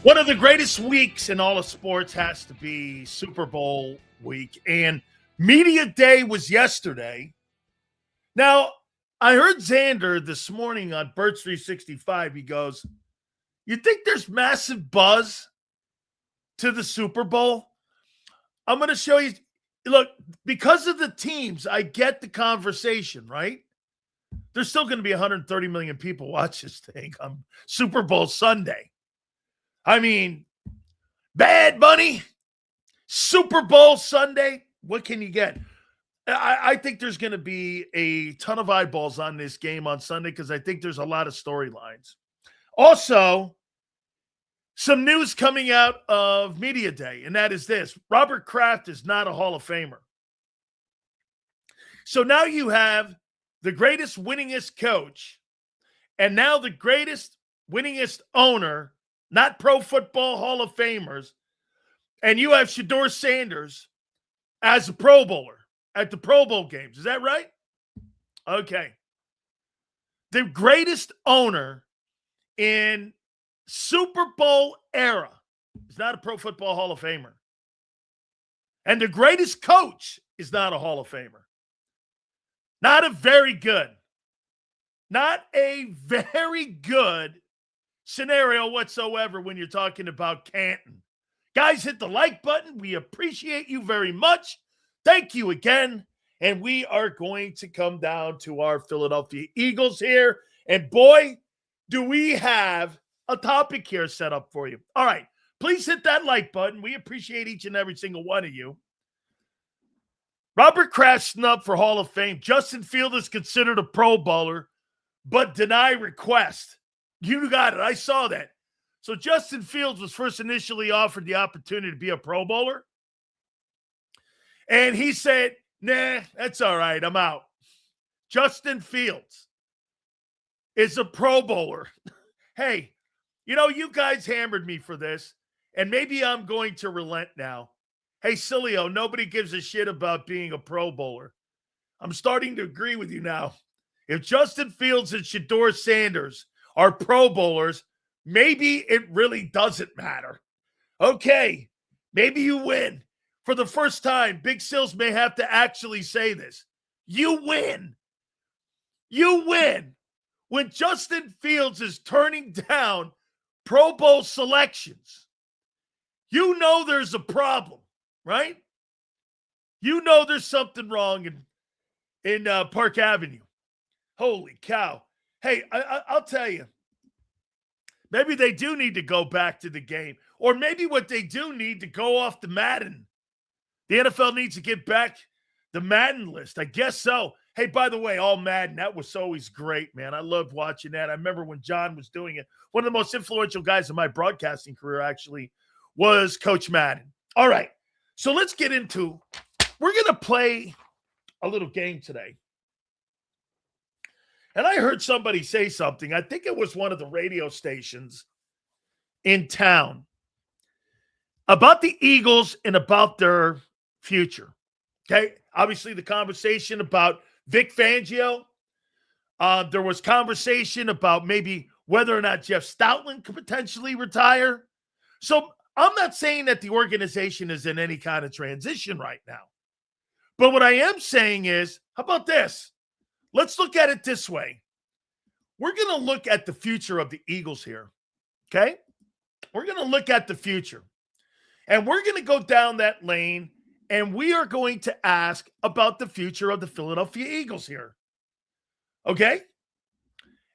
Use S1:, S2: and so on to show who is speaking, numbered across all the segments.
S1: One of the greatest weeks in all of sports has to be Super Bowl week, and Media Day was yesterday. Now, I heard Zander this morning on Birds 365. He goes, "You think there's massive buzz to the Super Bowl?" I'm going to show you. Look, because of the teams, I get the conversation, right? There's still going to be 130 million people watch this thing on Super Bowl Sunday. I mean, Bad Bunny, Super Bowl Sunday. What can you get? I think there's going to be a ton of eyeballs on this game on Sunday because I think there's a lot of storylines. Also, some news coming out of Media Day, and that is this. Robert Kraft is not a Hall of Famer. So now you have the greatest, winningest coach, and now the greatest, winningest owner, not Pro Football Hall of Famers, and you have Shedeur Sanders as a Pro Bowler at the Pro Bowl games. Is that right? Okay. The greatest owner in Super Bowl era is not a Pro Football Hall of Famer. And the greatest coach is not a Hall of Famer. Not a very good scenario whatsoever when you're talking about Canton. Guys, hit the like button. We appreciate you very much. Thank you again. And we are going to come down to our Philadelphia Eagles here. And boy, do we have a topic here set up for you. All right. Please hit that like button. We appreciate each and every single one of you. Robert Kraft snub for Hall of Fame. Justin Fields is considered a Pro Bowler, but deny request. You got it. I saw that. So Justin Fields was first initially offered the opportunity to be a Pro Bowler. And he said, nah, that's all right. I'm out. Justin Fields is a Pro Bowler. Hey, you guys hammered me for this, and maybe I'm going to relent now. Hey, Sileo, nobody gives a shit about being a Pro Bowler. I'm starting to agree with you now. If Justin Fields and Shedeur Sanders are Pro Bowlers, maybe it really doesn't matter. Okay, maybe you win. For the first time, Big Sills may have to actually say this. You win. You win. When Justin Fields is turning down Pro Bowl selections, you know there's a problem, right? You know there's something wrong in Park Avenue. Holy cow. Hey, I'll tell you. Maybe they do need to go back to the game. Or maybe what they do need to go off the Madden. The NFL needs to get back the Madden list. I guess so. Hey, by the way, all Madden, that was always great, man. I loved watching that. I remember when John was doing it. One of the most influential guys in my broadcasting career, actually, was Coach Madden. All right, so let's get into – we're going to play a little game today. And I heard somebody say something. I think it was one of the radio stations in town about the Eagles and about their future. Okay? Obviously, the conversation about Vic Fangio. There was conversation about maybe whether or not Jeff Stoutland could potentially retire. So I'm not saying that the organization is in any kind of transition right now. But what I am saying is, how about this? Let's look at it this way. We're going to look at the future of the Eagles here, okay? We're going to look at the future. And we're going to go down that lane, and we are going to ask about the future of the Philadelphia Eagles here, okay?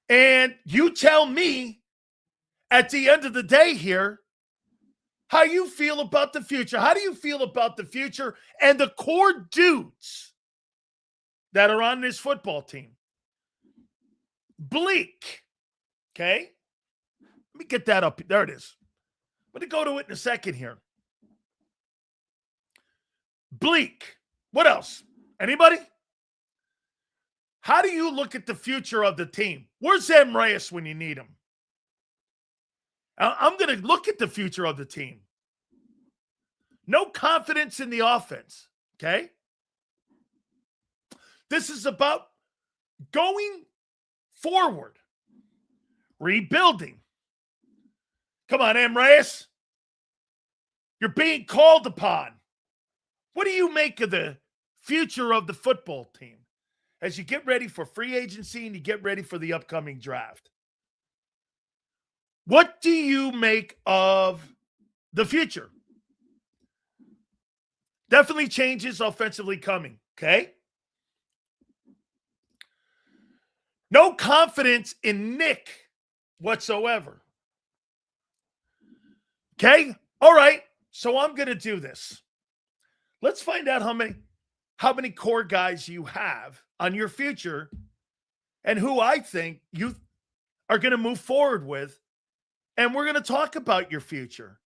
S1: And you tell me at the end of the day here how you feel about the future. How do you feel about the future and the core dudes that are on this football team? Bleak. Okay? Let me get that up. There it is. I'm going to go to it in a second here. Bleak. What else? Anybody? How do you look at the future of the team? Where's Sam Reyes when you need him? I'm going to look at the future of the team. No confidence in the offense. Okay? This is about going forward, rebuilding. Come on, Amreas. You're being called upon. What do you make of the future of the football team as you get ready for free agency and you get ready for the upcoming draft? What do you make of the future? Definitely changes offensively coming, okay? No confidence in Nick whatsoever. Okay? All right. So I'm going to do this. Let's find out how many core guys you have on your future and who I think you are going to move forward with. And we're going to talk about your future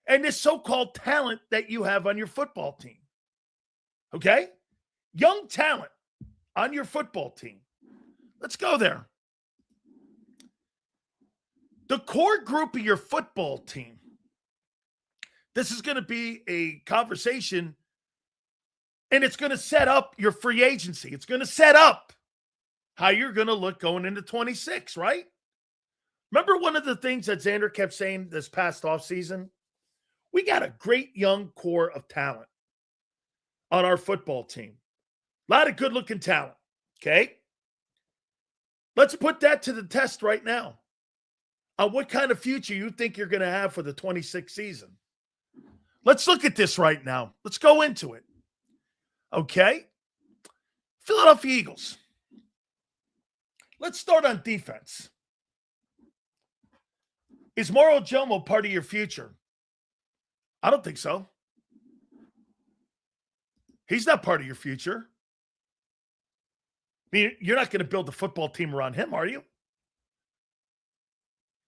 S1: and this so-called talent that you have on your football team. Okay? Young talent on your football team. Let's go there. The core group of your football team. This is going to be a conversation, and it's going to set up your free agency. It's going to set up how you're going to look going into 26, right? Remember one of the things that Zander kept saying this past offseason? We got a great young core of talent on our football team. A lot of good-looking talent, okay? Let's put that to the test right now on what kind of future you think you're going to have for the 26 season. Let's look at this right now. Let's go into it. Okay? Philadelphia Eagles. Let's start on defense. Is Moro Jomo part of your future? I don't think so. He's not part of your future. I mean, you're not going to build a football team around him, are you?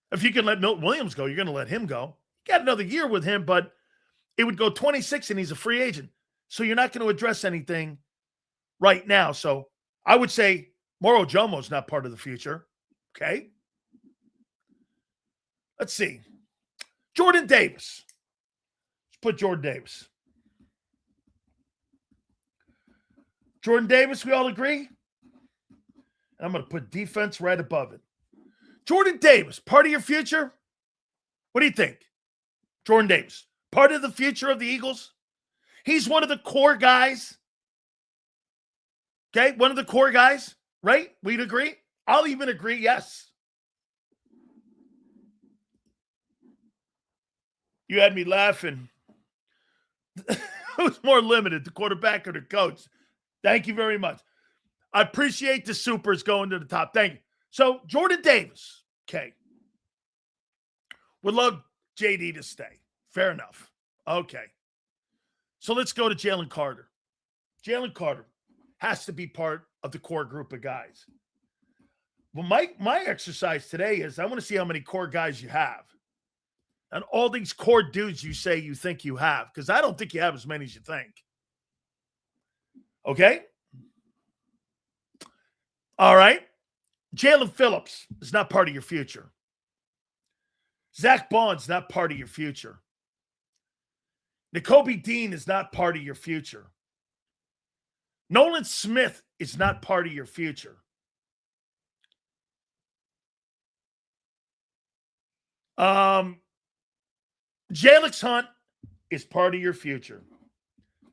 S1: If you can let Milton Williams go, you're going to let him go. You got another year with him, but it would go 26 and he's a free agent. So you're not going to address anything right now. So I would say Moro Jomo's not part of the future. Okay. Let's see. Jordan Davis. Let's put Jordan Davis. Jordan Davis, we all agree? And I'm going to put defense right above it. Jordan Davis, part of your future? What do you think? Jordan Davis, part of the future of the Eagles? He's one of the core guys. Okay, one of the core guys, right? We'd agree? I'll even agree, yes. You had me laughing. Who's more limited, the quarterback or the coach? Thank you very much. I appreciate the supers going to the top. Thank you. So, Jordan Davis, okay. Would love JD to stay. Fair enough. Okay. So, let's go to Jalen Carter. Jalen Carter has to be part of the core group of guys. Well, my exercise today is I want to see how many core guys you have. And all these core dudes you say you think you have, because I don't think you have as many as you think. Okay? All right. Jalen Phillips is not part of your future. Zach Bond's not part of your future. Nakobe Dean is not part of your future. Nolan Smith is not part of your future. Jalix Hunt is part of your future.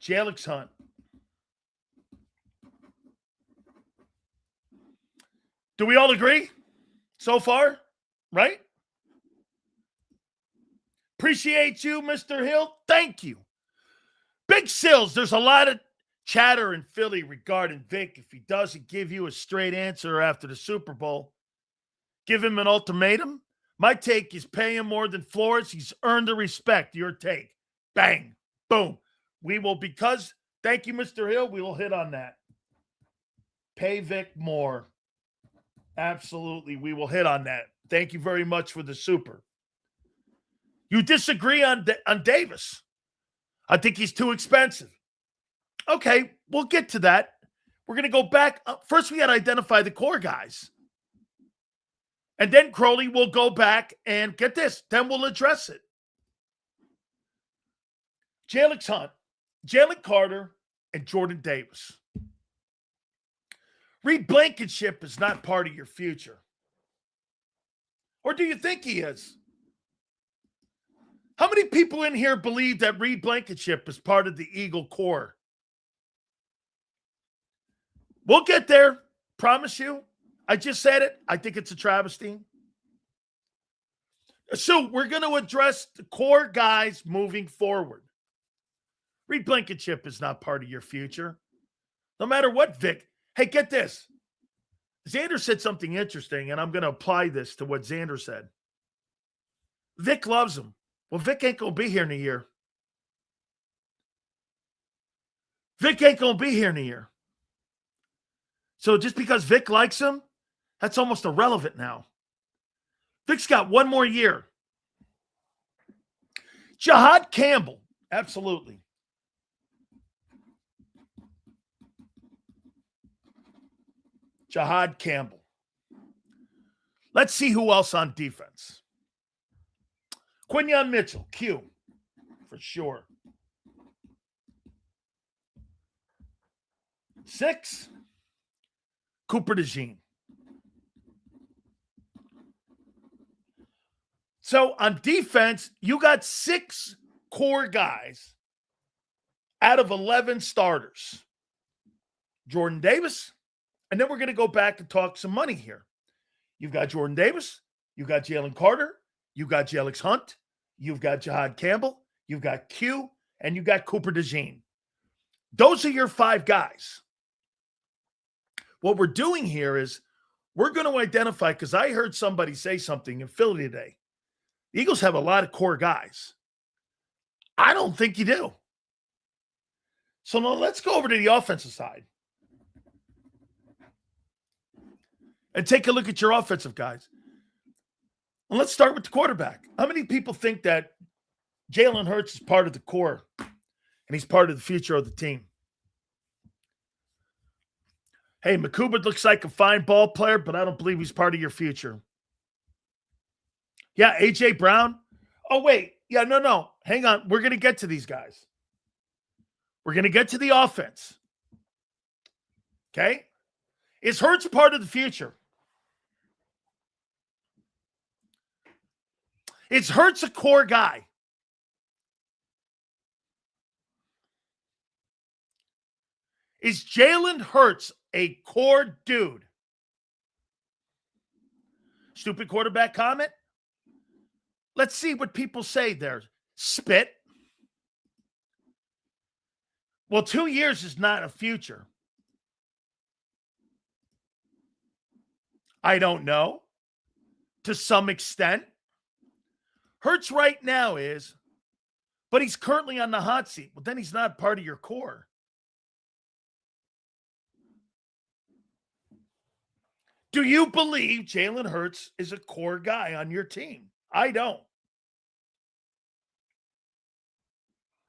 S1: Jalix Hunt. Do we all agree so far? Right? Appreciate you, Mr. Hill. Thank you. Big Sills, there's a lot of chatter in Philly regarding Vic. If he doesn't give you a straight answer after the Super Bowl, give him an ultimatum. My take is pay him more than Flores. He's earned the respect. Your take. Bang. Boom. We will, thank you, Mr. Hill, we will hit on that. Pay Vic more. Absolutely. We will hit on that. Thank you very much for the super. You disagree on Davis. I think he's too expensive. Okay, we'll get to that. We're going to go back. First, we got to identify the core guys. And then Crowley will go back and get this. Then we'll address it. Jalix Hunt, Jalen Carter, and Jordan Davis. Reed Blankenship is not part of your future. Or do you think he is? How many people in here believe that Reed Blankenship is part of the Eagle core? We'll get there. Promise you. I just said it. I think it's a travesty. So we're going to address the core guys moving forward. Reed Blankenship is not part of your future. No matter what, Vic. Hey, get this. Zander said something interesting, and I'm going to apply this to what Zander said. Vic loves him. Well, Vic ain't going to be here in a year. Vic ain't going to be here in a year. So just because Vic likes him, that's almost irrelevant now. Vic's got one more year. Jahad Campbell, absolutely. Jahad Campbell. Let's see who else on defense. Quinyon Mitchell, Q, for sure. 6, Cooper DeJean. So on defense, you got 6 core guys out of 11 starters. Jordan Davis, and then we're going to go back and talk some money here. You've got Jordan Davis, you've got Jalen Carter, you've got Jelix Hunt, you've got Jahad Campbell, you've got Q, and you've got Cooper DeJean. Those are your 5 guys. What we're doing here is we're going to identify, because I heard somebody say something in Philly today. The Eagles have a lot of core guys. I don't think you do. So now let's go over to the offensive side and take a look at your offensive guys. And let's start with the quarterback. How many people think that Jalen Hurts is part of the core and he's part of the future of the team? Hey, McCubbard looks like a fine ball player, but I don't believe he's part of your future. Yeah, A.J. Brown. Oh, wait. Yeah, no. Hang on. We're going to get to these guys. We're going to get to the offense. Okay? Is Hurts part of the future? Is Hurts a core guy? Is Jalen Hurts a core dude? Stupid quarterback comment? Let's see what people say there. Spit. Well, 2 years is not a future. I don't know. To some extent. Hurts right now is, but he's currently on the hot seat. Well, then he's not part of your core. Do you believe Jalen Hurts is a core guy on your team? I don't.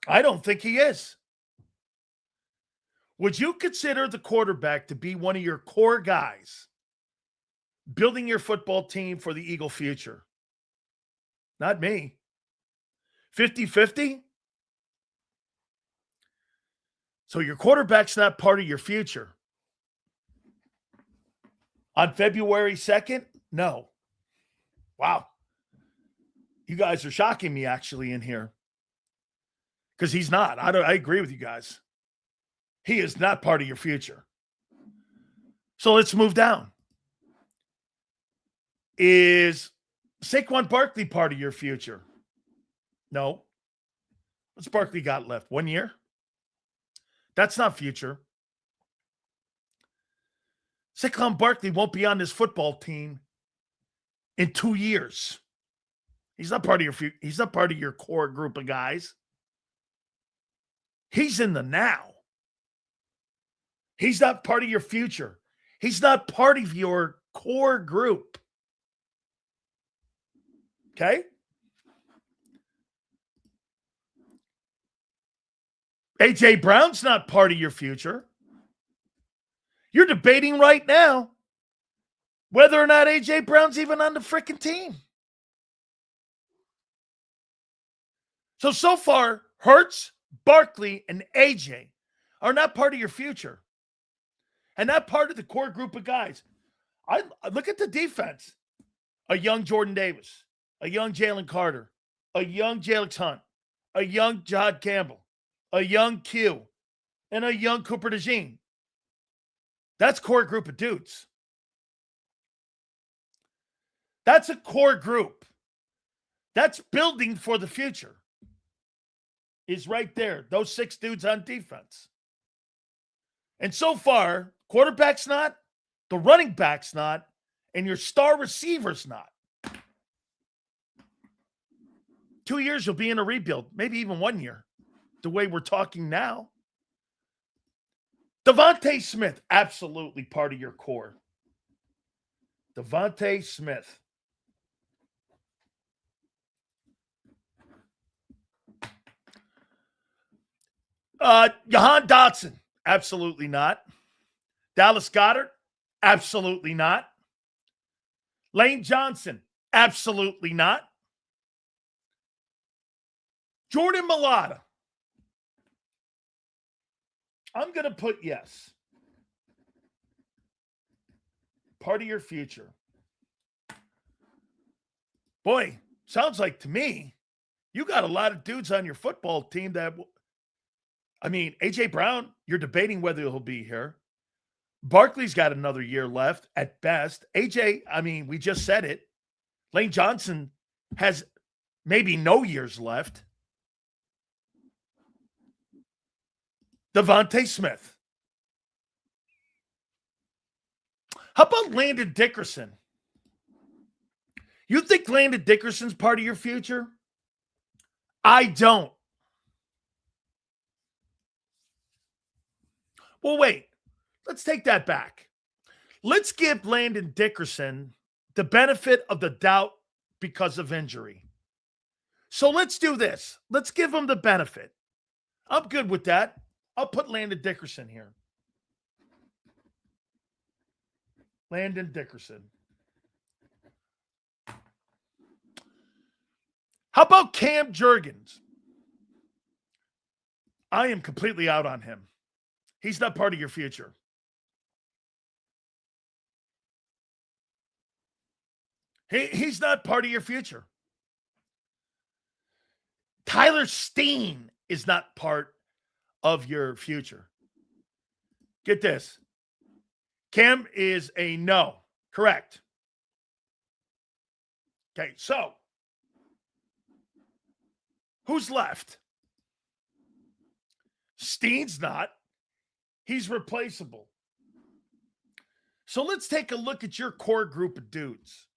S1: I don't think he is. Would you consider the quarterback to be one of your core guys building your football team for the Eagle future? Not me. 50-50? So your quarterback's not part of your future. On February 2nd? No. Wow. You guys are shocking me actually in here. Because he's not. I agree with you guys. He is not part of your future. So let's move down. Is Saquon Barkley part of your future? No. What's Barkley got left? 1 year? That's not future. Saquon Barkley won't be on this football team in 2 years. He's not part of your he's not part of your core group of guys. He's in the now. He's not part of your future. He's not part of your core group. Okay? A.J. Brown's not part of your future. You're debating right now whether or not A.J. Brown's even on the freaking team. So far, Hurts, Barkley, and A.J. are not part of your future. And not part of the core group of guys. I look at the defense. A young Jordan Davis. A young Jalen Carter. a young Jalen Hunt, a young John Campbell, a young Q, and a young Cooper DeJean. That's core group of dudes. That's a core group. That's building for the future. Is right there. Those 6 dudes on defense. And so far, quarterback's not, the running back's not, and your star receiver's not. 2 years, you'll be in a rebuild. Maybe even 1 year. The way we're talking now. Devontae Smith, absolutely part of your core. Devontae Smith. Jahan Dotson, absolutely not. Dallas Goedert, absolutely not. Lane Johnson, absolutely not. Jordan Mailata, I'm going to put yes. Part of your future. Boy, sounds like to me, you got a lot of dudes on your football team that, I mean, A.J. Brown, you're debating whether he'll be here. Barkley's got another year left at best. A.J., I mean, we just said it. Lane Johnson has maybe no years left. Devontae Smith. How about Landon Dickerson? You think Landon Dickerson's part of your future? I don't. Well, wait. Let's take that back. Let's give Landon Dickerson the benefit of the doubt because of injury. So let's do this. Let's give him the benefit. I'm good with that. I'll put Landon Dickerson here. Landon Dickerson. How about Cam Jurgens? I am completely out on him. He's not part of your future. He's not part of your future. Tyler Steen is not part of your future. Get this. Cam is a no. Correct. Okay, so who's left? Steen's not. He's replaceable. So let's take a look at your core group of dudes.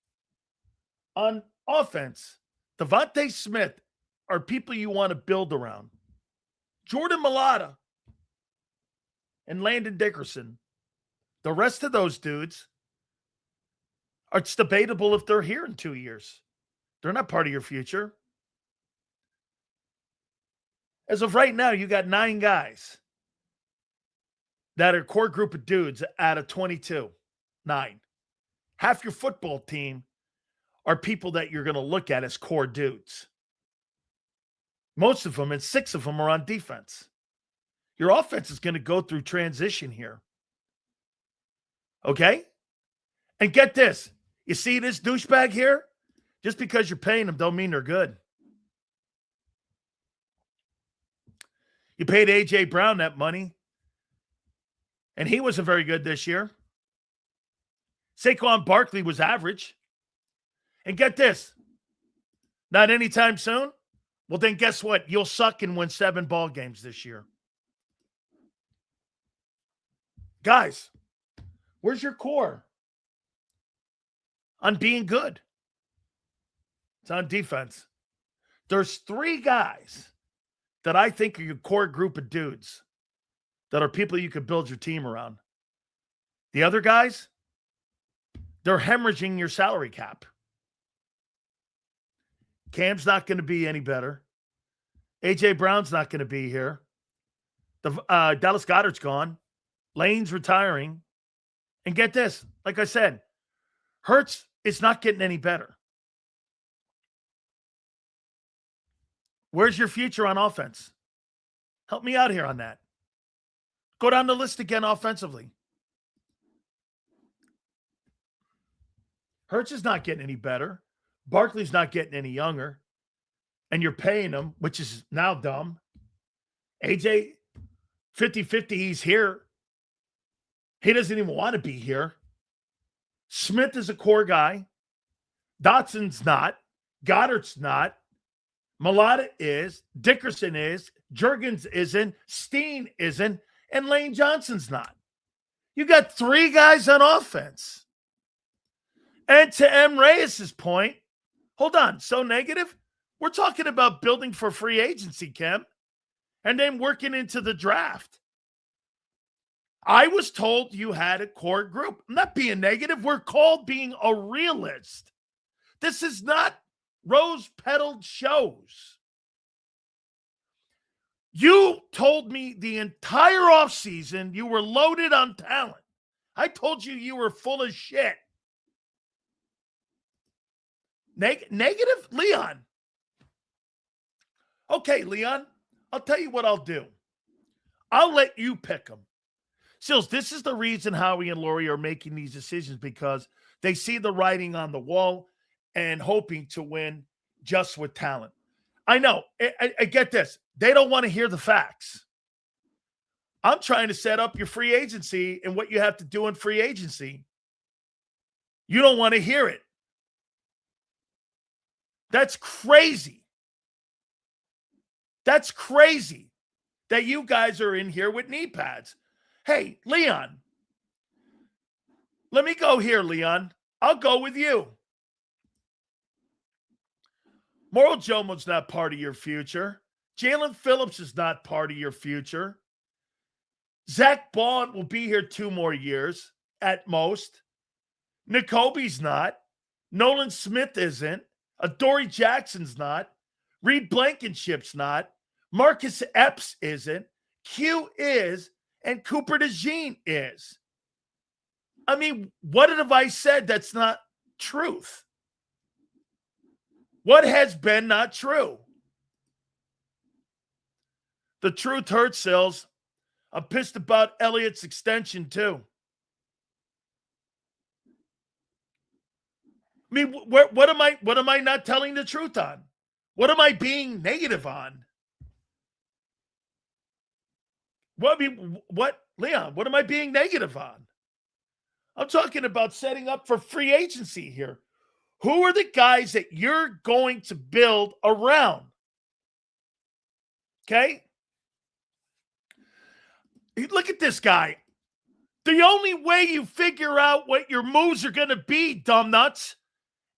S1: On offense, Devontae Smith are people you want to build around. Jordan Mailata and Landon Dickerson. The rest of those dudes, it's debatable if they're here in 2 years. They're not part of your future. As of right now, you got 9 guys that are core group of dudes out of 22. 9. Half your football team are people that you're going to look at as core dudes. Most of them, and 6 of them are on defense. Your offense is going to go through transition here. Okay? And get this. You see this douchebag here? Just because you're paying them don't mean they're good. You paid A.J. Brown that money, and he wasn't very good this year. Saquon Barkley was average. And get this. Not anytime soon? Well, then guess what? You'll suck and win 7 ball games this year. Guys, where's your core on being good? It's on defense. There's 3 guys that I think are your core group of dudes that are people you could build your team around. The other guys, they're hemorrhaging your salary cap. Cam's not going to be any better. A.J. Brown's not going to be here. Dallas Goedert's gone. Lane's retiring. And get this, like I said, Hurts is not getting any better. Where's your future on offense? Help me out here on that. Go down the list again offensively. Hurts is not getting any better. Barkley's not getting any younger. and you're paying him, which is now dumb. AJ, 50-50, he's here. He doesn't even want to be here. Smith is a core guy. Dotson's not. Goddard's not. Mulata is. Dickerson is. Juergens isn't. Steen isn't. And Lane Johnson's not. You got 3 guys on offense. And to M. Reyes' point, hold on, so negative? We're talking about building for free agency, Kim, and then working into the draft. I was told you had a core group. I'm not being negative. We're called being a realist. This is not rose-petaled shows. You told me the entire offseason you were loaded on talent. I told you were full of shit. Negative? Leon. Okay, Leon, I'll tell you what I'll do. I'll let you pick them. Sills, this is the reason Howie and Laurie are making these decisions, because they see the writing on the wall and hoping to win just with talent. I know. I get this. They don't want to hear the facts. I'm trying to set up your free agency and what you have to do in free agency. You don't want to hear it. That's crazy. That's crazy that you guys are in here with knee pads. Hey, Leon, let me go here, Leon. I'll go with you. Moral Jomo's not part of your future. Jalen Phillips is not part of your future. Zach Bond will be here 2 more years at most. N'Kobe's not. Nolan Smith isn't. Adoree Jackson's not. Reed Blankenship's not. Marcus Epps isn't. Q is. And Cooper DeJean is. I mean, what have I said that's not truth? What has been not true? The truth hurts, Sills. I'm pissed about Elliott's extension, too. I mean, what am I not telling the truth on? What am I being negative on? Leon, what am I being negative on? I'm talking about setting up for free agency here. Who are the guys that you're going to build around? Okay? Look at this guy. The only way you figure out what your moves are going to be, dumb nuts,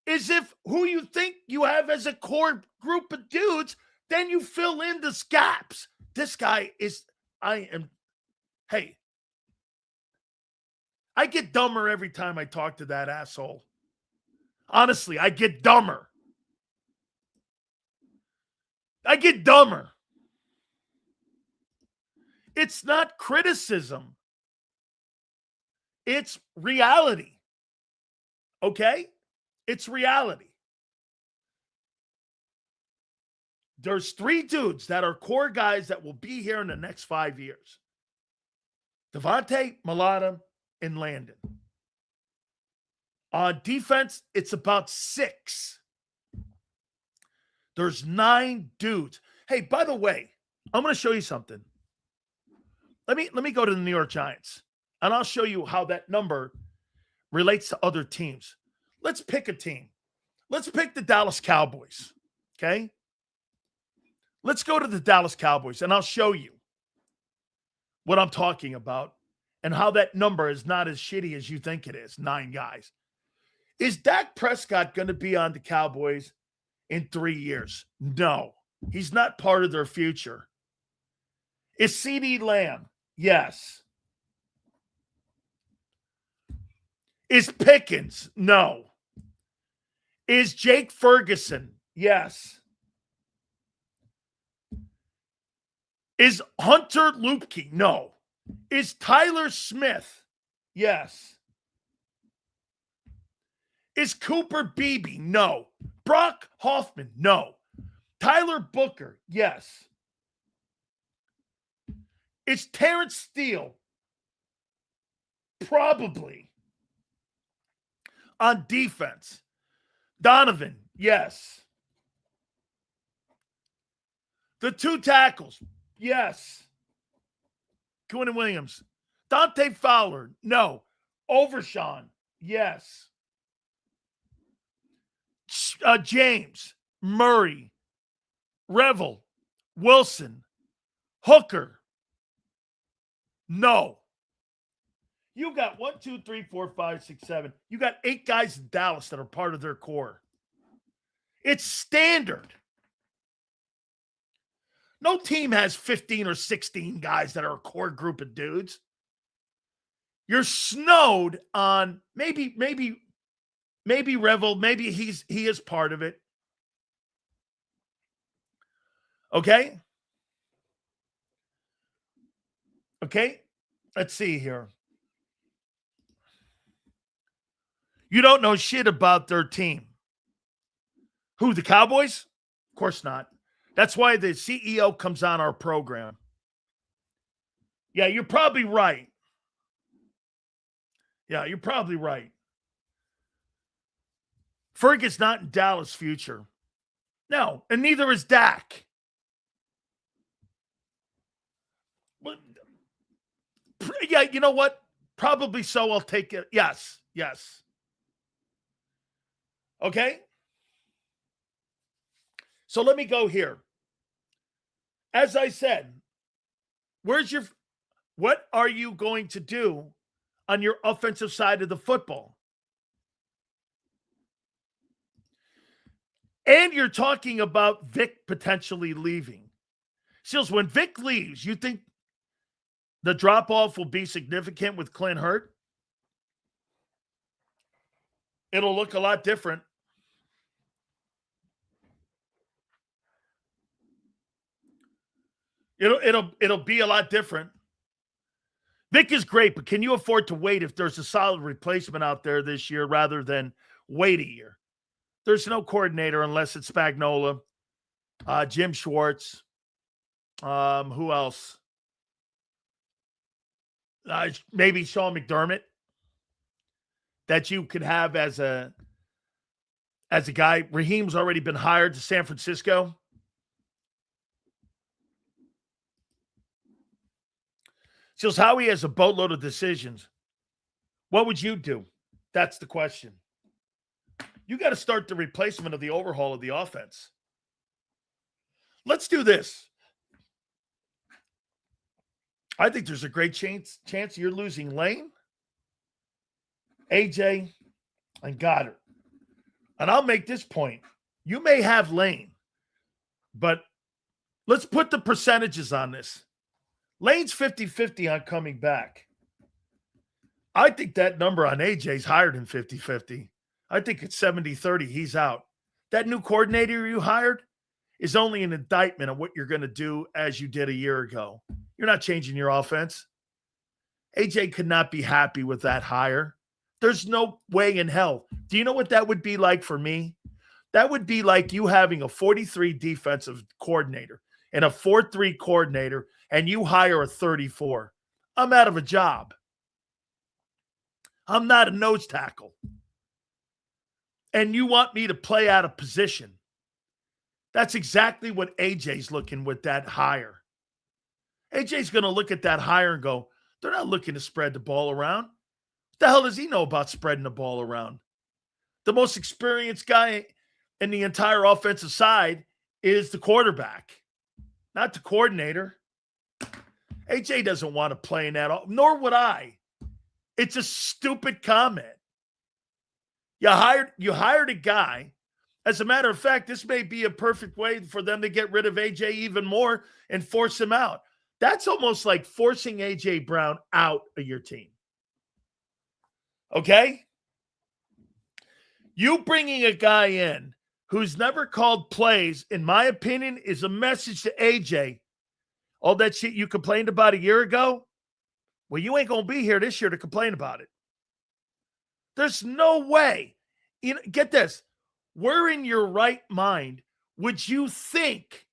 S1: is if who you think you have as a core group of dudes, then you fill in the gaps. This guy is, hey, I get dumber every time I talk to that asshole. Honestly, I get dumber. I get dumber. It's not criticism. It's reality. Okay? It's reality. There's 3 dudes that are core guys that will be here in the next 5 years. Devontae, Mulata, and Landon. On defense, it's about 6. There's 9 dudes. Hey, by the way, I'm going to show you something. Let me go to the New York Giants, and I'll show you how that number relates to other teams. Let's pick a team. Let's pick the Dallas Cowboys, okay? Let's go to the Dallas Cowboys, and I'll show you what I'm talking about and how that number is not as shitty as you think it is, 9 guys. Is Dak Prescott going to be on the Cowboys in 3 years? No. He's not part of their future. Is CeeDee Lamb? Yes. Is Pickens? No. Is Jake Ferguson? Yes. Is Hunter Luepke? No. Is Tyler Smith? Yes. Is Cooper Beebe? No. Brock Hoffman? No. Tyler Booker? Yes. Is Terrence Steele? Probably. On defense. Donovan? Yes. The 2 tackles, yes. Quinn Williams. Dante Fowler, no. Overshawn, yes. James, Murray, Revel, Wilson, Hooker, no. You got 1, 2, 3, 4, 5, 6, 7. You got 8 guys in Dallas that are part of their core. It's standard. No team has 15 or 16 guys that are a core group of dudes. You're snowed on maybe Revel, maybe he is part of it. Okay? Okay? Let's see here. You don't know shit about their team. Who, the Cowboys? Of course not. That's why the CEO comes on our program. Yeah, you're probably right. Yeah, you're probably right. Ferg is not in Dallas' future. No, and neither is Dak. But, yeah, you know what? Probably so. I'll take it. Yes. Okay? So let me go here. As I said, what are you going to do on your offensive side of the football? And you're talking about Vic potentially leaving. Seals, when Vic leaves, you think the drop-off will be significant with Clint Hurt? It'll look a lot different. It'll be a lot different. Vic is great, but can you afford to wait if there's a solid replacement out there this year rather than wait a year? There's no coordinator unless it's Spagnuolo, Jim Schwartz. Who else? Maybe Sean McDermott that you could have as a guy. Raheem's already been hired to San Francisco. Seals, Howie has a boatload of decisions. What would you do? That's the question. You got to start the replacement of the overhaul of the offense. Let's do this. I think there's a great chance you're losing Lane, AJ, and Goddard. And I'll make this point. You may have Lane, but let's put the percentages on this. Lane's 50-50 on coming back. I think that number on AJ is higher than 50-50. I think it's 70-30. He's out. That new coordinator you hired is only an indictment of what you're going to do as you did a year ago. You're not changing your offense. AJ could not be happy with that hire. There's no way in hell. Do you know what that would be like for me? That would be like you having a 43 defensive coordinator and a 4-3 coordinator, and you hire a 34. I'm out of a job. I'm not a nose tackle. And you want me to play out of position. That's exactly what AJ's looking with that hire. AJ's going to look at that hire and go, they're not looking to spread the ball around. What the hell does he know about spreading the ball around? The most experienced guy in the entire offensive side is the quarterback, not the coordinator. AJ doesn't want to play in that, nor would I. It's a stupid comment. You hired a guy. As a matter of fact, this may be a perfect way for them to get rid of AJ even more and force him out. That's almost like forcing AJ Brown out of your team. Okay? You bringing a guy in who's never called plays, in my opinion, is a message to AJ. All that shit you complained about a year ago, well, you ain't going to be here this year to complain about it. There's no way. Get this. Where in your right mind would you think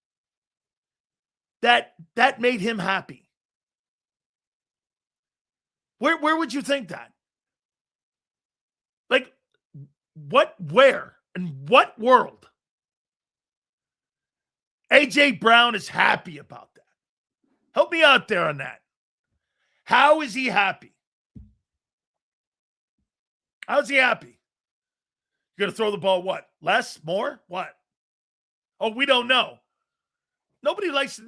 S1: that made him happy? Where would you think that? Like, where, in what world A.J. Brown is happy about that. Help me out there on that. How is he happy? How's he happy? You're going to throw the ball what? Less? More? What? Oh, we don't know. Nobody likes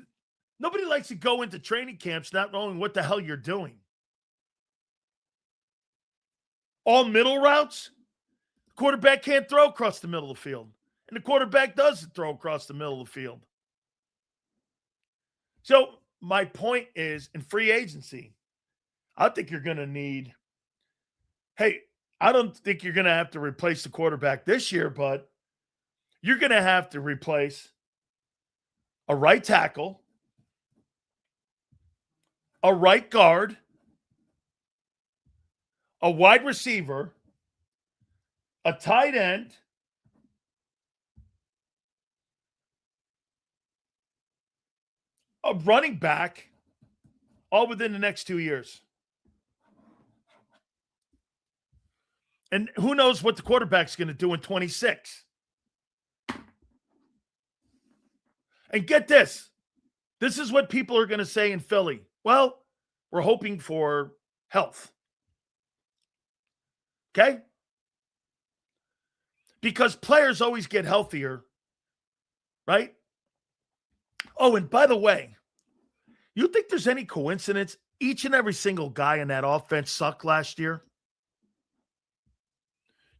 S1: to go into training camps not knowing what the hell you're doing. All middle routes? The quarterback can't throw across the middle of the field. And the quarterback does throw across the middle of the field. So my point is, in free agency, I think you're going to need, hey, I don't think you're going to have to replace the quarterback this year, but you're going to have to replace a right tackle, a right guard, a wide receiver, a tight end, a running back, all within the next 2 years. And who knows what the quarterback's going to do in 26. And get this. This is what people are going to say in Philly. Well, we're hoping for health. Okay? Because players always get healthier, right? Oh, and by the way, you think there's any coincidence each and every single guy in that offense sucked last year?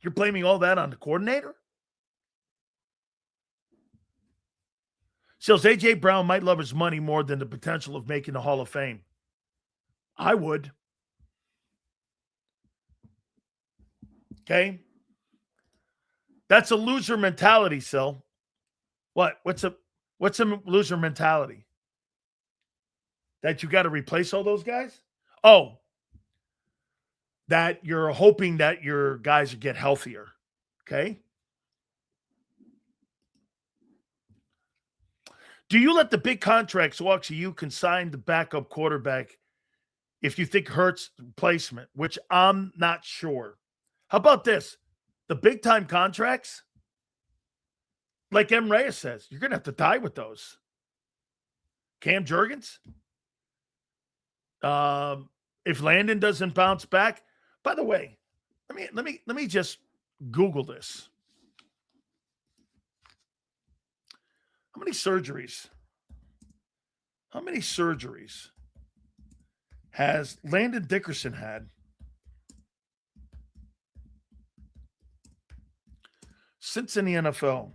S1: You're blaming all that on the coordinator? Says A.J. Brown might love his money more than the potential of making the Hall of Fame. I would. Okay? That's a loser mentality, Sil. What? What's a loser mentality? That you got to replace all those guys? Oh, that you're hoping that your guys get healthier. Okay? Do you let the big contracts walk so you can sign the backup quarterback if you think Hurts replacement, which I'm not sure? How about this? The big-time contracts, like M. Reyes says, you're going to have to die with those. Cam Jurgens? If Landon doesn't bounce back, by the way, let me just Google this. How many surgeries has Landon Dickerson had since in the NFL?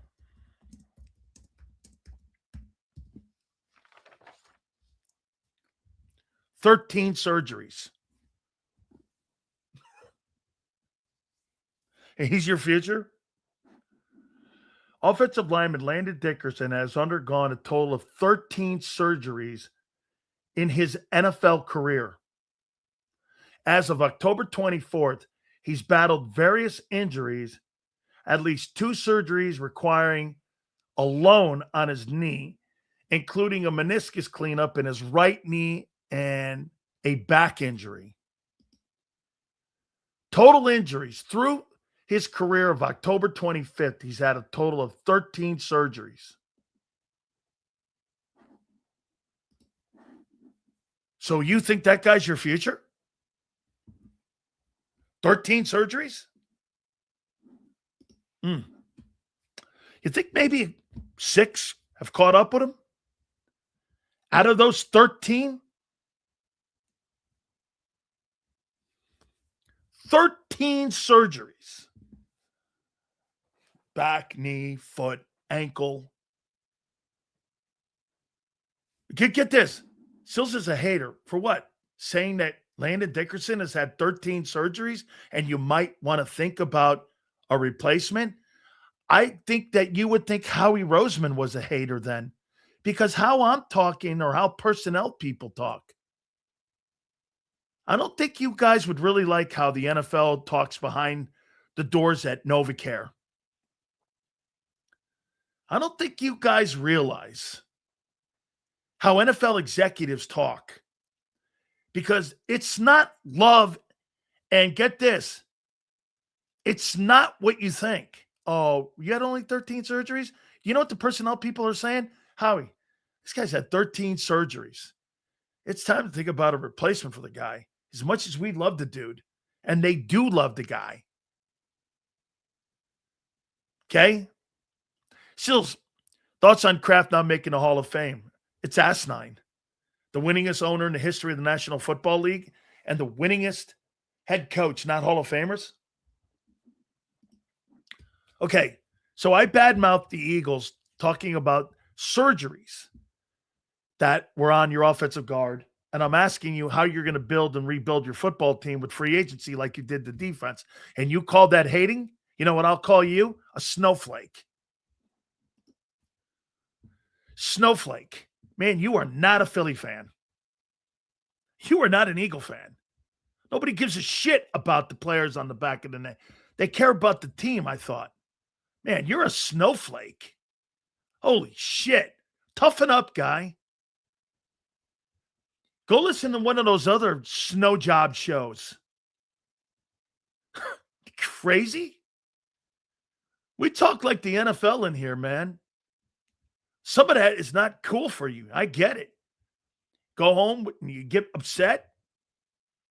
S1: "13 surgeries. And he's your future? Offensive lineman Landon Dickerson has undergone a total of 13 surgeries in his NFL career. As of October 24th, he's battled various injuries, at least 2 surgeries requiring alone on his knee, including a meniscus cleanup in his right knee and a back injury. Total injuries through his career of October 25th, he's had a total of 13 surgeries. So you think that guy's your future? 13 surgeries? You think maybe 6 have caught up with him? Out of those 13? 13 surgeries. Back, knee, foot, ankle. Get this. Sills is a hater. For what? Saying that Landon Dickerson has had 13 surgeries and you might want to think about a replacement? I think that you would think Howie Roseman was a hater then, because how I'm talking or how personnel people talk. I don't think you guys would really like how the NFL talks behind the doors at NovaCare. I don't think you guys realize how NFL executives talk, because it's not love. And get this, it's not what you think. Oh, you had only 13 surgeries? You know what the personnel people are saying? Howie, this guy's had 13 surgeries. It's time to think about a replacement for the guy. As much as we love the dude, and they do love the guy. Okay? Sills, thoughts on Kraft not making the Hall of Fame? It's asinine. The winningest owner in the history of the National Football League and the winningest head coach, not Hall of Famers? Okay, so I badmouthed the Eagles talking about surgeries that were on your offensive guard, and I'm asking you how you're going to build and rebuild your football team with free agency like you did the defense, and you called that hating? You know what I'll call you? A snowflake. Snowflake. Man, you are not a Philly fan. You are not an Eagle fan. Nobody gives a shit about the players on the back of the net. They care about the team, I thought. Man, you're a snowflake. Holy shit. Toughen up, guy. Go listen to one of those other snow job shows. Crazy? We talk like the NFL in here, man. Some of that is not cool for you. I get it. Go home and you get upset.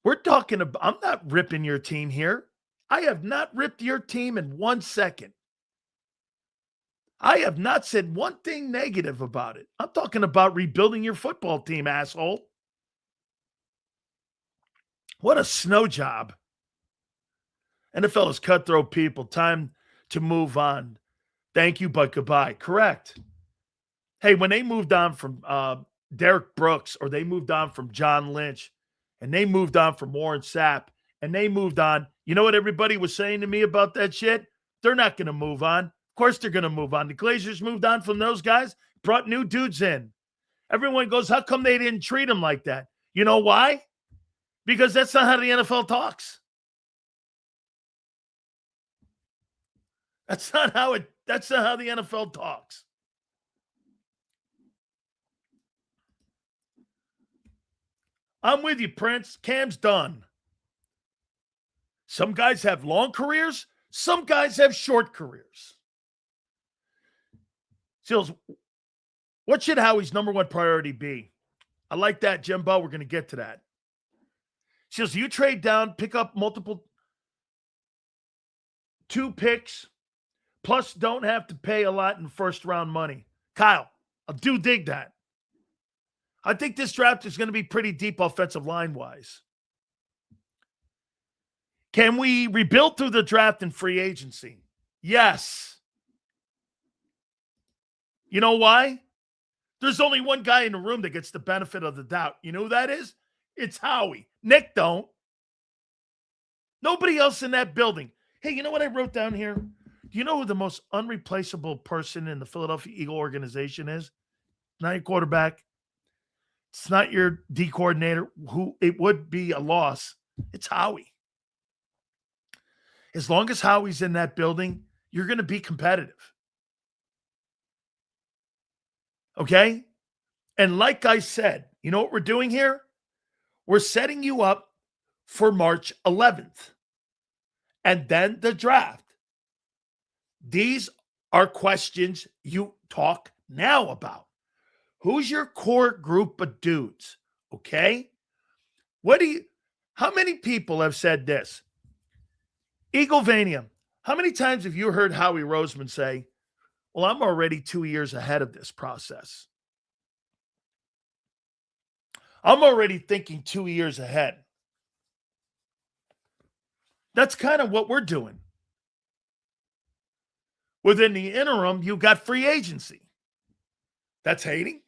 S1: We're talking about, I'm not ripping your team here. I have not ripped your team in 1 second. I have not said one thing negative about it. I'm talking about rebuilding your football team, asshole. What a snow job. NFL is cutthroat people. Time to move on. Thank you, but goodbye. Correct. Hey, when they moved on from Derek Brooks, or they moved on from John Lynch, and they moved on from Warren Sapp, and they moved on, you know what everybody was saying to me about that shit? They're not going to move on. Of course they're going to move on. The Glazers moved on from those guys, brought new dudes in. Everyone goes, how come they didn't treat them like that? You know why? Because that's not how the NFL talks. That's not how the NFL talks. I'm with you, Prince. Cam's done. Some guys have long careers. Some guys have short careers. Seals, what should Howie's number one priority be? I like that, Jimbo. We're going to get to that. Seals, you trade down, pick up multiple 2 picks, plus don't have to pay a lot in first-round money. Kyle, I do dig that. I think this draft is going to be pretty deep offensive line-wise. Can we rebuild through the draft and free agency? Yes. You know why? There's only one guy in the room that gets the benefit of the doubt. You know who that is? It's Howie. Nick don't. Nobody else in that building. Hey, you know what I wrote down here? Do you know who the most unreplaceable person in the Philadelphia Eagle organization is? Not your quarterback. It's not your D coordinator, who it would be a loss. It's Howie. As long as Howie's in that building, you're going to be competitive. Okay? And like I said, you know what we're doing here? We're setting you up for March 11th. And then the draft. These are questions you talk now about. Who's your core group of dudes? Okay? How many people have said this? Eaglevania, how many times have you heard Howie Roseman say, well, I'm already 2 years ahead of this process. I'm already thinking 2 years ahead. That's kind of what we're doing. Within the interim, you've got free agency. That's hating.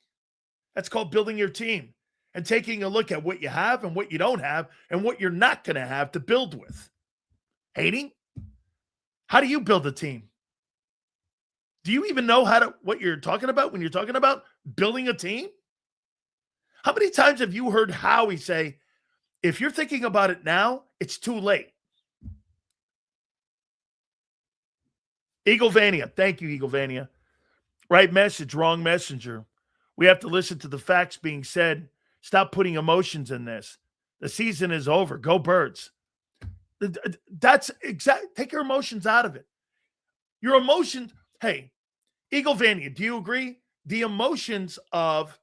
S1: That's called building your team and taking a look at what you have and what you don't have and what you're not going to have to build with. Hating? How do you build a team? Do you even know what you're talking about when you're talking about building a team? How many times have you heard Howie say, if you're thinking about it now, it's too late? Eaglevania. Thank you, Eaglevania. Right message, wrong messenger. We have to listen to the facts being said. Stop putting emotions in this. The season is over. Go Birds. That's exact. Take your emotions out of it. Your emotions. Hey, Eaglevania, do you agree? the emotions of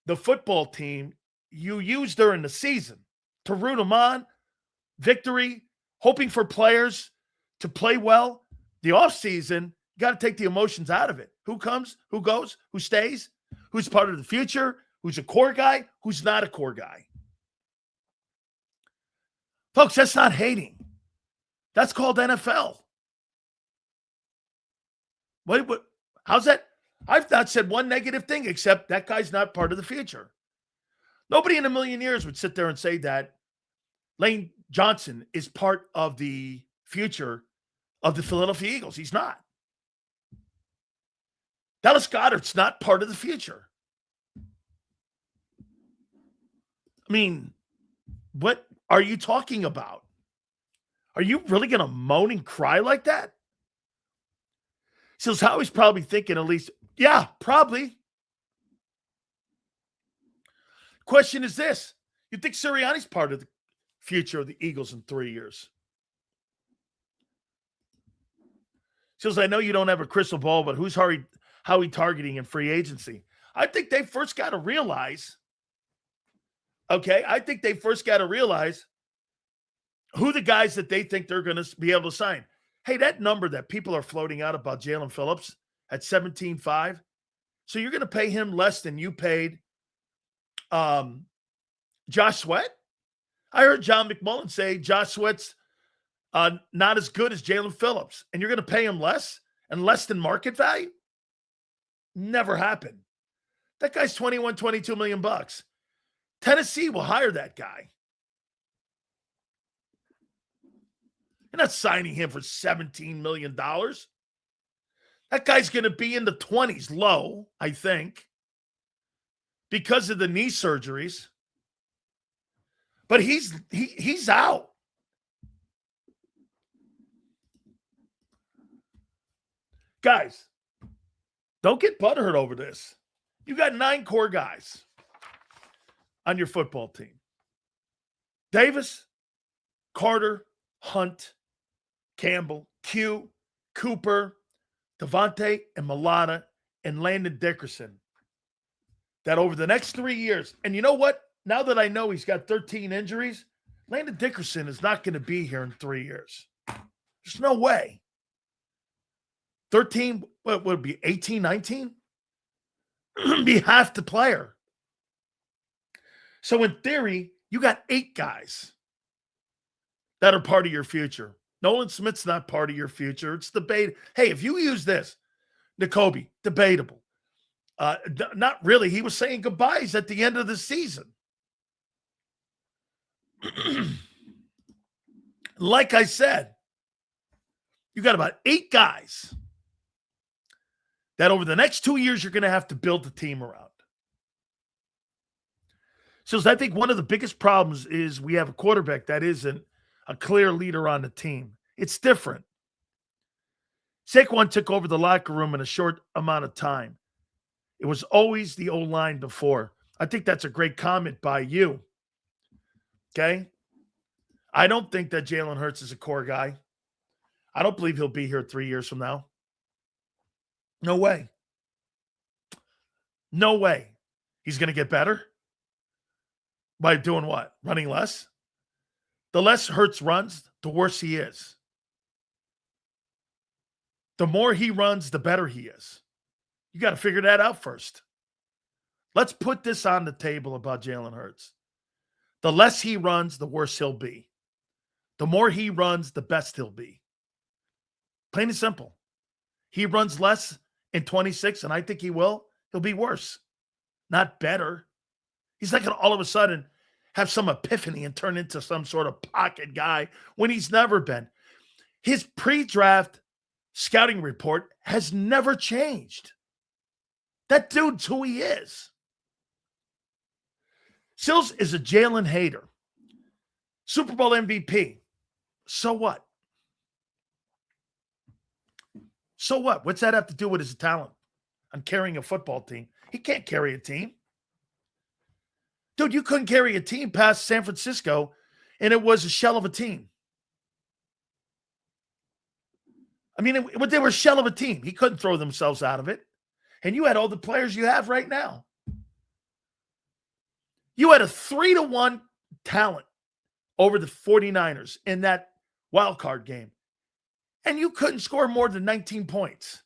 S1: the football team you use during the season to root them on, victory, hoping for players to play well. The offseason, you got to take the emotions out of it. Who comes, who goes, who stays, who's part of the future, who's a core guy, who's not a core guy. Folks, that's not hating. That's called NFL. What? How's that? I've not said one negative thing except that guy's not part of the future. Nobody in a million years would sit there and say that Lane Johnson is part of the future of the Philadelphia Eagles. He's not. Dallas Goedert's not part of the future. I mean, what are you talking about? Are you really going to moan and cry like that? So Howie's probably thinking at least, yeah, probably. Question is this. You think Sirianni's part of the future of the Eagles in 3 years? Says, I know you don't have a crystal ball, but who's Howie targeting in free agency? I think they first got to realize, who the guys that they think they're going to be able to sign. Hey, that number that people are floating out about Jalen Phillips at 17.5, so you're going to pay him less than you paid Josh Sweat? I heard John McMullen say Josh Sweat's not as good as Jalen Phillips, and you're going to pay him less and less than market value? Never happened. That guy's 22 million bucks. Tennessee will hire that guy. You're not signing him for $17 million. That guy's going to be in the 20s low, I think, because of the knee surgeries. But he's out. Guys, don't get butthurt over this. You got 9 core guys on your football team. Davis, Carter, Hunt, Campbell, Q, Cooper, Devontae, and Milana, and Landon Dickerson. That over the next 3 years, and you know what? Now that I know he's got 13 injuries, Landon Dickerson is not going to be here in 3 years. There's no way. 13, what would it be, 18, 19? Be half the player. So in theory, you got 8 guys that are part of your future. Nolan Smith's not part of your future. It's debate. Hey, if you use this, N'Kobe, debatable. Not really. He was saying goodbyes at the end of the season. Like I said, you got about 8 guys that over the next 2 years you're going to have to build the team around. So I think one of the biggest problems is we have a quarterback that isn't a clear leader on the team. It's different. Saquon took over the locker room in a short amount of time. It was always the O-line before. I think that's a great comment by you. Okay? I don't think that Jalen Hurts is a core guy. I don't believe he'll be here 3 years from now. No way. No way. He's going to get better? By doing what? Running less? The less Hurts runs, the worse he is. The more he runs, the better he is. You got to figure that out first. Let's put this on the table about Jalen Hurts. The less he runs, the worse he'll be. The more he runs, the best he'll be. Plain and simple. He runs less in 26, and I think he will. He'll be worse, not better. He's not going to all of a sudden have some epiphany and turn into some sort of pocket guy when he's never been. His pre-draft scouting report has never changed. That dude's who he is. Sills is a Jalen hater. Super Bowl MVP. So what? So what? What's that have to do with his talent on carrying a football team? He can't carry a team. Dude, you couldn't carry a team past San Francisco, and it was a shell of a team. I mean, they were a shell of a team. He couldn't throw themselves out of it. And you had all the players you have right now. You had a 3-1 talent over the 49ers in that wild card game. And you couldn't score more than 19 points.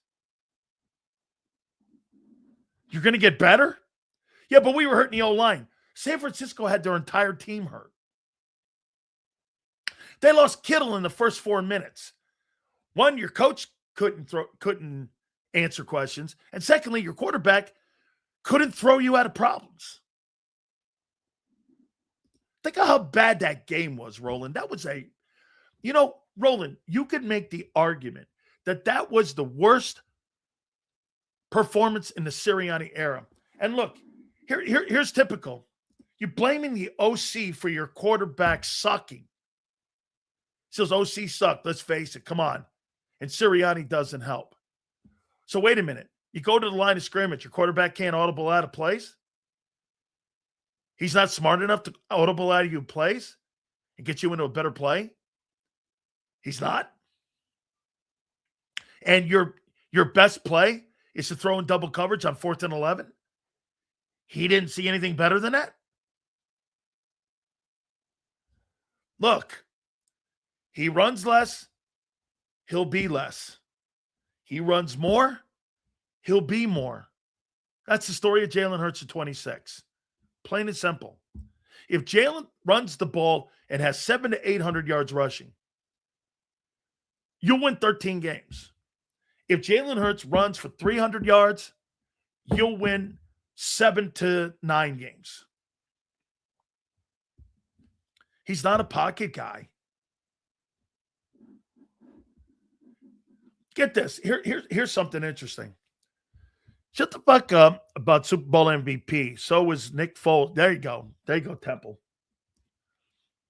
S1: You're going to get better? Yeah, but we were hurting the O-line. San Francisco had their entire team hurt. They lost Kittle in the first 4 minutes. One, your coach couldn't answer questions. And secondly, your quarterback couldn't throw you out of problems. Think of how bad that game was, Roland. That was Roland, you could make the argument that that was the worst performance in the Sirianni era. And look, here's typical. You're blaming the OC for your quarterback sucking. Says OC sucked. Let's face it. Come on. And Sirianni doesn't help. So wait a minute. You go to the line of scrimmage. Your quarterback can't audible out of plays? He's not smart enough to audible out of you plays and get you into a better play? He's not. And your best play is to throw in double coverage on 4th and 11? He didn't see anything better than that? Look, he runs less, he'll be less. He runs more, he'll be more. That's the story of Jalen Hurts at 26. Plain and simple. If Jalen runs the ball and has 700 to 800 yards rushing, you'll win 13 games. If Jalen Hurts runs for 300 yards, you'll win 7 to 9 games. He's not a pocket guy. Get this. Here's something interesting. Shut the fuck up about Super Bowl MVP. So was Nick Foles. There you go. There you go, Temple.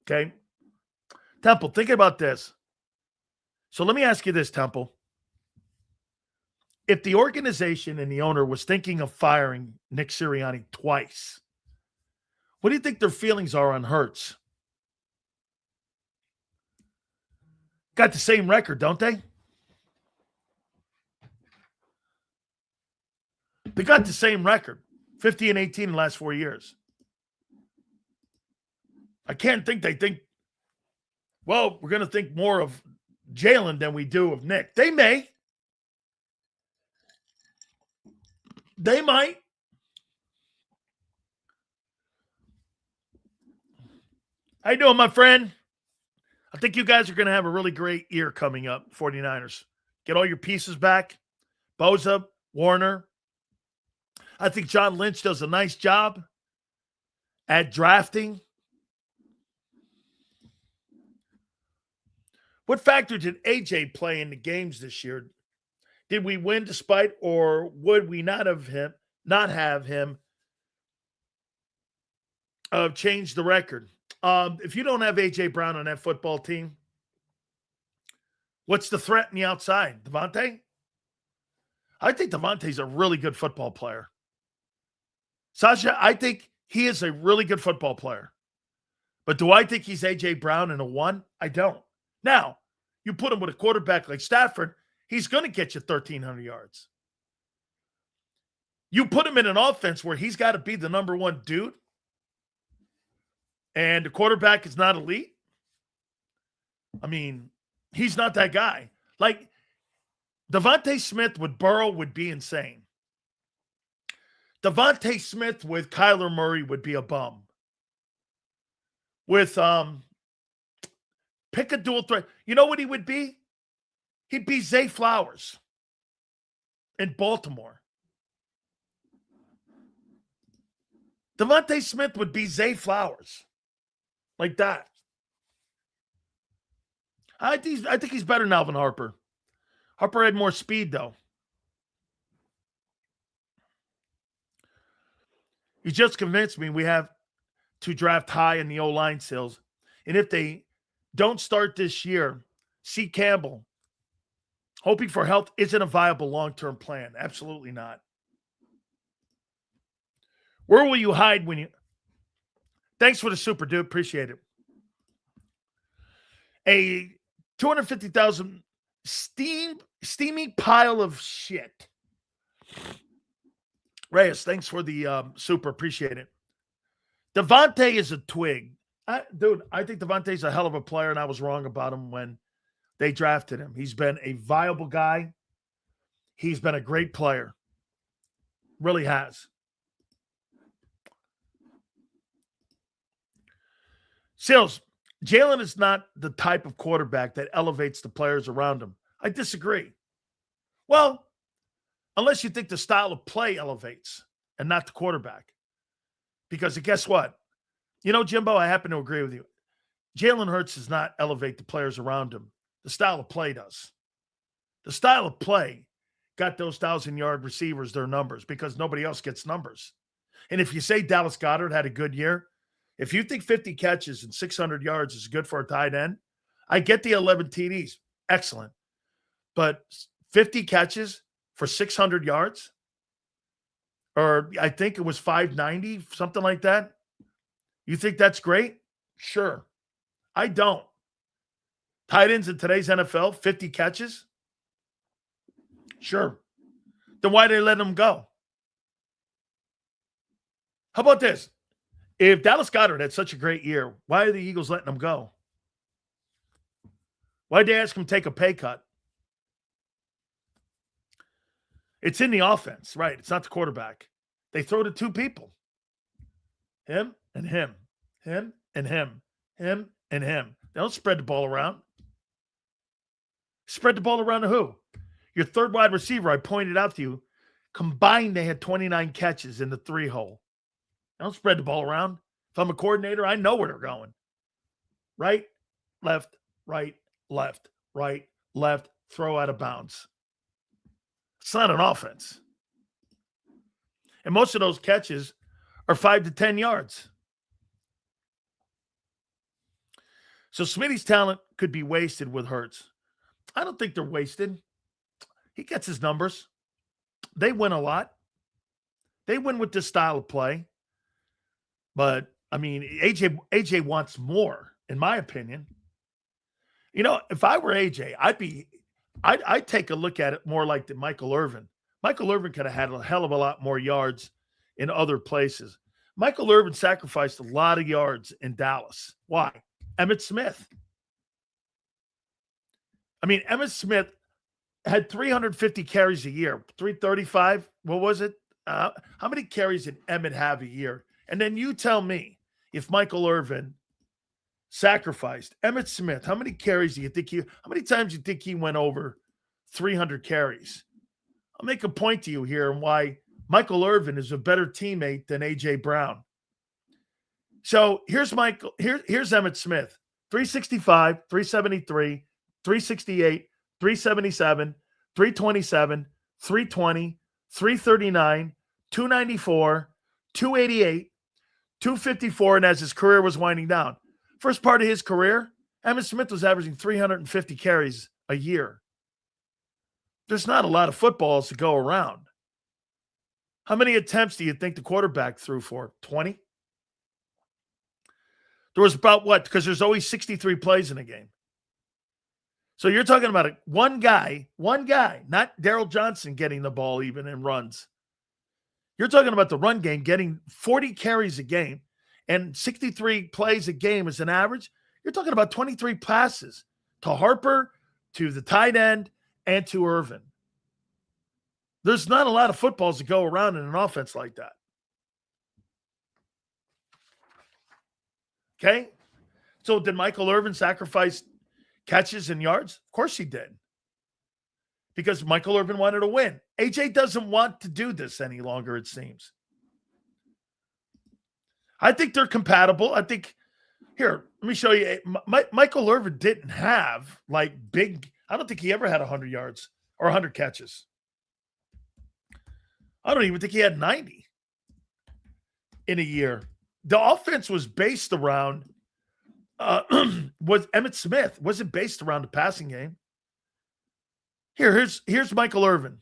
S1: Okay? Temple, think about this. So let me ask you this, Temple. If the organization and the owner was thinking of firing Nick Sirianni twice, what do you think their feelings are on Hurts? Got the same record, don't they? They got the same record, 50 and 18 in the last 4 years. I can't think they think, well, we're going to think more of Jalen than we do of Nick. They may. They might. How you doing, my friend? I think you guys are going to have a really great year coming up, 49ers. Get all your pieces back. Bosa, Warner. I think John Lynch does a nice job at drafting. What factor did AJ play in the games this year? Did we win despite, or would we not have him change the record? If you don't have AJ Brown on that football team, what's the threat in the outside? Devontae? I think Devontae's a really good football player. Sasha, I think he is a really good football player. But do I think he's AJ Brown in a 1? I don't. Now, you put him with a quarterback like Stafford, he's going to get you 1,300 yards. You put him in an offense where he's got to be the number one dude, and the quarterback is not elite. I mean, he's not that guy. Like, Devontae Smith with Burrow would be insane. Devontae Smith with Kyler Murray would be a bum. With pick a dual threat. You know what he would be? He'd be Zay Flowers in Baltimore. Devontae Smith would be Zay Flowers. Like that. I think he's better than Alvin Harper. Harper had more speed, though. You just convinced me we have to draft high in the O-line sales. And if they don't start this year, C. Campbell, hoping for health isn't a viable long-term plan. Absolutely not. Where will you hide when you... Thanks for the super, dude. Appreciate it. A 250,000 steamy pile of shit. Reyes, thanks for the super. Appreciate it. Devontae is a twig. Dude, I think Devontae's a hell of a player, and I was wrong about him when they drafted him. He's been a viable guy. He's been a great player. Really has. Seals, Jalen is not the type of quarterback that elevates the players around him. I disagree. Well, unless you think the style of play elevates and not the quarterback. Because guess what? You know, Jimbo, I happen to agree with you. Jalen Hurts does not elevate the players around him. The style of play does. The style of play got those 1,000-yard receivers their numbers because nobody else gets numbers. And if you say Dallas Goedert had a good year, if you think 50 catches and 600 yards is good for a tight end, I get the 11 TDs. Excellent. But 50 catches for 600 yards, or I think it was 590, something like that. You think that's great? Sure. I don't. Tight ends in today's NFL, 50 catches? Sure. Then why did they let them go? How about this? If Dallas Goedert had such a great year, why are the Eagles letting him go? Why did they ask him to take a pay cut? It's in the offense, right? It's not the quarterback. They throw to two people. Him and him. Him and him. Him and him. They don't spread the ball around. Spread the ball around to who? Your third wide receiver, I pointed out to you, combined they had 29 catches in the 3-hole. They don't spread the ball around. If I'm a coordinator, I know where they're going. Right, left, right, left, right, left, throw out of bounds. It's not an offense. And most of those catches are 5 to 10 yards. So Smitty's talent could be wasted with Hurts. I don't think they're wasted. He gets his numbers. They win a lot. They win with this style of play. But, I mean, AJ wants more, in my opinion. You know, if I were AJ, I'd take a look at it more like the Michael Irvin. Michael Irvin could have had a hell of a lot more yards in other places. Michael Irvin sacrificed a lot of yards in Dallas. Why? Emmitt Smith. I mean, Emmitt Smith had 350 carries a year, 335. What was it? How many carries did Emmitt have a year? And then you tell me, if Michael Irvin sacrificed Emmitt Smith, how many carries do you think how many times do you think he went over 300 carries? I'll make a point to you here and why Michael Irvin is a better teammate than A.J. Brown. So here's Emmitt Smith, 365, 373, 368, 377, 327, 320, 339, 294, 288, 254, and as his career was winding down. First part of his career, Emmitt Smith was averaging 350 carries a year. There's not a lot of footballs to go around. How many attempts do you think the quarterback threw for? 20? There was about what? Because there's always 63 plays in a game. So you're talking about one guy, not Daryl Johnson getting the ball even in runs. You're talking about the run game getting 40 carries a game and 63 plays a game as an average. You're talking about 23 passes to Harper, to the tight end, and to Irvin. There's not a lot of footballs to go around in an offense like that. Okay? So did Michael Irvin sacrifice catches and yards? Of course he did. Because Michael Irvin wanted to win. AJ doesn't want to do this any longer, it seems. I think they're compatible. I think, here, let me show you. Michael Irvin didn't have, like, big, I don't think he ever had 100 yards or 100 catches. I don't even think he had 90 in a year. The offense was based around, was Emmitt Smith. Wasn't based around the passing game. Here's Michael Irvin.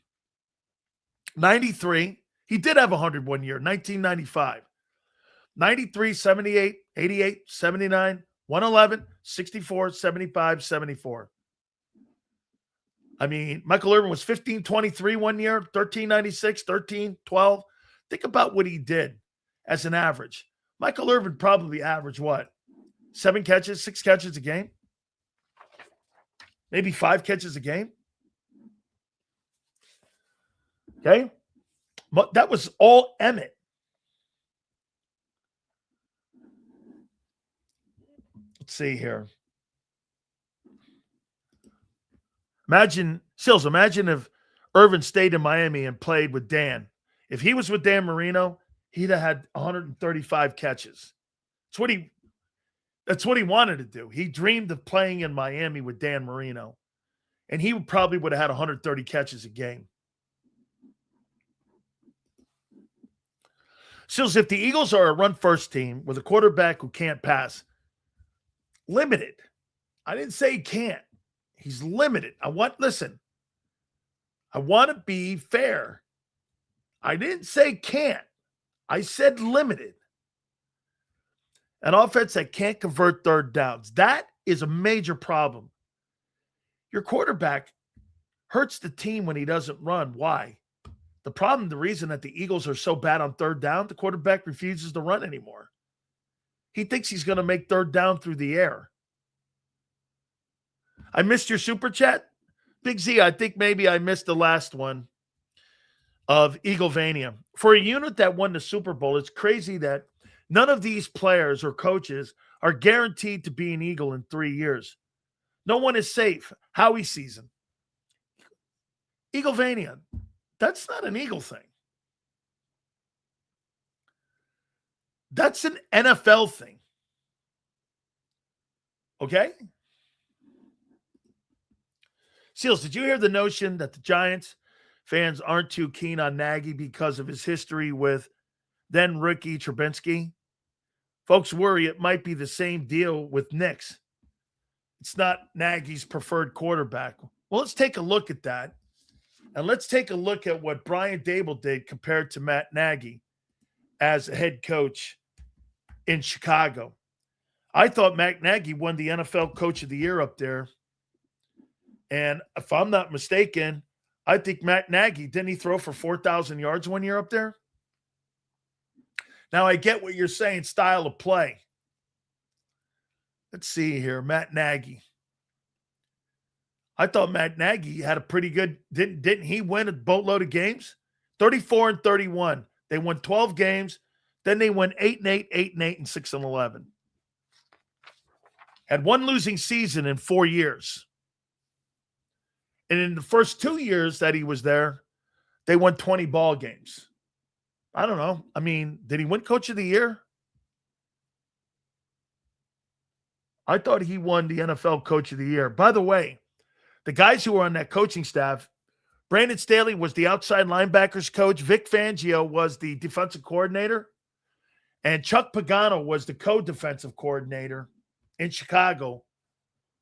S1: 93. He did have 101 year, 1995. 93, 78, 88, 79, 111, 64, 75, 74. I mean, Michael Irvin was 15-23 one year, 13-96, 13-12, Think about what he did as an average. Michael Irvin probably averaged what? 7 catches, 6 catches a game? Maybe 5 catches a game? Okay? But that was all Emmett. Let's see here. Imagine if Irvin stayed in Miami and played with Dan. If he was with Dan Marino, he'd have had 135 catches. That's what he wanted to do. He dreamed of playing in Miami with Dan Marino, and he probably would have had 130 catches a game. Sills, if the Eagles are a run-first team with a quarterback who can't pass, limited. I didn't say he can't. He's limited. I want to be fair. I didn't say can't. I said limited. An offense that can't convert third downs. That is a major problem. Your quarterback hurts the team when he doesn't run. Why? The reason that the Eagles are so bad on third down, the quarterback refuses to run anymore. He thinks he's going to make third down through the air. I missed your super chat. Big Z, I think maybe I missed the last one of Eaglevania. For a unit that won the Super Bowl, it's crazy that none of these players or coaches are guaranteed to be an Eagle in 3 years. No one is safe. Howie season. Eaglevania. That's not an Eagle thing. That's an NFL thing. Okay? Seals, did you hear the notion that the Giants fans aren't too keen on Nagy because of his history with then rookie Trubinsky? Folks worry it might be the same deal with Knicks. It's not Nagy's preferred quarterback. Well, let's take a look at that. And let's take a look at what Brian Daboll did compared to Matt Nagy as a head coach in Chicago. I thought Matt Nagy won the NFL Coach of the Year up there. And if I'm not mistaken, I think Matt Nagy, didn't he throw for 4,000 yards one year up there? Now, I get what you're saying, style of play. Let's see here, Matt Nagy. I thought Matt Nagy had a pretty good, didn't he win a boatload of games? 34-31. They won 12 games. Then they won 8-8, 8-8, and 6-11. Had one losing season in 4 years. And in the first 2 years that he was there, they won 20 ball games. I don't know. I mean, did he win Coach of the Year? I thought he won the NFL Coach of the Year. By the way, the guys who were on that coaching staff, Brandon Staley was the outside linebackers coach. Vic Fangio was the defensive coordinator. And Chuck Pagano was the co-defensive coordinator in Chicago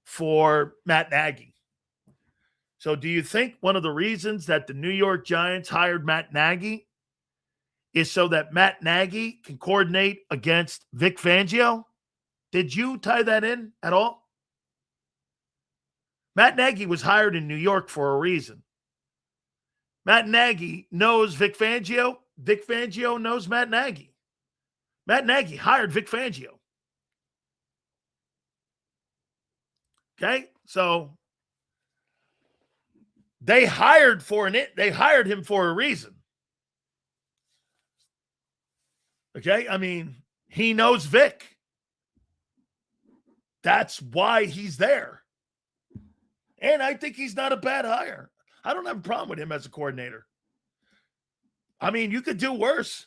S1: for Matt Nagy. So do you think one of the reasons that the New York Giants hired Matt Nagy is so that Matt Nagy can coordinate against Vic Fangio? Did you tie that in at all? Matt Nagy was hired in New York for a reason. Matt Nagy knows Vic Fangio. Vic Fangio knows Matt Nagy. Matt Nagy hired Vic Fangio. Okay? So they hired him for a reason. Okay? I mean, he knows Vic. That's why he's there. And I think he's not a bad hire. I don't have a problem with him as a coordinator. I mean, you could do worse.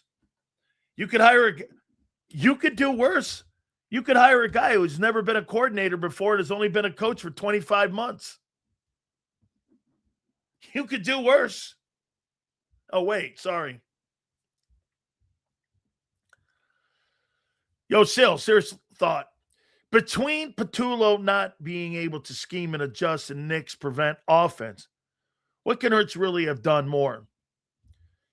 S1: You could do worse. You could hire a guy who's never been a coordinator before and has only been a coach for 25 months. You could do worse. Oh, wait, sorry. Yo, Sil, serious thought. Between Patullo not being able to scheme and adjust and Knicks prevent offense, what can Hurts really have done more?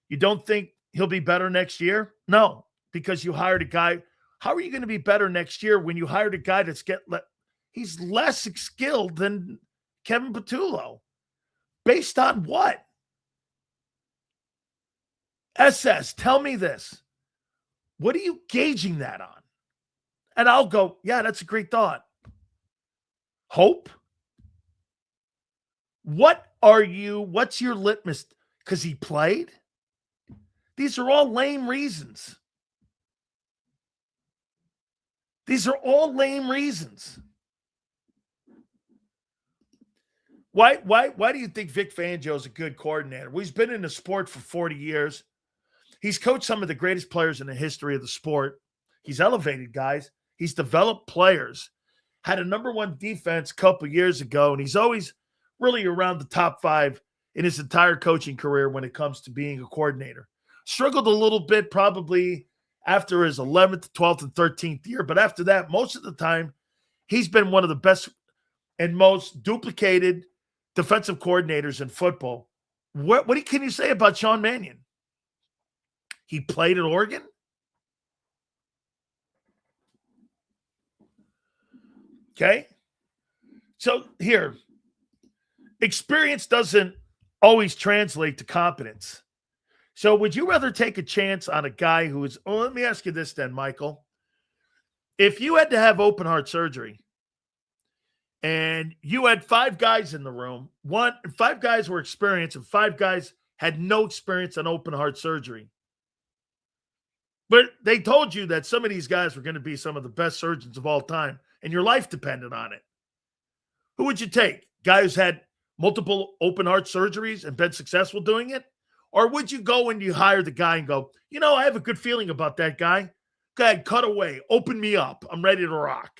S1: You don't think he'll be better next year? No, because you hired a guy. How are you going to be better next year when you hired a guy he's less skilled than Kevin Patullo? Based on what? SS, tell me this. What are you gauging that on? And I'll go, yeah, that's a great thought. Hope? What's your litmus? Because he played? These are all lame reasons. These are all lame reasons. Why do you think Vic Fangio is a good coordinator? Well, he's been in the sport for 40 years. He's coached some of the greatest players in the history of the sport. He's elevated guys. He's developed players. Had a number one defense a couple years ago, and he's always really around the top 5 in his entire coaching career when it comes to being a coordinator. Struggled a little bit probably after his 11th, 12th, and 13th year, but after that, most of the time, he's been one of the best and most duplicated defensive coordinators in football. What can you say about Sean Mannion? He played at Oregon? Okay. So here, experience doesn't always translate to competence. So would you rather take a chance on a guy who is, let me ask you this then, Michael. If you had to have open heart surgery and you had 5 guys in the room, 5 guys were experienced and 5 guys had no experience on open heart surgery, but they told you that some of these guys were going to be some of the best surgeons of all time and your life depended on it, who would you take? Guy who's had multiple open heart surgeries and been successful doing it? Or would you go and you hire the guy and go, I have a good feeling about that guy. Go ahead, cut away. Open me up. I'm ready to rock.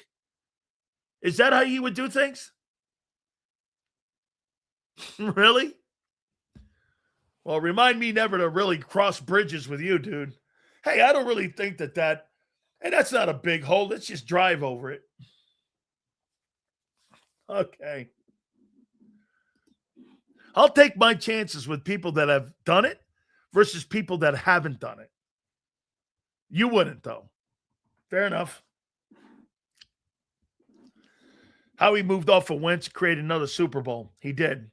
S1: Is that how you would do things? Really? Well, remind me never to really cross bridges with you, dude. Hey, I don't really think that, and that's not a big hole. Let's just drive over it. Okay. I'll take my chances with people that have done it versus people that haven't done it. You wouldn't, though. Fair enough. How he moved off of Wentz to create another Super Bowl. He did.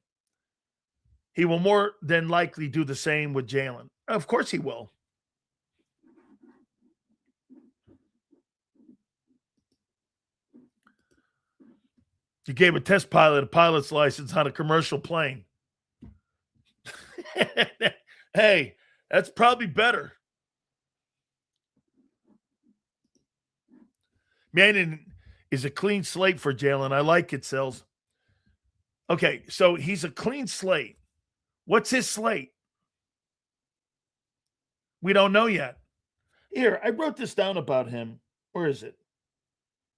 S1: He will more than likely do the same with Jalen. Of course he will. You gave a test pilot a pilot's license on a commercial plane. Hey, that's probably better. Mannion is a clean slate for Jalen. I like it, Sills. Okay, so he's a clean slate. What's his slate? We don't know yet. Here, I wrote this down about him. Where is it?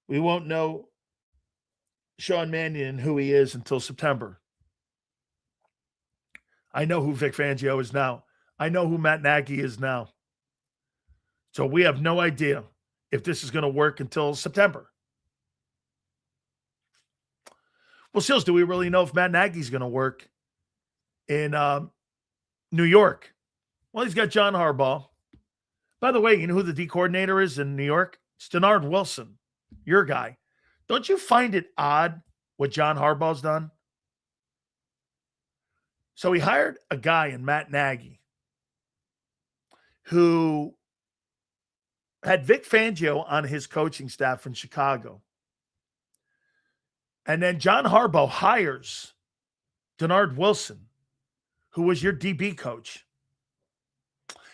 S1: We won't know Sean Mannion who he is until September. I know who Vic Fangio is now. I know who Matt Nagy is now. So we have no idea if this is going to work until September. Well, Sills, do we really know if Matt Nagy's going to work in New York? Well, he's got John Harbaugh. By the way, you know who the D coordinator is in New York? It's Denard Wilson, your guy. Don't you find it odd what John Harbaugh's done? So he hired a guy in Matt Nagy who had Vic Fangio on his coaching staff in Chicago. And then John Harbaugh hires Denard Wilson, who was your DB coach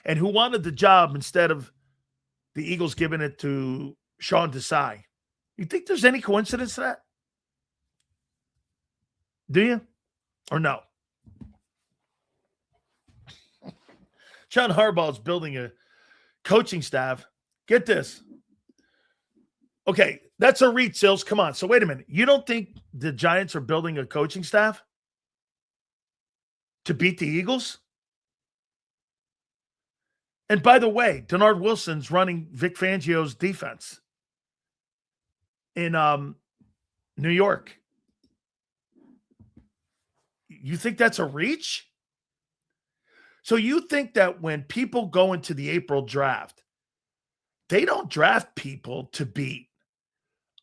S1: and who wanted the job instead of the Eagles giving it to Sean Desai. You think there's any coincidence to that? Do you? Or no? John Harbaugh is building a coaching staff. Get this. Okay, that's a reach, Sills. Come on. So wait a minute. You don't think the Giants are building a coaching staff to beat the Eagles? And by the way, Denard Wilson's running Vic Fangio's defense in New York. You think that's a reach? So you think that when people go into the April draft, they don't draft people to beat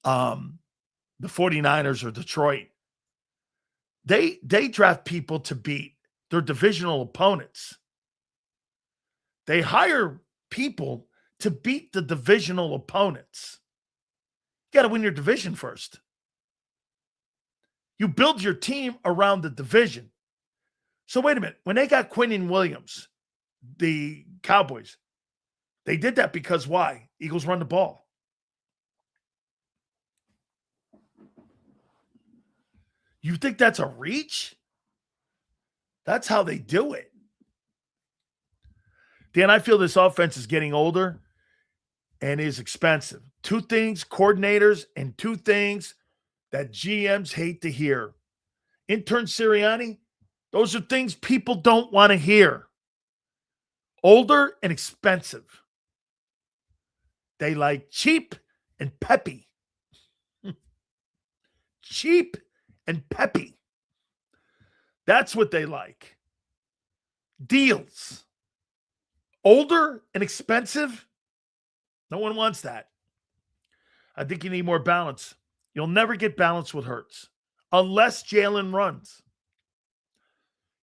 S1: the 49ers or Detroit. They draft people to beat their divisional opponents. They hire people to beat the divisional opponents. You got to win your division first. You build your team around the division. So wait a minute. When they got Quinnen Williams, the Cowboys, they did that because why? Eagles run the ball. You think that's a reach? That's how they do it. Dan, I feel this offense is getting older and is expensive. Two things, coordinators, and two things that GMs hate to hear. Intern Sirianni, those are things people don't want to hear. Older and expensive. They like cheap and peppy. Cheap and peppy. That's what they like. Deals. Older and expensive. No one wants that. I think you need more balance. You'll never get balance with Hurts unless Jalen runs.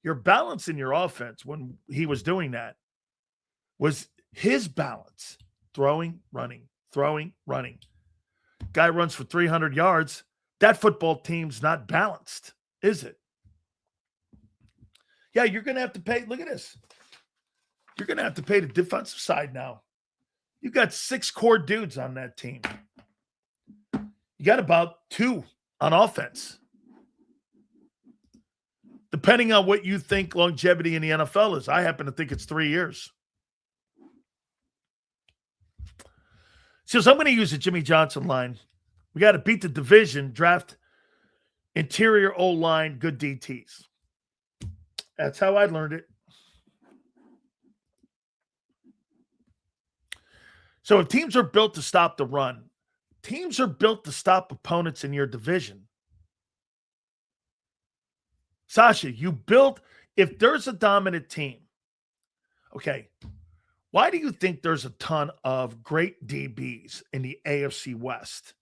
S1: Your balance in your offense when he was doing that was his balance. Throwing, running, throwing, running. Guy runs for 300 yards. That football team's not balanced, is it? Yeah, you're going to have to pay. Look at this. You're going to have to pay the defensive side now. You got 6 core dudes on that team. You got about 2 on offense. Depending on what you think longevity in the NFL is. I happen to think it's 3 years. So I'm going to use a Jimmy Johnson line. We got to beat the division, draft interior O-line, good DTs. That's how I learned it. So if teams are built to stop the run, teams are built to stop opponents in your division. Sasha, you built, if there's a dominant team, okay, why do you think there's a ton of great DBs in the AFC West?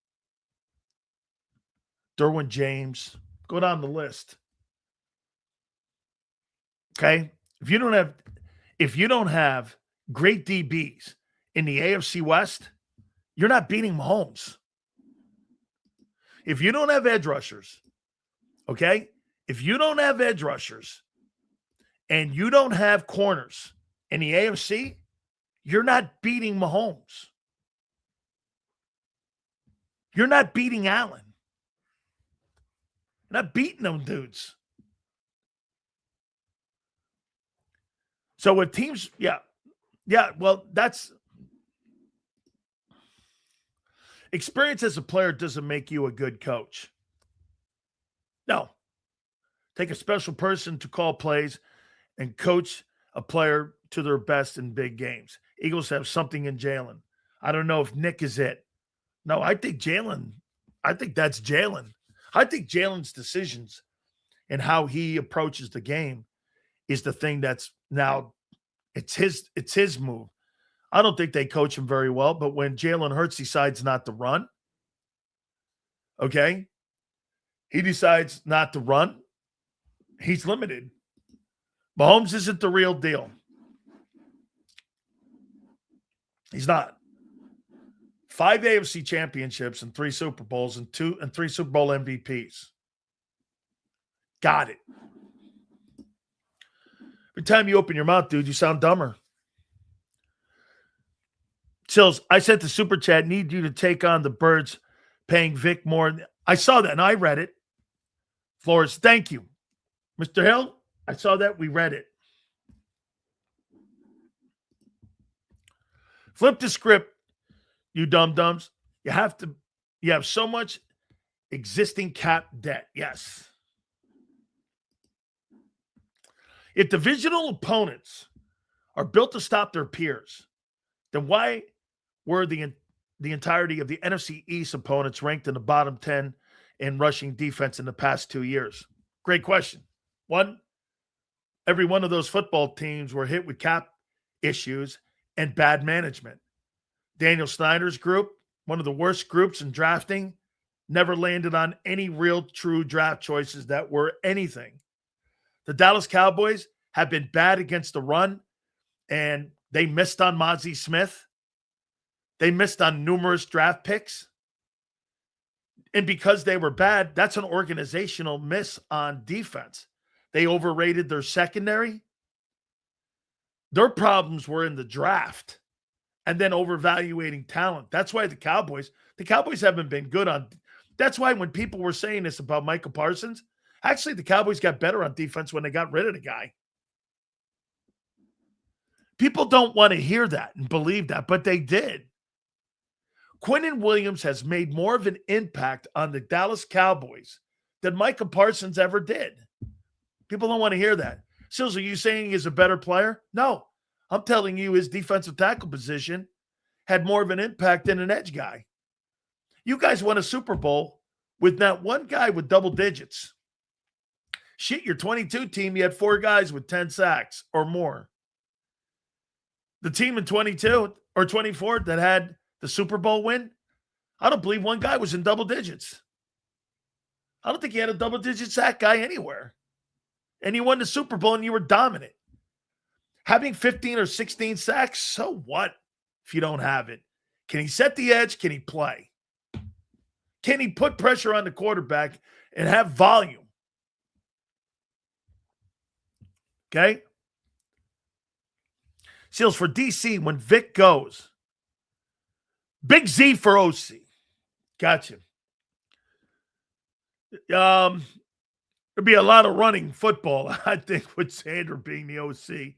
S1: Derwin James, go down the list. Okay? If you don't have great DBs in the AFC West, you're not beating Mahomes. If you don't have edge rushers, okay? If you don't have edge rushers and you don't have corners in the AFC, you're not beating Mahomes. You're not beating Allen. You're not beating them dudes. So with teams, well, that's experience as a player doesn't make you a good coach. No. Take a special person to call plays and coach a player to their best in big games. Eagles have something in Jalen. I don't know if Nick is it. No, I think that's Jalen. I think Jalen's decisions and how he approaches the game is the thing that's now it's his move. I don't think they coach him very well, but when Jalen Hurts decides not to run, okay, he decides not to run, he's limited. Mahomes isn't the real deal. He's not. 5 AFC championships and 3 Super Bowls and 3 Super Bowl MVPs. Got it. Every time you open your mouth, dude, you sound dumber. Sills, I sent the super chat, need you to take on the Birds paying Vic more. I saw that and I read it. Flores, thank you. Mr. Hill, I saw that. We read it. Flip the script, you dum-dums. You have so much existing cap debt. Yes. If divisional opponents are built to stop their peers, then why were the entirety of the NFC East opponents ranked in the bottom 10 in rushing defense in the past 2 years? Great question. Every one of those football teams were hit with cap issues and bad management. Daniel Snyder's group, one of the worst groups in drafting, never landed on any real true draft choices that were anything. The Dallas Cowboys have been bad against the run and They missed on Mozzie Smith. They missed on numerous draft picks. And because they were bad, that's an organizational miss on defense. They overrated their secondary. Their problems were in the draft and then overvaluating talent. That's why the Cowboys haven't been good on. That's why when people were saying this about Micah Parsons, actually the Cowboys got better on defense when they got rid of the guy. People don't want to hear that and believe that, but they did. Quinnen Williams has made more of an impact on the Dallas Cowboys than Micah Parsons ever did. People don't want to hear that. Sills, are you saying he's a better player? No. I'm telling you his defensive tackle position had more of an impact than an edge guy. You guys won a Super Bowl with not one guy with double digits. Shit, your 22 team, you had 4 guys with 10 sacks or more. The team in 22 or 24 that had the Super Bowl win, I don't believe one guy was in double digits. I don't think you had a double-digit sack guy anywhere. And you won the Super Bowl and you were dominant. Having 15 or 16 sacks, so what if you don't have it? Can he set the edge? Can he play? Can he put pressure on the quarterback and have volume? Okay? Seals, for DC, when Vic goes, Big Z for OC. Gotcha. There'd be a lot of running football, I think, with Zander being the OC.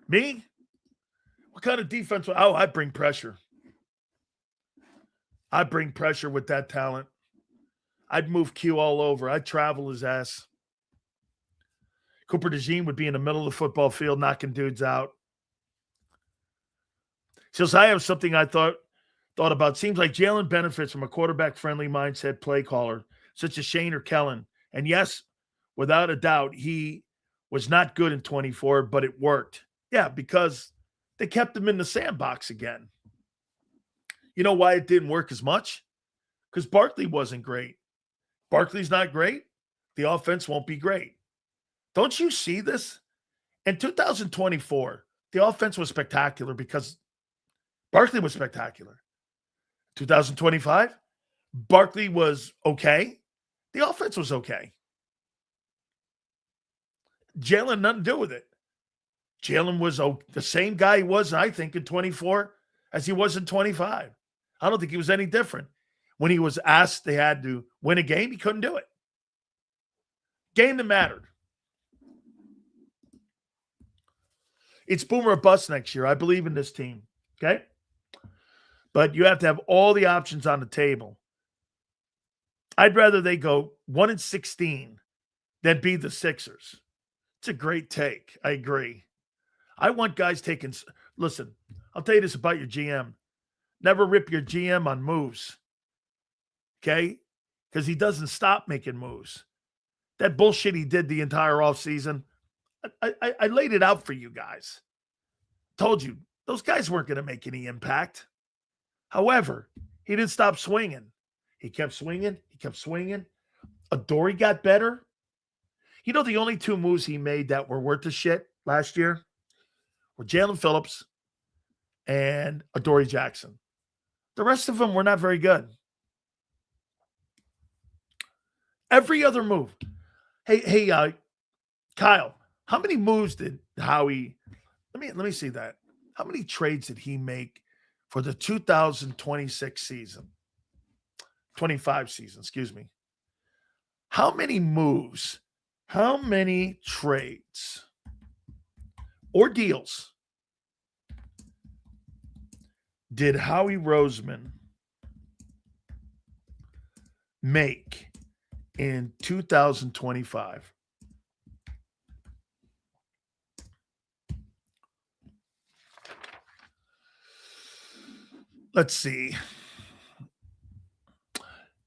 S1: Me? What kind of defense? Oh, I bring pressure. I bring pressure with that talent. I'd move Q all over. I'd travel his ass. Cooper DeJean would be in the middle of the football field knocking dudes out. Says, I have something I thought about. Seems like Jalen benefits from a quarterback-friendly mindset play caller, such as Shane or Kellen. And yes, without a doubt, he was not good in 24, but it worked. Yeah, because they kept him in the sandbox again. You know why it didn't work as much? Because Barkley wasn't great. Barkley's not great. The offense won't be great. Don't you see this? In 2024, the offense was spectacular because Barkley was spectacular. 2025, Barkley was okay. The offense was okay. Jalen, nothing to do with it. Jalen was the same guy he was, I think, in 24 as he was in 25. I don't think he was any different. When he was asked they had to win a game, he couldn't do it. Game that mattered. It's boomer or bust next year. I believe in this team, okay? But you have to have all the options on the table. I'd rather they go 1-16 than be the Sixers. It's a great take. I agree. I want guys taking – listen, I'll tell you this about your GM. Never rip your GM on moves, okay? Because he doesn't stop making moves. That bullshit he did the entire offseason, I laid it out for you guys. Told you, those guys weren't going to make any impact. However, he didn't stop swinging. He kept swinging. He kept swinging. Adoree got better. You know, the only 2 moves he made that were worth the shit last year were Jalen Phillips and Adoree Jackson. The rest of them were not very good. Every other move. Hey, Kyle, how many moves did Howie? Let me see that. How many trades did he make for the 2026 season? 25 season, excuse me. How many moves? How many trades or deals did Howie Roseman make in 2025? Let's see.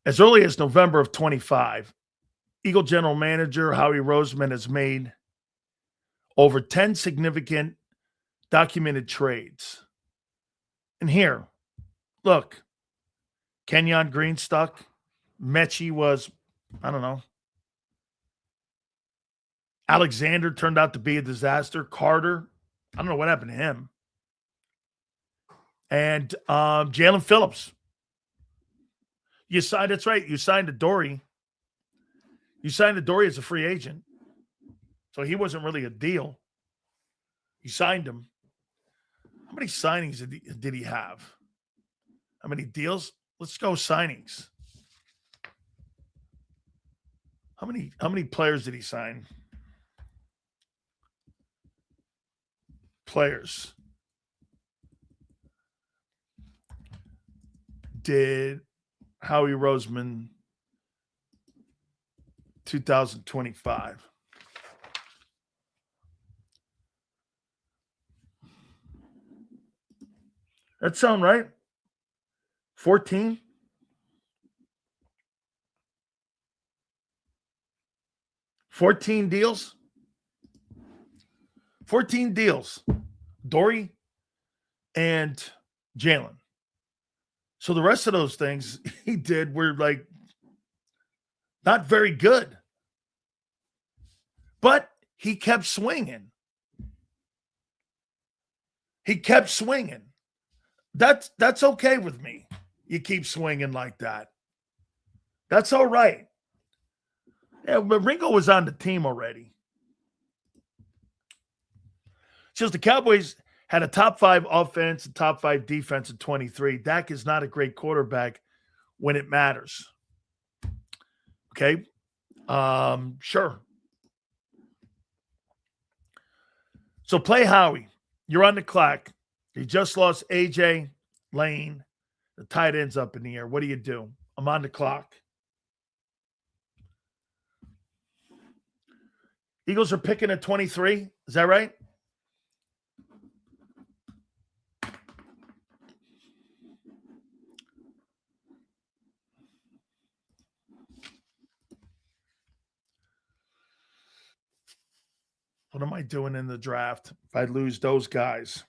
S1: As early as November of 25, Eagle general manager Howie Roseman has made over 10 significant documented trades. And here, look, Kenyon Green stuck. Mechie was, I don't know. Alexander turned out to be a disaster. Carter I don't know what happened to him. And Jalen Phillips. That's right. You signed Adoree'. You signed Adoree' as a free agent. So he wasn't really a deal. You signed him. How many signings did he have? How many deals? Let's go signings. How many players did he sign? Players. Did Howie Roseman 2025? That sound right? 14? 14 deals? 14 deals. Adoree' and Jalen. So the rest of those things he did were like not very good. But he kept swinging. He kept swinging. That's okay with me. You keep swinging like that. That's all right. Yeah, but Ringo was on the team already. Since the Cowboys had a top 5 offense and top 5 defense in 23, Dak is not a great quarterback when it matters. Okay? Sure. So play Howie. You're on the clock. You just lost AJ, Lane. The tight end's up in the air. What do you do? I'm on the clock. Eagles are picking at 23. Is that right? What am I doing in the draft if I lose those guys?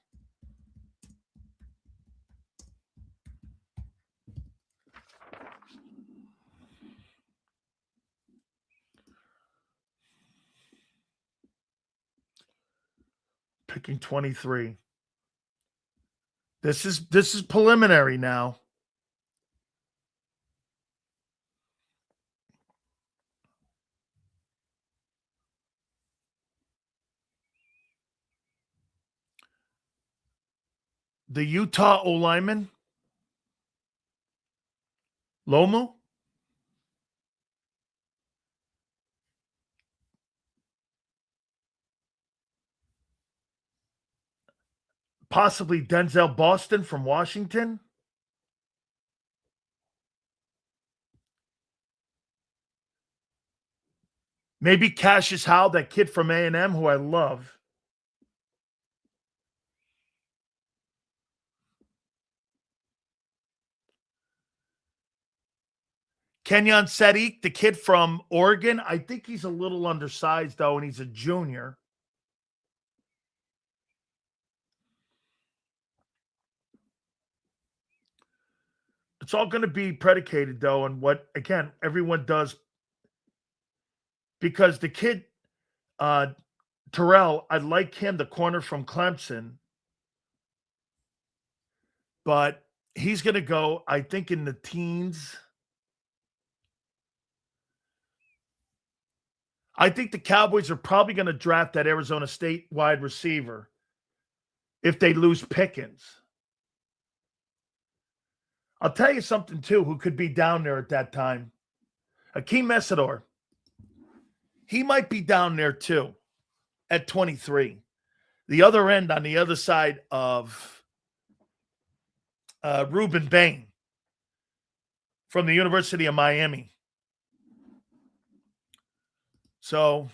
S1: Picking 23. This is preliminary now. The Utah O-lineman, Lomu. Possibly Denzel Boston from Washington. Maybe Cassius Howe, that kid from A&M who I love. Kenyon Sadiq, the kid from Oregon. I think he's a little undersized, though, and he's a junior. It's all going to be predicated, though, on what, again, everyone does. Because the kid, Terrell, I like him, the corner from Clemson. But he's going to go, I think, in the teens. I think the Cowboys are probably going to draft that Arizona State wide receiver if they lose Pickens. I'll tell you something, too, who could be down there at that time. Akeem Mesidor. He might be down there, too, at 23. The other end on the other side of Reuben Bain from the University of Miami. So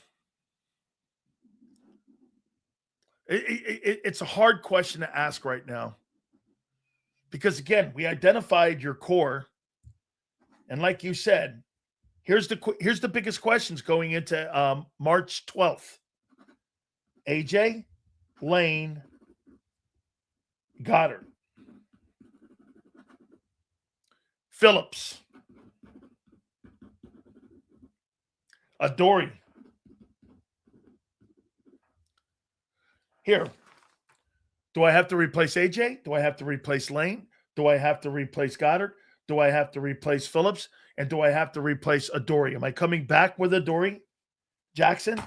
S1: it's a hard question to ask right now. Because, again, we identified your core. And like you said, here's the biggest questions going into March 12th. AJ, Lane, Goddard, Phillips, Adoree'. Here, Do I have to replace AJ? Do I have to replace Lane? Do I have to replace Goddard? Do I have to replace Phillips? And do I have to replace Adoree? Am I coming back with Adoree Jackson?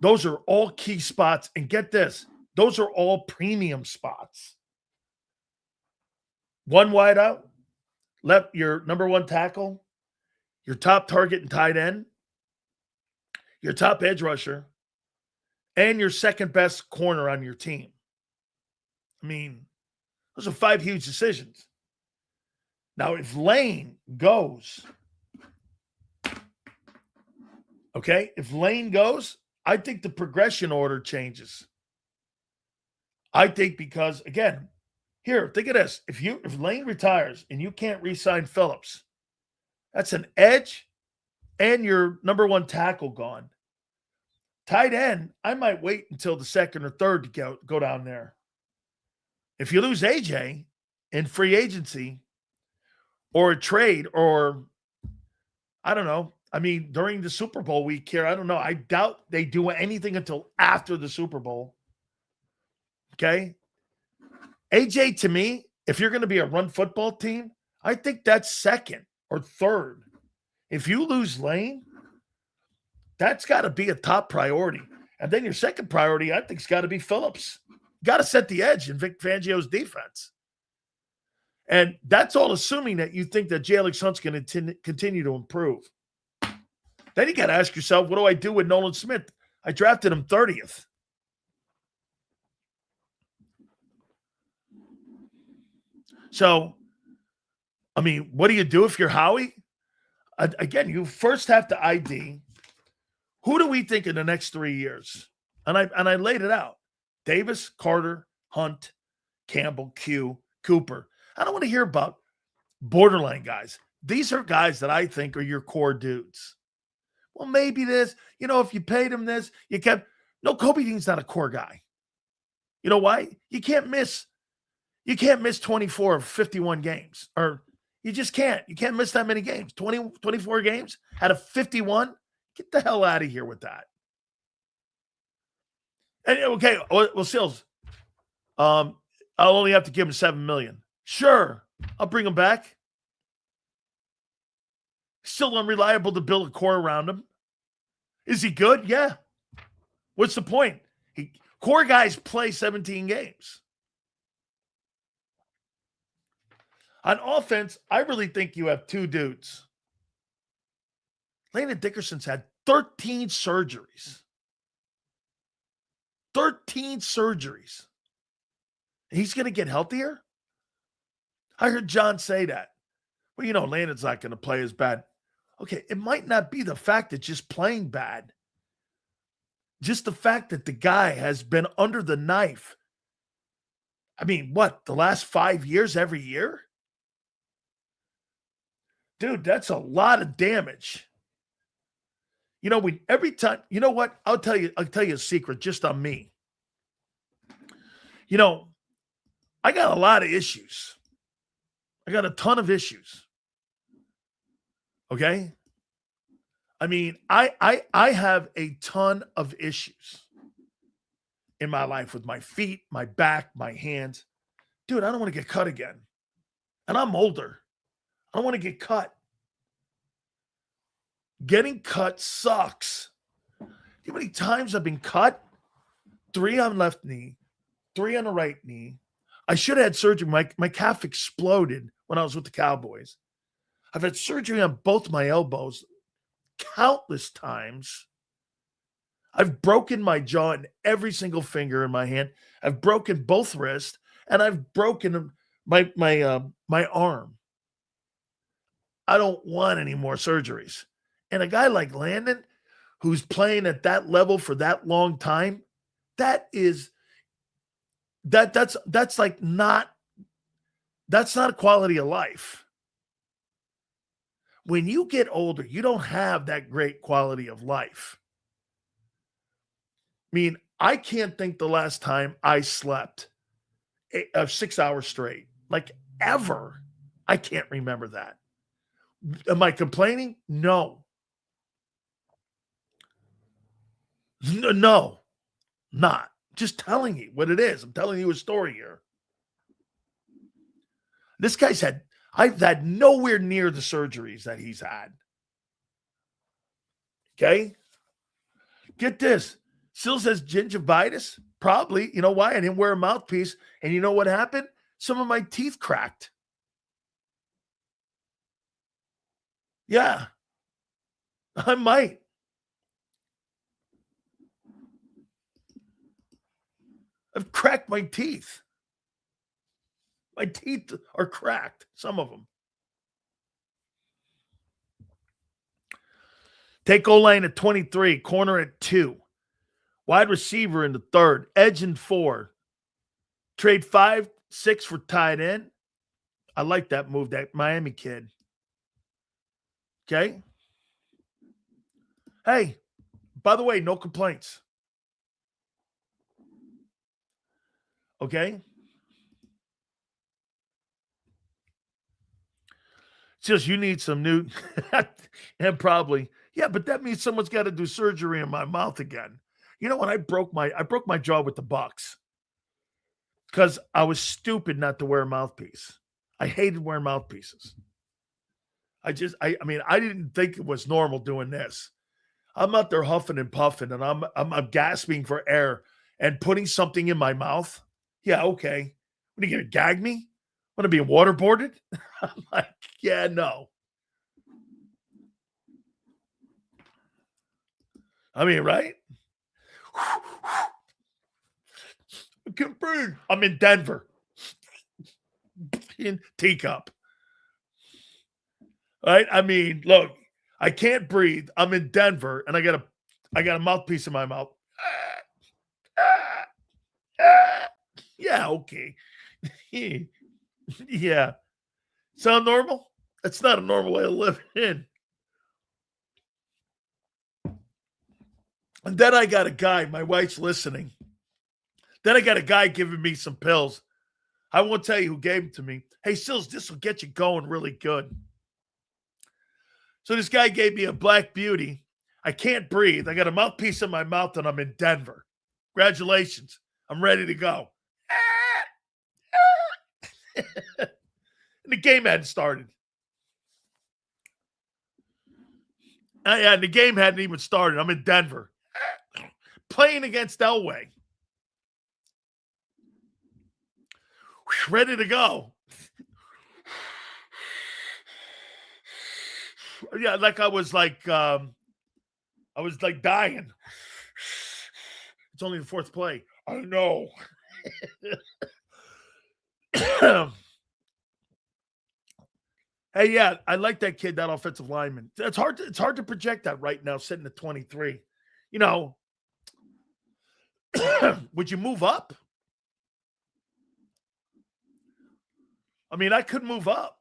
S1: Those are all key spots. And get this, those are all premium spots. One wide out, left your number one tackle, your top target and tight end, your top edge rusher, and your second best corner on your team. I mean, those are 5 huge decisions. Now, if Lane goes, okay, if Lane goes, I think the progression order changes. I think because, again, here, think of this. If Lane retires and you can't re-sign Phillips, that's an edge and your number one tackle gone. Tight end, I might wait until the second or third to go down there. If you lose AJ in free agency or a trade or, I don't know, I mean, during the Super Bowl week here, I don't know. I doubt they do anything until after the Super Bowl. Okay? AJ, to me, if you're going to be a run football team, I think that's second or third. If you lose Lane, that's got to be a top priority. And then your second priority, I think, has got to be Phillips. Got to set the edge in Vic Fangio's defense. And that's all assuming that you think that Alex Hunt's going to continue to improve. Then you got to ask yourself, what do I do with Nolan Smith? I drafted him 30th. So, I mean, what do you do if you're Howie? Again, you first have to ID who do we think in the next 3 years? And I laid it out. Davis, Carter, Hunt, Campbell, Q, Cooper. I don't want to hear about borderline guys. These are guys that I think are your core dudes. Well, maybe this, if you paid him this, you kept. No, Kobe Dean's not a core guy. You know why? You can't miss 24 of 51 games. Or you just can't. You can't miss that many games. 24 games out of 51. Get the hell out of here with that. And okay, well, Sills, I'll only have to give him $7 million. Sure, I'll bring him back. Still unreliable to build a core around him. Is he good? Yeah. What's the point? Core guys play 17 games. On offense, I really think you have 2 dudes. Landon Dickerson's had 13 surgeries. 13 surgeries. He's going to get healthier? I heard John say that. Well, Landon's not going to play as bad. Okay, it might not be the fact that just playing bad. Just the fact that the guy has been under the knife. I mean, the last 5 years, every year? Dude, that's a lot of damage. Every time, you know what? I'll tell you a secret just on me. I got a lot of issues. I got a ton of issues. Okay? I mean, I have a ton of issues in my life with my feet, my back, my hands. Dude, I don't want to get cut again. And I'm older. I don't want to get cut. Getting cut sucks. You know how many times I've been cut? 3 on left knee, 3 on the right knee. I should have had surgery. My calf exploded when I was with the Cowboys. I've had surgery on both my elbows countless times. I've broken my jaw in every single finger in my hand. I've broken both wrists, and I've broken my arm. I don't want any more surgeries. And a guy like Landon, who's playing at that level for that long time, that's not a quality of life. When you get older, you don't have that great quality of life. I mean, I can't think the last time I slept 6 hours straight, like ever. I can't remember that. Am I complaining? No. No, not. Just telling you what it is. I'm telling you a story here. This guy's I've had nowhere near the surgeries that he's had. Okay? Get this. Sills has gingivitis. Probably. You know why? I didn't wear a mouthpiece. And you know what happened? Some of my teeth cracked. Yeah. I might. I've cracked my teeth. My teeth are cracked. Some of them. Take O-line at 23. Corner at 2. Wide receiver in the 3rd. Edge in 4. Trade 5, 6 for tight end. I like that move, that Miami kid. Okay? Hey, by the way, no complaints. Okay? It's just you need some new, and probably, yeah, but that means someone's got to do surgery in my mouth again. You know what? I broke my jaw with the Bucks because I was stupid not to wear a mouthpiece. I hated wearing mouthpieces. I didn't think it was normal doing this. I'm out there huffing and puffing, and I'm gasping for air and putting something in my mouth. Yeah, okay. What, are you gonna gag me? Want to be waterboarded? I'm like, yeah, no. I mean, right? I can't breathe. I'm in Denver. In teacup. Right? I mean, look, I can't breathe. I'm in Denver, and I got a mouthpiece in my mouth. Yeah, okay. Yeah. Sound normal? That's not a normal way of living. And then I got a guy, my wife's listening. Then I got a guy giving me some pills. I won't tell you who gave them to me. Hey, Sills, this will get you going really good. So this guy gave me a Black Beauty. I can't breathe. I got a mouthpiece in my mouth, and I'm in Denver. Congratulations. I'm ready to go. And the game hadn't started. And the game hadn't even started. I'm in Denver. Playing against Elway. Ready to go. Yeah, like I was like dying. It's only the 4th play. I know. Hey, yeah, I like that kid, that offensive lineman. It's hard to project that right now, sitting at 23. You know, would you move up? I mean, I could move up.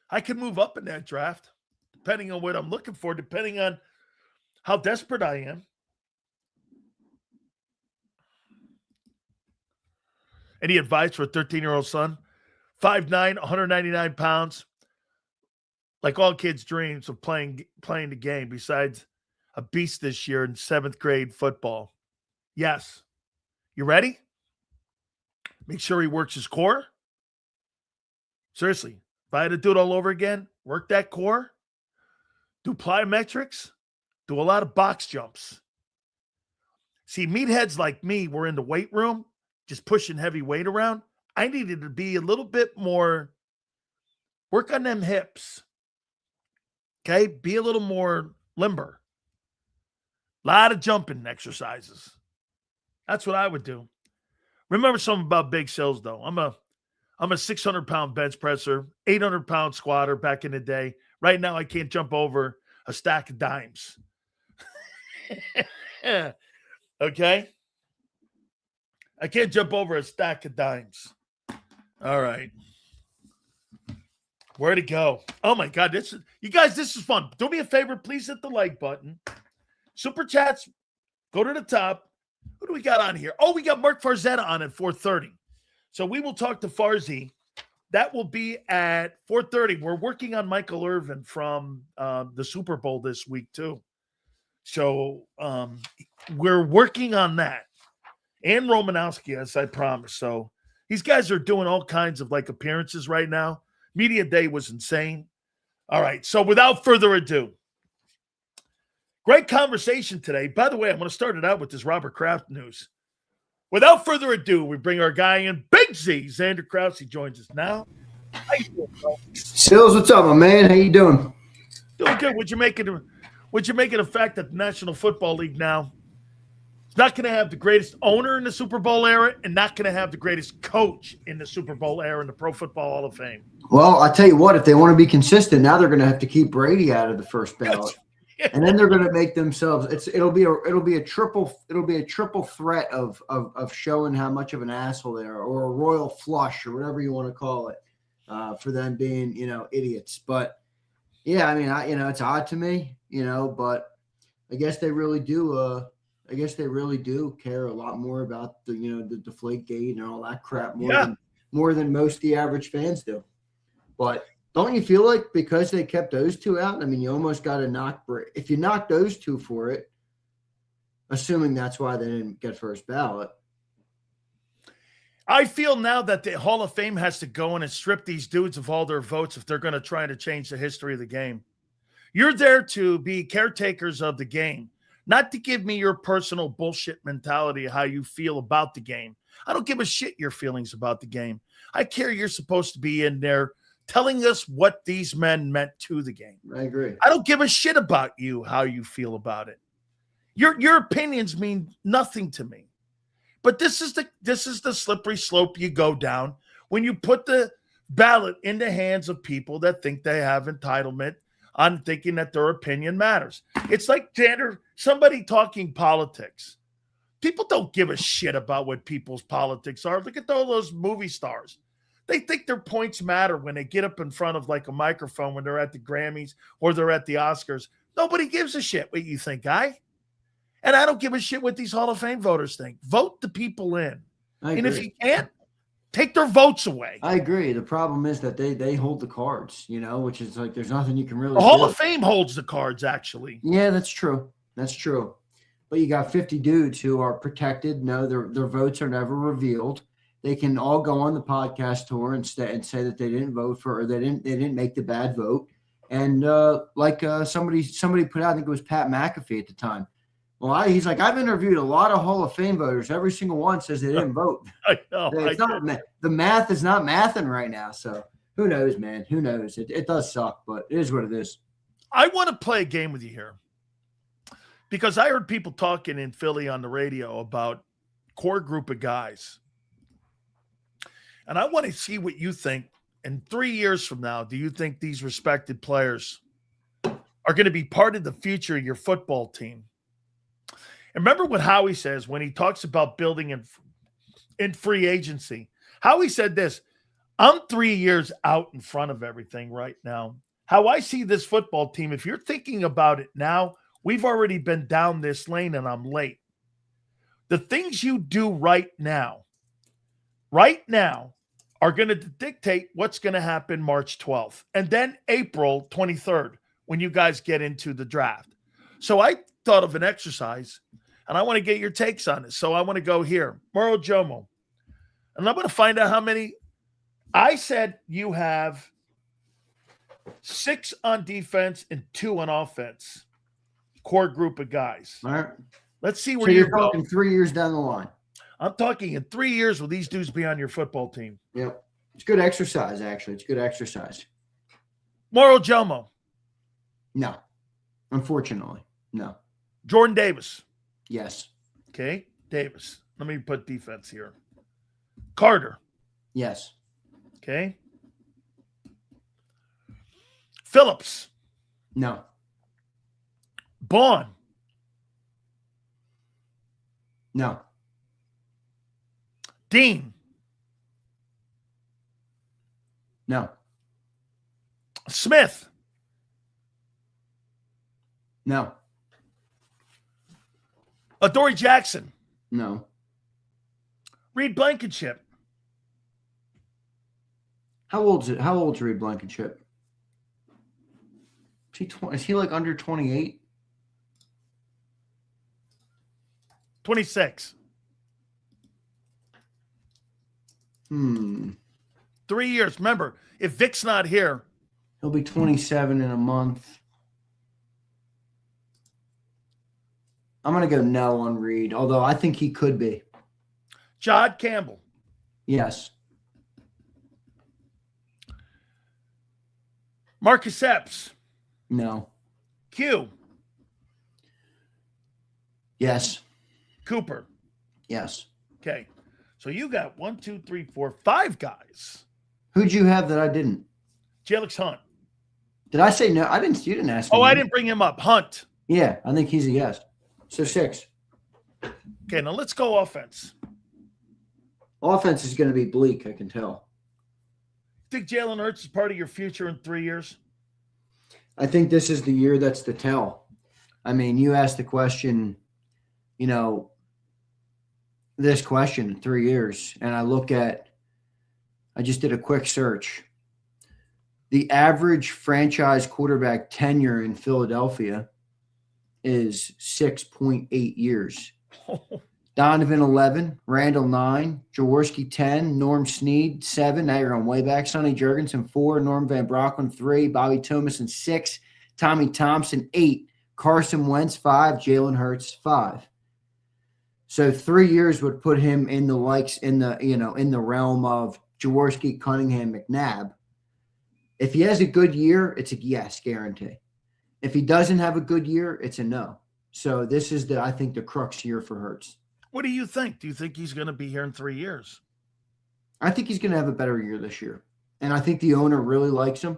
S1: I could move up in that draft, depending on what I'm looking for, depending on how desperate I am. Any advice for a 13-year-old son? 5'9", 199 pounds. Like all kids' dreams of playing the game, besides a beast this year in 7th grade football. Yes. You ready? Make sure he works his core. Seriously, if I had to do it all over again, work that core, do plyometrics, do a lot of box jumps. See, meatheads like me were in the weight room, just pushing heavy weight around. I needed to be a little bit more, work on them hips. Okay? Be a little more limber. A lot of jumping exercises. That's what I would do. Remember something about Big Sills, though. I'm a 600-pound bench presser, 800-pound squatter back in the day. Right now, I can't jump over a stack of dimes. Okay? I can't jump over a stack of dimes. All right. Where'd it go? Oh, my God. You guys, this is fun. Do me a favor. Please hit the like button. Super chats, go to the top. Who do we got on here? Oh, we got Mark Farzetta on at 4:30. So we will talk to Farzy. That will be at 4:30. We're working on Michael Irvin from the Super Bowl this week, too. So we're working on that. And Romanowski, as I promised. So these guys are doing all kinds of like appearances right now. Media Day was insane. All right. So without further ado, great conversation today. By the way, I'm going to start it out with this Robert Kraft news. Without further ado, we bring our guy in, Big Z, Zander Krause. He joins us now. How you doing, bro?
S2: Sills, what's up, my man? How you doing?
S1: Doing good. Would you make it a fact that the National Football League now is not going to have the greatest owner in the Super Bowl era and not going to have the greatest coach in the Super Bowl era in the Pro Football Hall of Fame?
S2: Well, I tell you what, if they want to be consistent, now they're going to have to keep Brady out of the first ballot. And then they're going to make themselves. It'll be a triple threat of showing how much of an asshole they are, or a royal flush, or whatever you want to call it, for them being idiots. But yeah, I mean, it's odd to me, but I guess they really do. I guess they really do care a lot more about the Deflategate and all that crap more than most of the average fans do. But don't you feel like because they kept those two out, I mean, you almost got to knock – if you knock those two for it, assuming that's why they didn't get first ballot.
S1: I feel now that the Hall of Fame has to go in and strip these dudes of all their votes if they're going to try to change the history of the game. You're there to be caretakers of the game, not to give me your personal bullshit mentality of how you feel about the game. I don't give a shit your feelings about the game. I care you're supposed to be in there telling us what these men meant to the game.
S2: I agree.
S1: I don't give a shit about you, how you feel about it. Your opinions mean nothing to me. But this is the slippery slope you go down when you put the ballot in the hands of people that think they have entitlement on thinking that their opinion matters. It's like, Zander, somebody talking politics. People don't give a shit about what people's politics are. Look at all those movie stars. They think their points matter when they get up in front of like a microphone when they're at the Grammys or they're at the Oscars. Nobody gives a shit what you think, guy. And I don't give a shit what these Hall of Fame voters think. Vote the people in. And if you can't, take their votes away.
S2: I agree. The problem is that they hold the cards, which is like there's nothing you can really
S1: do. The Hall of Fame holds the cards, actually.
S2: Yeah, that's true. That's true. But you got 50 dudes who are protected. No, their votes are never revealed. They can all go on the podcast tour and say that they didn't vote for, or they didn't make the bad vote. And somebody put out, I think it was Pat McAfee at the time. Well, he's like, I've interviewed a lot of Hall of Fame voters. Every single one says they didn't vote.
S1: I know.
S2: The math is not mathing right now. So who knows, man? Who knows? It does suck, but it is what it is.
S1: I want to play a game with you here because I heard people talking in Philly on the radio about core group of guys. And I want to see what you think. In 3 years from now, do you think these respected players are going to be part of the future of your football team? And remember what Howie says when he talks about building in free agency. Howie said this, I'm 3 years out in front of everything right now. How I see this football team, if you're thinking about it now, we've already been down this lane and I'm late. The things you do right now are going to dictate what's going to happen March 12th and then April 23rd when you guys get into the draft. So I thought of an exercise, and I want to get your takes on it. So I want to go here. Moro Jomo. And I'm going to find out how many. I said you have 6 on defense and 2 on offense. Core group of guys.
S2: All right.
S1: Let's see where
S2: you're talking 3 years down the line.
S1: I'm talking in 3 years will these dudes be on your football team?
S2: Yep. It's good exercise, actually. It's good exercise.
S1: Moro Jomo.
S2: No. Unfortunately. No.
S1: Jordan Davis.
S2: Yes.
S1: Okay. Davis. Let me put defense here. Carter.
S2: Yes.
S1: Okay. Phillips.
S2: No.
S1: Bond.
S2: No.
S1: Dean.
S2: No.
S1: Smith.
S2: No.
S1: Adoree Jackson.
S2: No.
S1: Reed Blankenship.
S2: How old's Reed Blankenship? Is he like under 28?
S1: 26.
S2: 3
S1: years. Remember, if Vic's not here,
S2: he'll be 27 in a month. I'm going to go no on Reed, although I think he could be.
S1: Jod Campbell.
S2: Yes.
S1: Marcus Epps.
S2: No.
S1: Q.
S2: Yes.
S1: Cooper.
S2: Yes.
S1: Okay. So you got 1, 2, 3, 4, 5 guys.
S2: Who'd you have that I didn't?
S1: Jalix Hunt.
S2: Did I say no? I didn't. You didn't ask me.
S1: Oh, I didn't bring him up. Hunt.
S2: Yeah, I think he's a yes. So 6.
S1: Okay, now let's go offense.
S2: Offense is going to be bleak, I can tell.
S1: Think Jalen Hurts is part of your future in 3 years?
S2: I think this is the year that's the tell. I mean, you asked the question, this question in 3 years, and I just did a quick search. The average franchise quarterback tenure in Philadelphia is 6.8 years. Donovan 11, Randall 9, Jaworski 10, Norm Snead 7. Now you're going way back. Sonny Jurgensen 4, Norm Van Brocklin 3, Bobby Thomason 6, Tommy Thompson 8, Carson Wentz 5, Jalen Hurts 5. So 3 years would put him in the in the realm of Jaworski, Cunningham, McNabb. If he has a good year, it's a yes, guarantee. If he doesn't have a good year, it's a no. So this is I think the crux year for Hurts.
S1: What do you think? Do you think he's going to be here in 3 years?
S2: I think he's going to have a better year this year. And I think the owner really likes him.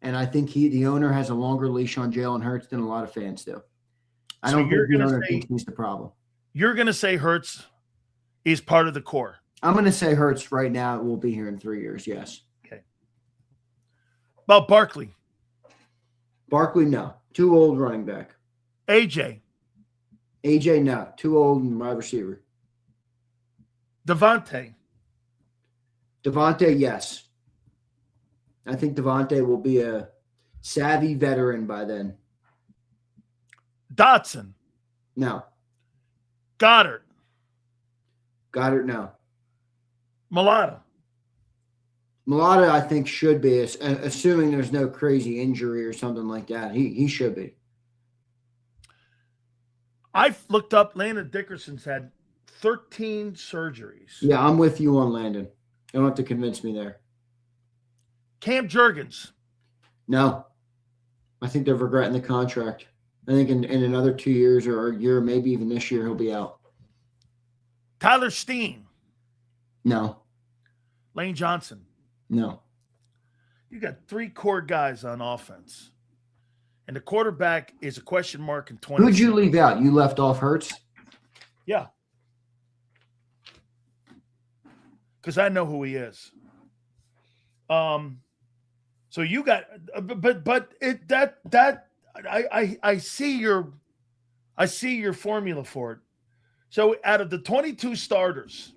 S2: And I think the owner has a longer leash on Jalen Hurts than a lot of fans do. I don't think the owner thinks he's the problem.
S1: You're going to say Hurts is part of the core.
S2: I'm going to say Hurts right now will be here in 3 years, yes.
S1: Okay. About Barkley?
S2: Barkley, no. Too old running back.
S1: AJ,
S2: no. Too old and wide receiver.
S1: Devontae,
S2: yes. I think Devontae will be a savvy veteran by then.
S1: Dotson,
S2: No.
S1: Goddard,
S2: no.
S1: Mulata,
S2: I think should be, assuming there's no crazy injury or something like that. He should be.
S1: I've looked up Landon Dickerson's had 13 surgeries.
S2: Yeah, I'm with you on Landon. You don't have to convince me there.
S1: Cam Jurgens.
S2: No. I think they're regretting the contract. I think in another 2 years or a year, maybe even this year, he'll be out.
S1: Tyler Steen.
S2: No.
S1: Lane Johnson.
S2: No.
S1: You got 3 core guys on offense. And the quarterback is a question mark in 20.
S2: Who'd you leave out? You left off Hurts?
S1: Yeah. Because I know who he is. So you got, but it that I see your formula for it. So out of the 22 starters,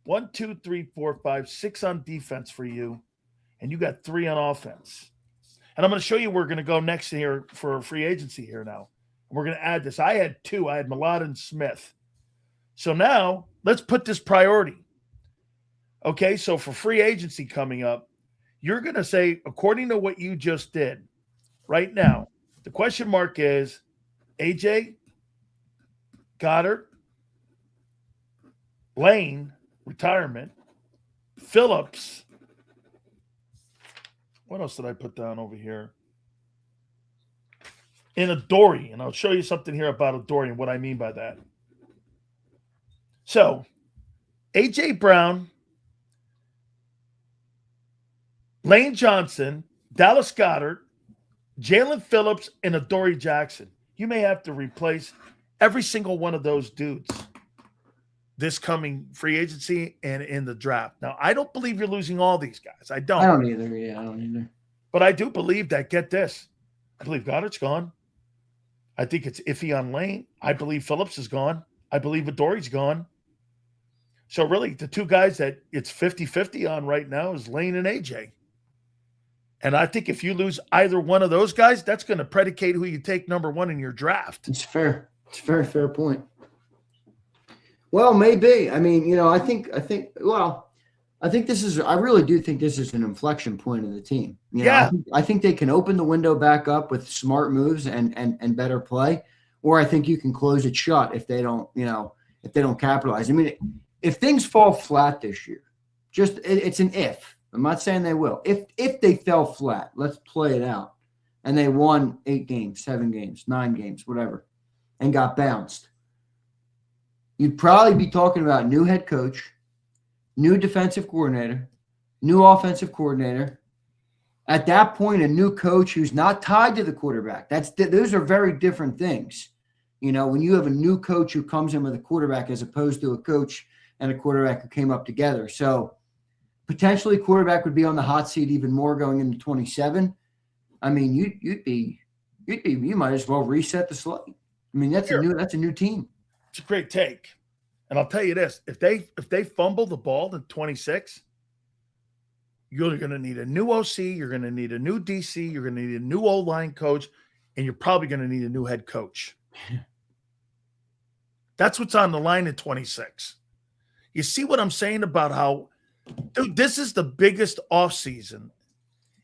S1: 1, 2, 3, 4, 5, 6 on defense for you, and you got 3 on offense. And I'm going to show you where we're going to go next here for free agency here now. We're going to add this. I had 2. I had Mulata and Smith. So now let's put this priority. Okay, so for free agency coming up, you're going to say, according to what you just did right now, the question mark is AJ, Goddard, Lane, retirement, Phillips. What else did I put down over here? In Adoree, and I'll show you something here about Adoree and what I mean by that. So, A.J. Brown, Lane Johnson, Dallas Goedert, Jalen Phillips, and Adoree Jackson. You may have to replace every single one of those dudes this coming free agency and in the draft. Now, I don't believe you're losing all these guys. I don't.
S2: I don't either. Yeah, I don't either.
S1: But I do believe that, get this, I believe Goddard's gone. I think it's iffy on Lane. I believe Phillips is gone. I believe Adoree's gone. So really, the 2 guys that it's 50-50 on right now is Lane and AJ. And I think if you lose either one of those guys, that's going to predicate who you take number 1 in your draft.
S2: It's fair. It's a very fair point. Well, maybe. I mean, I really do think this is an inflection point in the team.
S1: Yeah.
S2: I think they can open the window back up with smart moves and better play, or I think you can close it shut if they don't capitalize. I mean, if things fall flat this year, it's an if. I'm not saying they will. If they fell flat, let's play it out, and they won 8 games, 7 games, 9 games, whatever, and got bounced, you'd probably be talking about new head coach, new defensive coordinator, new offensive coordinator. At that point, a new coach who's not tied to the quarterback. Those are very different things. When you have a new coach who comes in with a quarterback as opposed to a coach and a quarterback who came up together. So potentially quarterback would be on the hot seat even more going into 27. I mean, you might as well reset the slate. I mean, that's a new team.
S1: It's a great take. And I'll tell you this, if they fumble the ball in 26, you're going to need a new OC, you're going to need a new DC, you're going to need a new O-line coach, and you're probably going to need a new head coach. That's what's on the line in 26. You see what I'm saying about how, dude, this is the biggest offseason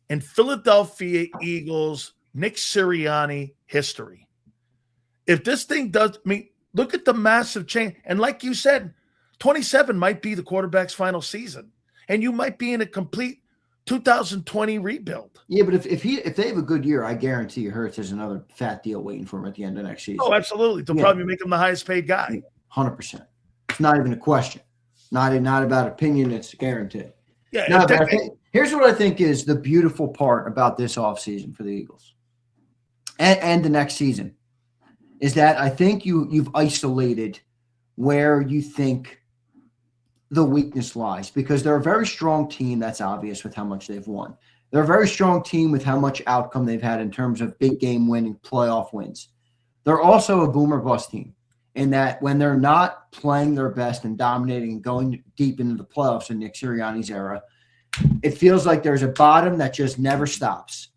S1: in Philadelphia Eagles, Nick Sirianni history. If this thing does, look at the massive change. And like you said, 27 might be the quarterback's final season. And you might be in a complete 2020 rebuild.
S2: Yeah, but if they have a good year, I guarantee you Hurts has another fat deal waiting for him at the end of next season.
S1: Oh, absolutely. They'll probably make him the highest paid guy.
S2: 100%. It's not even a question. Not about opinion. It's guaranteed.
S1: Yeah.
S2: No, but here's what I think is the beautiful part about this offseason for the Eagles and the next season is that I think you've isolated where you think the weakness lies, because they're a very strong team. That's obvious with how much they've won. They're a very strong team with how much outcome they've had in terms of big game winning, playoff wins. They're also a boomer bust team in that when they're not playing their best and dominating and going deep into the playoffs in Nick Sirianni's era, it feels like there's a bottom that just never stops.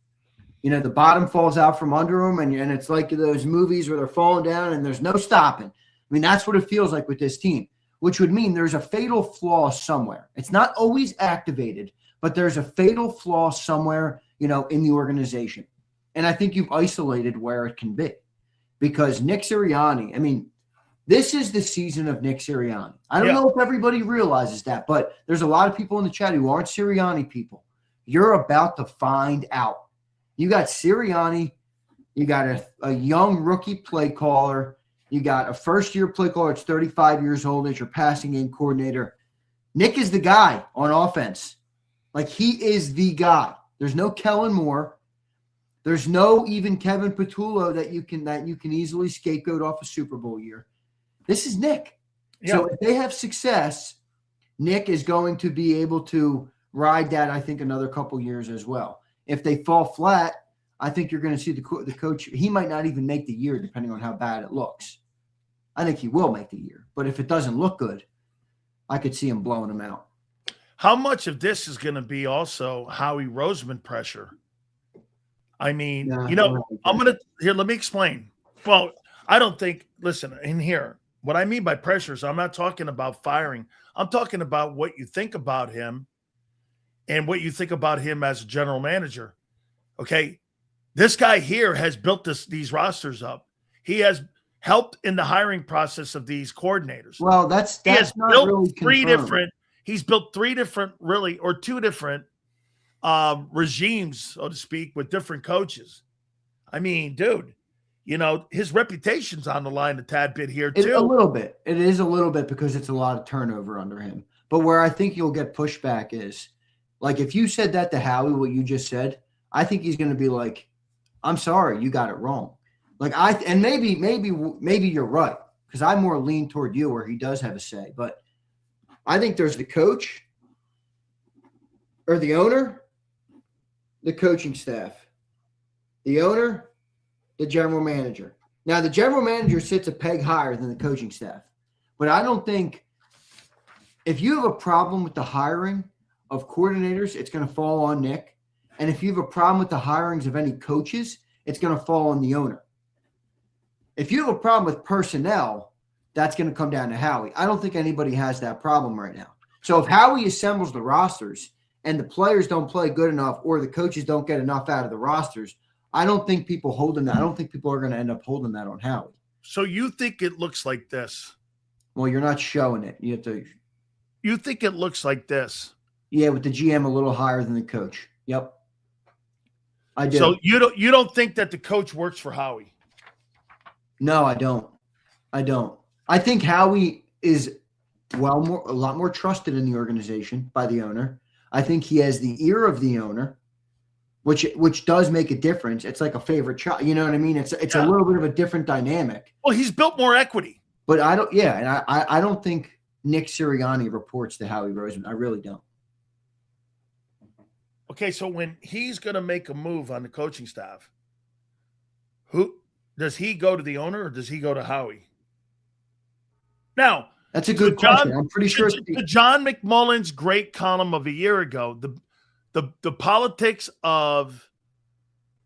S2: The bottom falls out from under them, and it's like those movies where they're falling down and there's no stopping. I mean, that's what it feels like with this team, which would mean there's a fatal flaw somewhere. It's not always activated, but there's a fatal flaw somewhere, in the organization. And I think you've isolated where it can be, because Nick Sirianni, I mean, this is the season of Nick Sirianni. I don't know if everybody realizes that, but there's a lot of people in the chat who aren't Sirianni people. You're about to find out. You got Sirianni, you got a young rookie play caller, you got a first-year play caller that's 35 years old as your passing game coordinator. Nick is the guy on offense. Like, he is the guy. There's no Kellen Moore. There's no even Kevin Patullo that you can easily scapegoat off a Super Bowl year. This is Nick. Yeah. So if they have success, Nick is going to be able to ride that, I think, another couple years as well. If they fall flat, I think you're going to see the coach. He might not even make the year, depending on how bad it looks. I think he will make the year. But if it doesn't look good, I could see him blowing him out.
S1: How much of this is going to be also Howie Roseman pressure? I mean, let me explain. Well, I don't think, listen, in here, what I mean by pressure is I'm not talking about firing. I'm talking about what you think about him and what you think about him as a general manager. Okay. This guy here has built these rosters up. He has helped in the hiring process of these coordinators.
S2: Well, he has not built really
S1: three different really, or two different regimes, so to speak, with different coaches. I mean, dude, his reputation's on the line a tad bit here too.
S2: A little bit. It is a little bit because it's a lot of turnover under him. But where I think you'll get pushback is, like, if you said that to Howie, what you just said, I think he's going to be like, I'm sorry, you got it wrong. Like, and maybe you're right, because I more lean toward you where he does have a say. But I think there's the coach or the owner, the coaching staff, the owner, the general manager. Now, the general manager sits a peg higher than the coaching staff. But I don't think if you have a problem with the hiring of coordinators, it's going to fall on Nick. And if you have a problem with the hirings of any coaches, it's going to fall on the owner. If you have a problem with personnel, that's going to come down to Howie. I don't think anybody has that problem right now. So if Howie assembles the rosters and the players don't play good enough or the coaches don't get enough out of the rosters, I don't think people are going to end up holding that on Howie.
S1: So you think it looks like this?
S2: Well, you're not showing it. You
S1: think it looks like this?
S2: Yeah, with the GM a little higher than the coach. Yep. I do.
S1: So you don't think that the coach works for Howie?
S2: No, I don't. I think Howie is a lot more trusted in the organization by the owner. I think he has the ear of the owner, which does make a difference. It's like a favorite child. You know what I mean? It's a little bit of a different dynamic.
S1: Well, he's built more equity.
S2: But I don't. Yeah, and I don't think Nick Sirianni reports to Howie Roseman. I really don't.
S1: Okay, so when he's going to make a move on the coaching staff, who does he go to the owner or does he go to Howie? Now,
S2: that's a good question. I'm pretty sure
S1: the John McMullen's great column of a year ago, the politics of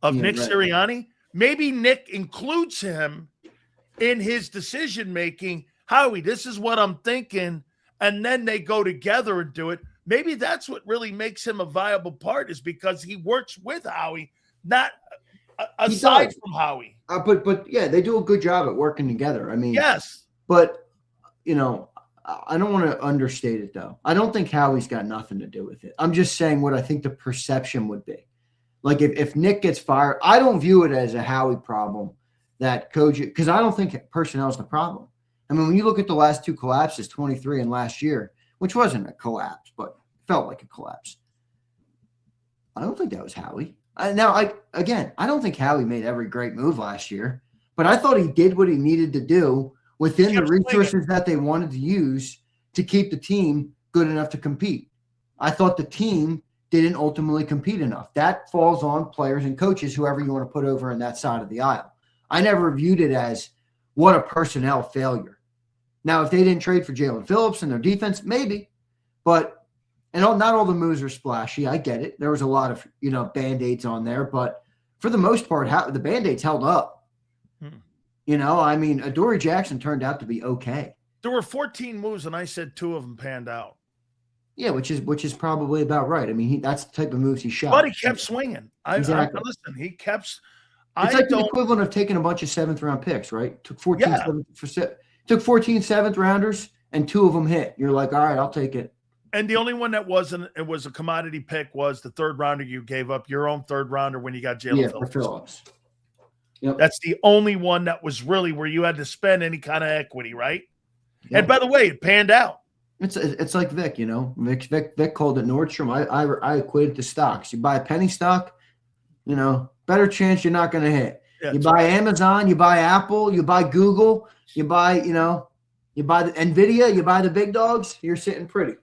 S1: Nick Sirianni, maybe Nick includes him in his decision making. Howie, this is what I'm thinking, and then they go together and do it. Maybe that's what really makes him a viable part, is because he works with Howie, not aside from Howie.
S2: But yeah, they do a good job at working together. I mean,
S1: yes.
S2: But, I don't want to understate it, though. I don't think Howie's got nothing to do with it. I'm just saying what I think the perception would be. Like if Nick gets fired, I don't view it as a Howie problem that coach, because I don't think personnel is the problem. I mean, when you look at the last two collapses, 23 and last year, which wasn't a collapse, but felt like a collapse. I don't think that was Howie. I don't think Howie made every great move last year, but I thought he did what he needed to do within the resources that they wanted to use to keep the team good enough to compete. I thought the team didn't ultimately compete enough. That falls on players and coaches, whoever you want to put over in that side of the aisle. I never viewed it as what a personnel failure. Now, if they didn't trade for Jalen Phillips and their defense, maybe. But not all the moves are splashy. I get it. There was a lot of, Band-Aids on there. But for the most part, the Band-Aids held up. Adoree Jackson turned out to be okay.
S1: There were 14 moves, and I said 2 of them panned out.
S2: Yeah, which is probably about right. I mean, that's the type of moves he shot.
S1: But he kept swinging.
S2: Exactly.
S1: Listen, he kept –
S2: it's like the equivalent of taking a bunch of 7th-round picks, right? Took 14 7th rounders, and 2 of them hit. You're like, all right, I'll take it.
S1: And the only one that wasn't – it was a commodity pick was the 3rd rounder you gave up, your own 3rd rounder when you got Jalen Phillips.
S2: Yep.
S1: That's the only one that was really where you had to spend any kind of equity, right? Yep. And by the way, it panned out.
S2: It's like Vic, Vic called it Nordstrom. I equated to stocks. You buy a penny stock, better chance you're not going to hit. Yeah, you buy Amazon, you buy Apple, you buy Google, you buy the Nvidia, you buy the big dogs, you're sitting pretty.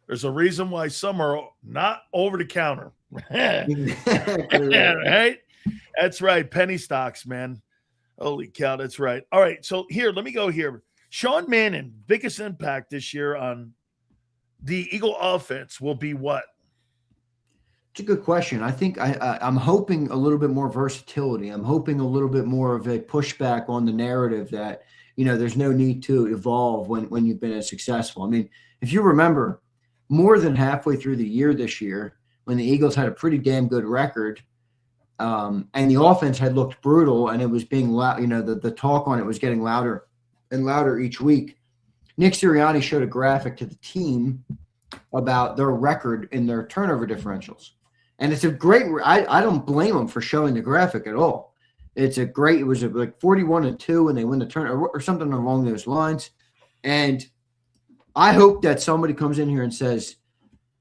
S1: There's a reason why some are not over the counter. Right? That's right. Penny stocks, man. Holy cow, that's right. All right, so let me go here. Sean Mannion, biggest impact this year on the Eagle offense will be what?
S2: It's a good question. I think I'm hoping a little bit more versatility. I'm hoping a little bit more of a pushback on the narrative that, there's no need to evolve when you've been as successful. I mean, if you remember, more than halfway through the year this year, when the Eagles had a pretty damn good record, and the offense had looked brutal, and it was being loud, the talk on it was getting louder and louder each week. Nick Sirianni showed a graphic to the team about their record in their turnover differentials. And it's a great – I don't blame them for showing the graphic at all. It was like 41-2 and they win the turnover or something along those lines. And I hope that somebody comes in here and says,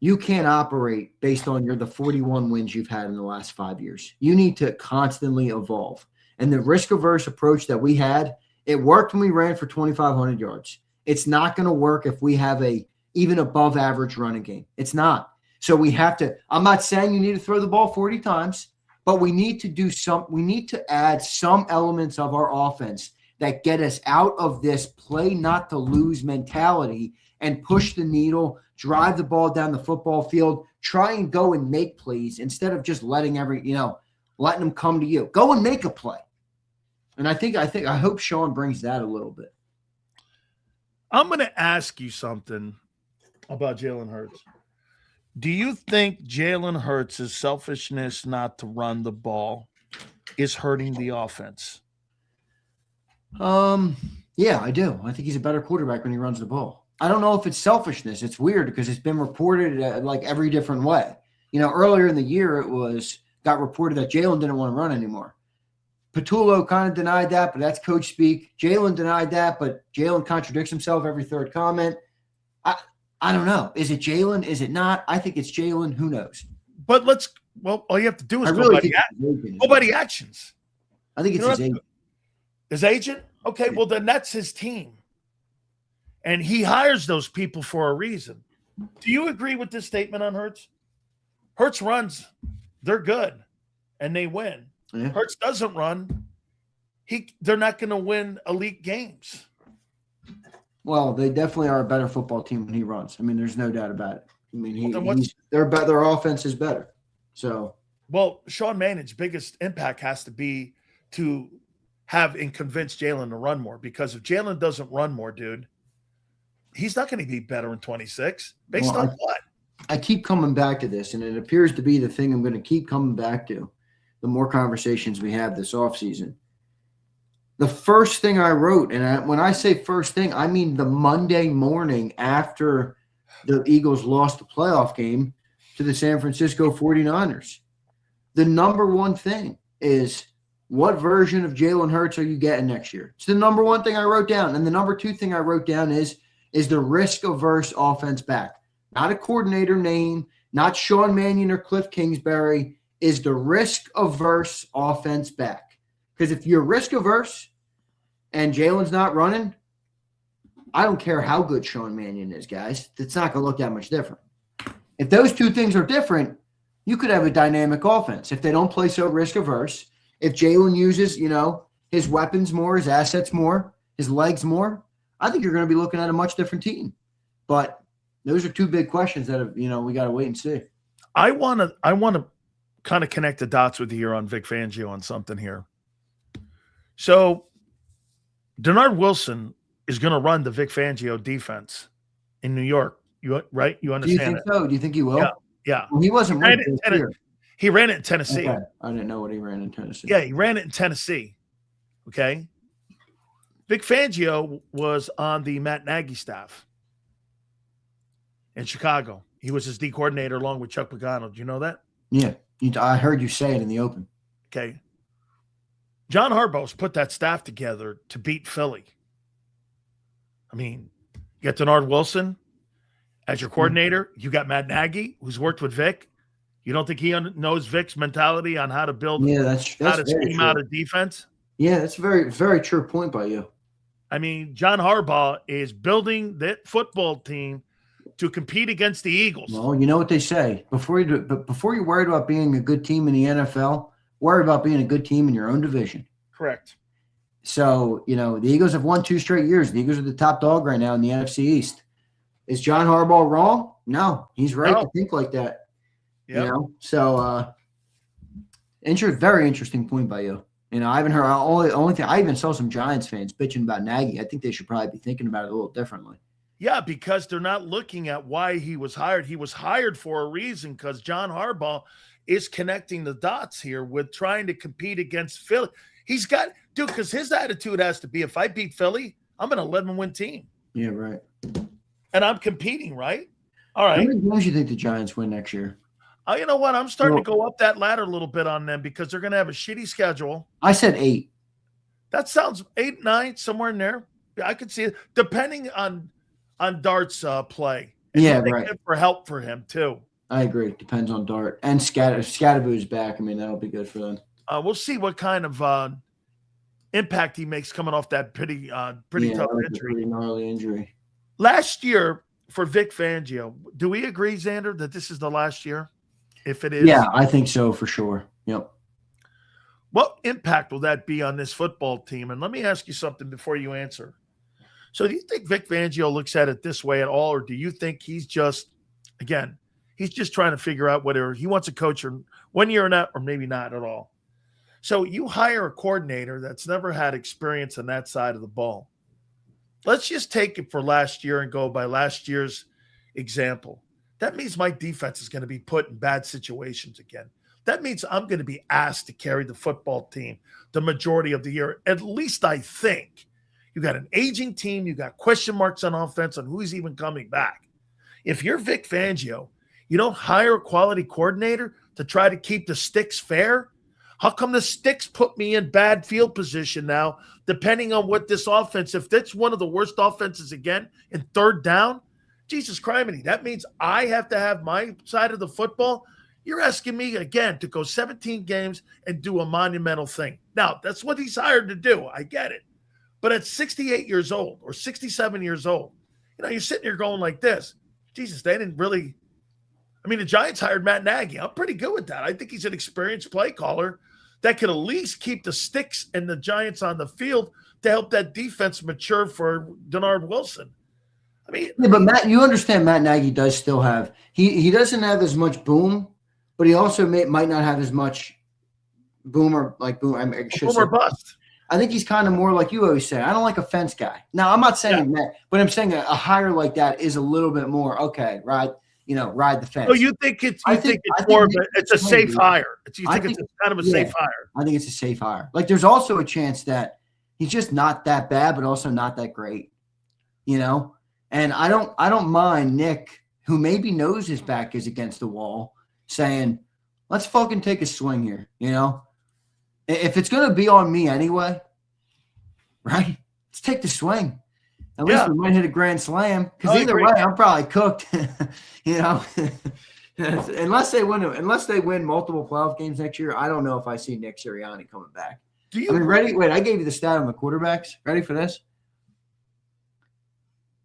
S2: you can't operate based on the 41 wins you've had in the last 5 years. You need to constantly evolve. And the risk-averse approach that we had, it worked when we ran for 2,500 yards. It's not going to work if we have a even above average running game. It's not. So we have to – I'm not saying you need to throw the ball 40 times, but we need to we need to add some elements of our offense that get us out of this play not to lose mentality and push the needle, drive the ball down the football field, try and go and make plays instead of just letting letting them come to you. Go and make a play. And I hope Sean brings that a little bit.
S1: I'm going to ask you something about Jalen Hurts. Do you think Jalen Hurts' selfishness not to run the ball is hurting the offense?
S2: Yeah, I do. I think he's a better quarterback when he runs the ball. I don't know if it's selfishness. It's weird because it's been reported like every different way. Earlier in the year, got reported that Jalen didn't want to run anymore. Patullo kind of denied that, but that's coach speak. Jalen denied that, but Jalen contradicts himself every third comment. I don't know. Is it Jalen? Is it not? I think it's Jalen. Who knows?
S1: But all you have to do is
S2: go
S1: by the actions.
S2: I think it's his agent.
S1: His agent? Okay, well, then that's his team. And he hires those people for a reason. Do you agree with this statement on Hurts? Hurts runs, they're good, and they win.
S2: Yeah.
S1: Hurts doesn't run, they're not going to win elite games.
S2: Well, they definitely are a better football team when he runs. I mean, there's no doubt about it. I mean, their offense is better. So,
S1: well, Sean Manning's biggest impact has to be to have and convince Jalen to run more, because if Jalen doesn't run more, dude, he's not going to be better in 26. Based on what?
S2: I keep coming back to this, and it appears to be the thing I'm going to keep coming back to the more conversations we have this offseason. The first thing I wrote, and when I say first thing, I mean the Monday morning after the Eagles lost the playoff game to the San Francisco 49ers. The number one thing is, what version of Jalen Hurts are you getting next year? It's the number one thing I wrote down. And the number two thing I wrote down is the risk-averse offense back. Not a coordinator name, not Sean Mannion or Cliff Kingsbury, is the risk-averse offense back. Because if you're risk-averse and Jalen's not running, I don't care how good Sean Mannion is, guys. It's not going to look that much different. If those two things are different, you could have a dynamic offense. If they don't play so risk-averse, if Jalen uses, his weapons more, his assets more, his legs more, I think you're going to be looking at a much different team. But those are two big questions that we got to wait and see.
S1: I want to kind of connect the dots with you here on Vic Fangio on something here. So, Denard Wilson is going to run the Vic Fangio defense in New York. Right? You understand?
S2: Do you think so? Do you think he will?
S1: Yeah.
S2: Well, he wasn't right this year.
S1: He ran it in Tennessee.
S2: Okay. I didn't know what he ran in Tennessee.
S1: Yeah, he ran it in Tennessee. Okay. Vic Fangio was on the Matt Nagy staff in Chicago. He was his D coordinator along with Chuck Pagano. Do you know that?
S2: Yeah. I heard you say it in the open.
S1: Okay. John Harbaugh's put that staff together to beat Philly. I mean, you got Denard Wilson as your coordinator. You got Matt Nagy, who's worked with Vic. You don't think he knows Vic's mentality on how to build, how to scheme out a defense?
S2: Yeah, that's a very, very true point by you.
S1: I mean, John Harbaugh is building that football team to compete against the Eagles.
S2: Well, you know what they say. Before you're worried about being a good team in the NFL, worry about being a good team in your own division.
S1: Correct.
S2: So, the Eagles have won 2 straight years. The Eagles are the top dog right now in the NFC East. Is John Harbaugh wrong? No, he's right to think like that.
S1: Yeah.
S2: So very interesting point by you. I haven't heard only thing. I even saw some Giants fans bitching about Nagy. I think they should probably be thinking about it a little differently.
S1: Yeah, because they're not looking at why he was hired. He was hired for a reason, because John Harbaugh is connecting the dots here with trying to compete against Philly. He's got, dude, because his attitude has to be, if I beat Philly, I'm an 11-win team.
S2: Yeah, right.
S1: And I'm competing, right? All right.
S2: How many games do you think the Giants win next year?
S1: You know what? I'm starting to go up that ladder a little bit on them, because they're going to have a shitty schedule.
S2: I said 8.
S1: That sounds 8, 9, somewhere in there. I could see it, depending on Dart's play. And
S2: yeah, right.
S1: For help for him too.
S2: I agree. Depends on Dart and Scatterboo's back. I mean, that'll be good for them.
S1: We'll see what kind of impact he makes coming off that pretty tough injury.
S2: Pretty gnarly injury.
S1: Last year for Vic Fangio, do we agree, Zander, that this is the last year? If it is,
S2: yeah, I think so for sure. Yep.
S1: What impact will that be on this football team? And let me ask you something before you answer. So do you think Vic Fangio looks at it this way at all, or do you think he's just trying to figure out whether he wants a coach or 1 year or not, or maybe not at all? So you hire a coordinator that's never had experience on that side of the ball. let's just take it for last year and go by last year's example. That means my defense is going to be put in bad situations again. That means I'm going to be asked to carry the football team the majority of the year. At least I think. You got an aging team. You got question marks on offense on who's even coming back. If you're Vic Fangio, you don't hire a quality coordinator to try to keep the sticks fair. How come the sticks put me in bad field position now, depending on what this offense, if that's one of the worst offenses again in third down, Jesus criminy, that means I have to have my side of the football. You're asking me again to go 17 games and do a monumental thing. Now, that's what he's hired to do. I get it. But at 68 years old or 67 years old, you're sitting here going like this. Jesus, they didn't really. I mean, the Giants hired Matt Nagy. I'm pretty good with that. I think he's an experienced play caller that could at least keep the sticks and the Giants on the field to help that defense mature for Denard Wilson. I mean,
S2: yeah, but Matt, you understand Matt Nagy does still have he doesn't have as much boom, but he also might not have as much boom or
S1: bust.
S2: I think he's kind of more like you always say. I don't like a fence guy. Now, I'm not saying that, but I'm saying a hire like that is a little bit more okay, right? Ride the fence.
S1: So you think it's it's a safe hire? You think it's kind of a safe hire?
S2: I think it's a safe hire. Like there's also a chance that he's just not that bad, but also not that great. And I don't mind Nick, who maybe knows his back is against the wall, saying, let's fucking take a swing here, If it's gonna be on me anyway, right? Let's take the swing. At least we might hit a grand slam. Because either way, I'm probably cooked. Unless they win multiple playoff games next year, I don't know if I see Nick Sirianni coming back. Ready? Wait, I gave you the stat on the quarterbacks. Ready for this?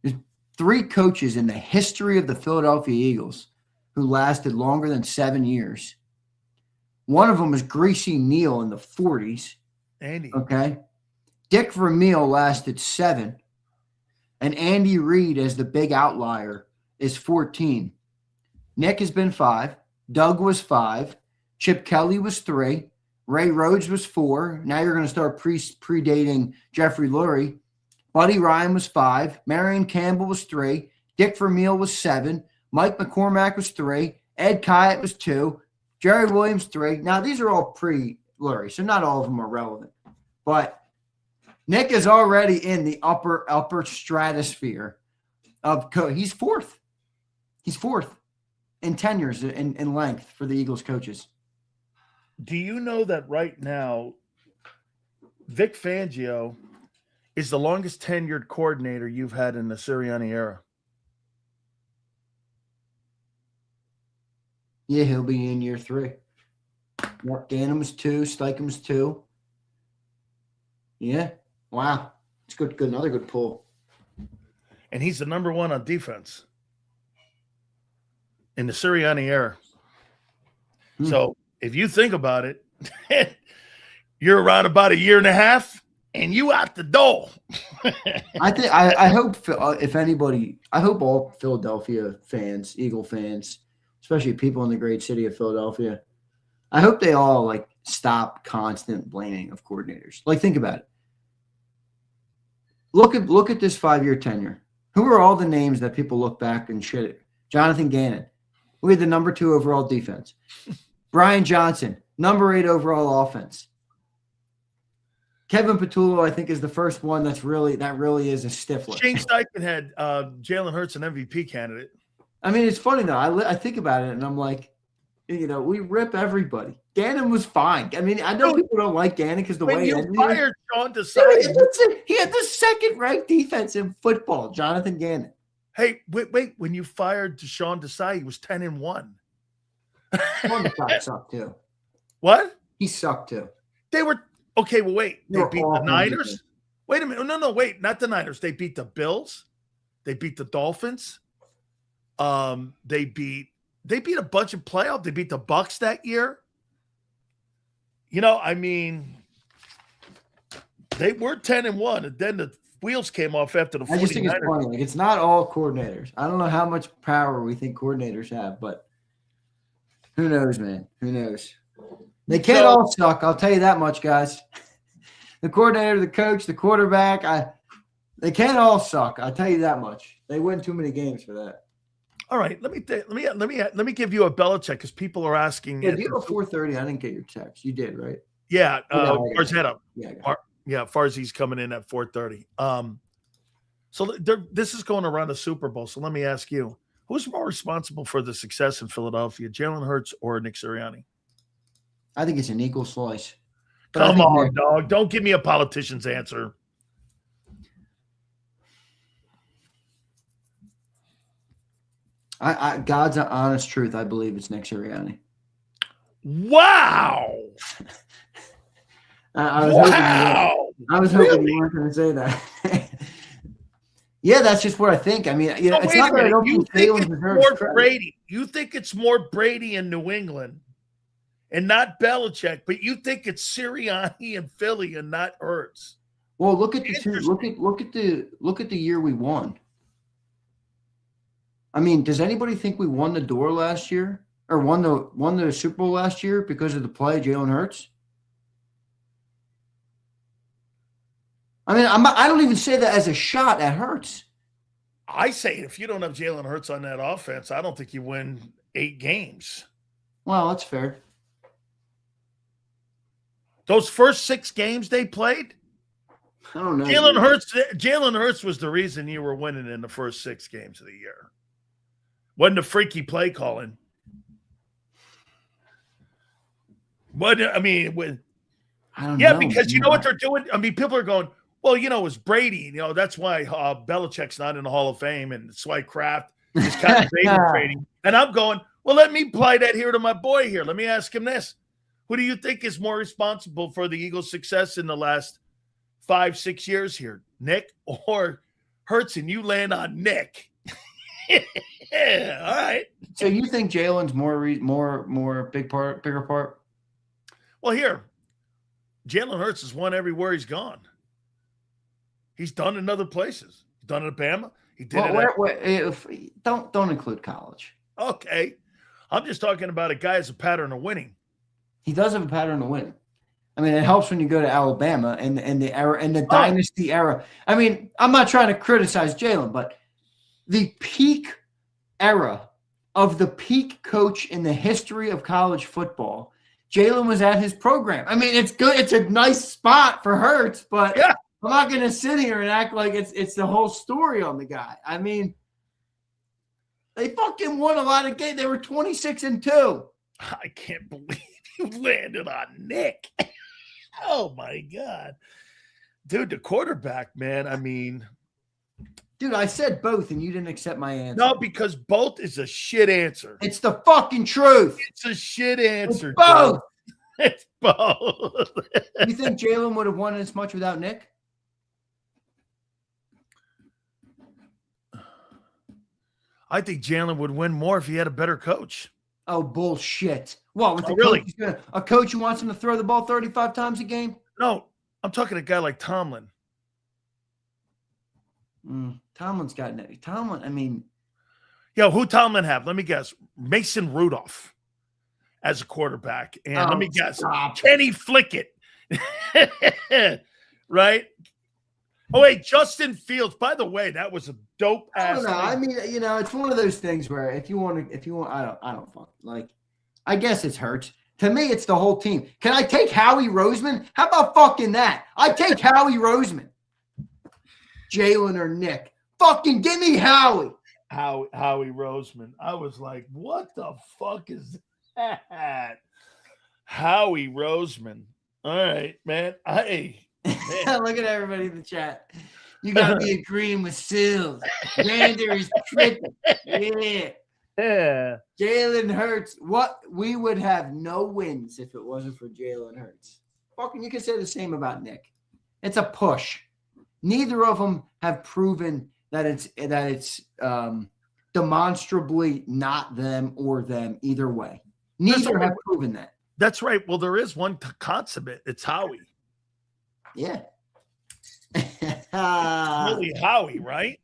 S2: There's 3 coaches in the history of the Philadelphia Eagles who lasted longer than 7 years. One of them was Greasy Neal in the 40s.
S1: Andy.
S2: Okay. Dick Vermeil lasted 7. And Andy Reid, as the big outlier, is 14. Nick has been 5. Doug was 5. Chip Kelly was 3. Ray Rhodes was 4. Now you're going to start predating Jeffrey Lurie. Buddy Ryan was 5. Marion Campbell was 3. Dick Vermeil was 7. Mike McCormack was 3. Ed Kyatt was 2. Jerry Williams 3. Now these are all pre-Lurie, so not all of them are relevant. But Nick is already in the upper stratosphere of he's 4th. He's 4th in tenures in length for the Eagles coaches.
S1: Do you know that right now, Vic Fangio is the longest tenured coordinator you've had in the Sirianni era?
S2: Yeah, he'll be in year 3. Mark Gannon was 2. Steichen was 2. Yeah. Wow. It's good. Another good pull.
S1: And he's the number 1 on defense in the Sirianni era. So if you think about it, you're around about a year and a half and you out the door.
S2: I hope if anybody, I hope all Philadelphia fans, Eagle fans, especially people in the great city of Philadelphia, I hope they all stop constant blaming of coordinators. Think about it. Look at this 5-year tenure. Who are all the names that people look back and shit at? Jonathan Gannon. We had the number 2 overall defense. Brian Johnson, number 8 overall offense. Kevin Patullo, I think, is the first one that really is a stifler.
S1: Shane Steichen had Jalen Hurts an MVP candidate.
S2: I mean, it's funny though. I think about it and I'm like, we rip everybody. Gannon was fine. I mean, I know people don't like Gannon because the way
S1: you fired Sean Desai.
S2: He had the 2nd-ranked defense in football, Jonathan Gannon.
S1: Hey, wait. When you fired Sean Desai, he was 10-1.
S2: Sean Desai sucked too.
S1: What?
S2: He sucked too.
S1: They were okay. Well, wait. They beat the Niners. Wait a minute. No. Wait. Not the Niners. They beat the Bills. They beat the Dolphins. They beat a bunch of playoffs. They beat the Bucks that year. I mean, they were 10-1, and then the wheels came off after the 49ers.
S2: I just think it's funny. It's not all coordinators. I don't know how much power we think coordinators have, but who knows, man? Who knows? They can't all suck. I'll tell you that much, guys. The coordinator, the coach, the quarterback. They can't all suck. I'll tell you that much. They win too many games for that.
S1: All right, let me give you a Belichick because people are asking.
S2: Yeah, you go 4:30. I didn't get your text. You did, right?
S1: Yeah, Farzetta.
S2: Yeah,
S1: Farzi's coming in at 4:30. So this is going around the Super Bowl. So let me ask you, who's more responsible for the success in Philadelphia, Jalen Hurts or Nick Sirianni?
S2: I think it's an equal slice.
S1: Come on, dog. Don't give me a politician's answer.
S2: God's honest truth, I believe it's Nick Sirianni.
S1: Wow.
S2: I was hoping you weren't going to say that. Yeah, that's just what I think. I mean, it's not that I don't think Jalen deserves credit.
S1: Brady. You think it's more Brady in New England and not Belichick, but you think it's Sirianni in Philly and not Hurts.
S2: Well, look at the year we won. I mean, does anybody think we won the door last year or won the Super Bowl last year because of the play of Jalen Hurts? I mean, I don't even say that as a shot at Hurts.
S1: I say if you don't have Jalen Hurts on that offense, I don't think you win 8 games.
S2: Well, that's fair.
S1: Those first 6 games they played,
S2: I don't know.
S1: Jalen Hurts was the reason you were winning in the first 6 games of the year. Wasn't a freaky play calling. I don't know. Because you know what they're doing? I mean, people are going, well, it was Brady. That's why Belichick's not in the Hall of Fame, and that's why Kraft is kind of trading. And I'm going, well, let me apply that here to my boy here. Let me ask him this. Who do you think is more responsible for the Eagles' success in the last 5-6 years here, Nick or Hurts? And you land on Nick. Yeah, all right.
S2: So you think Jalen's more bigger part?
S1: Well, here, Jalen Hurts has won everywhere he's gone. He's done in other places. He's done in Bama. He did don't include college. Okay, I'm just talking about a guy has a pattern of winning.
S2: He does have a pattern of winning. I mean, it helps when you go to Alabama and the era and the dynasty era. I mean, I'm not trying to criticize Jalen, but the peak era of the peak coach in the history of college football, Jalen was at his program. I mean, it's good. It's a nice spot for Hurts, but I'm not going to sit here and act like it's the whole story on the guy. I mean, they fucking won a lot of games. They were 26-2.
S1: I can't believe you landed on Nick. Oh, my God. Dude, the quarterback, man, I mean.
S2: Dude, I said both, and you didn't accept my answer.
S1: No, because both is a shit answer.
S2: It's the fucking truth.
S1: It's a shit answer.
S2: It's both.
S1: Dude. It's both.
S2: You think Jalen would have won as much without Nick?
S1: I think Jalen would win more if he had a better coach.
S2: Oh, bullshit. What? With the
S1: really?
S2: A coach who wants him to throw the ball 35 times a game?
S1: No, I'm talking a guy like Tomlin.
S2: Tomlin's got – Tomlin, I mean –
S1: who Tomlin have? Let me guess. Mason Rudolph as a quarterback. And let me guess. Kenny Flickett. Right? Oh, wait, Justin Fields. By the way, that was a dope ass.
S2: I don't know. I mean, it's one of those things where if you want, I don't fuck. Like, I guess it's Hurts. To me, it's the whole team. Can I take Howie Roseman? How about fucking that? I take Howie Roseman. Jalen or Nick. Fucking give me Howie.
S1: Howie Roseman. I was like, what the fuck is that? Howie Roseman. All right, man.
S2: Look at everybody in the chat. You got to be agreeing with Sills. Zander is tripping. Yeah. Jalen Hurts. We would have no wins if it wasn't for Jalen Hurts. Fucking, you can say the same about Nick. It's a push. Neither of them have proven that it's demonstrably not them or them either way. Neither have proven that.
S1: That's right. Well, there is one consummate. It's Howie.
S2: Yeah.
S1: Really Howie, right?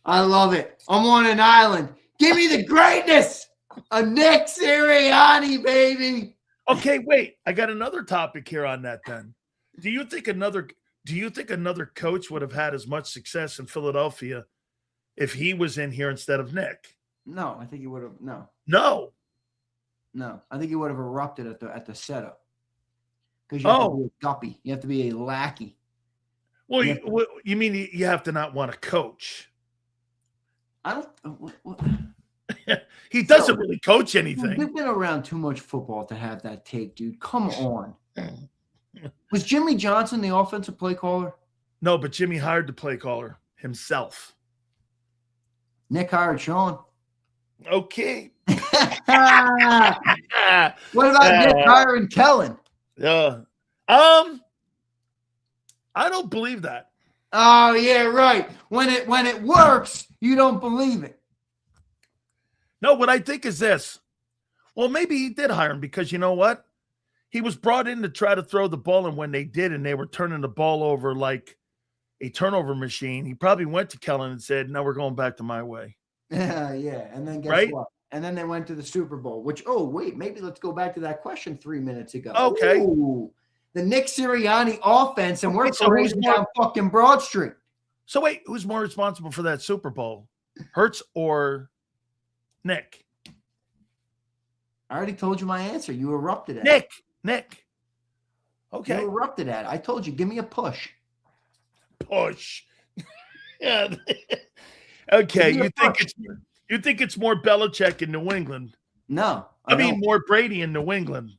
S2: I love it. I'm on an island. Give me the greatness of Nick Sirianni, baby.
S1: Okay, wait. I got another topic here on that then. Do you think do you think another coach would have had as much success in Philadelphia if he was in here instead of Nick?
S2: No, I think he would have. No. I think he would have erupted at the setup. Because you have to be a guppy. You have to be a lackey.
S1: Well, you mean you have to not want to coach?
S2: I don't.
S1: He doesn't really coach anything.
S2: We've been around too much football to have that take, dude. Come on. Was Jimmy Johnson the offensive play caller?
S1: No, but Jimmy hired the play caller himself.
S2: Nick hired Sean.
S1: Okay.
S2: What about Nick hiring Kellen?
S1: Yeah. I don't believe that.
S2: Oh, yeah, right. When it works, you don't believe it.
S1: No, what I think is this. Well, maybe he did hire him because you know what? He was brought in to try to throw the ball, and when they did, and they were turning the ball over like a turnover machine, he probably went to Kellen and said, "No, we're going back to my way."
S2: Yeah. And then guess what? And then they went to the Super Bowl, which, maybe let's go back to that question 3 minutes ago.
S1: Okay.
S2: Ooh, the Nick Sirianni offense, and we're parading down fucking Broad Street.
S1: So wait, who's more responsible for that Super Bowl? Hurts or Nick?
S2: I already told you my answer. You erupted at it.
S1: Nick. Okay.
S2: You erupted at it. I told you, give me a push.
S1: Push. Yeah. Okay. You think it's more Belichick in New England?
S2: No.
S1: I mean more Brady in New England.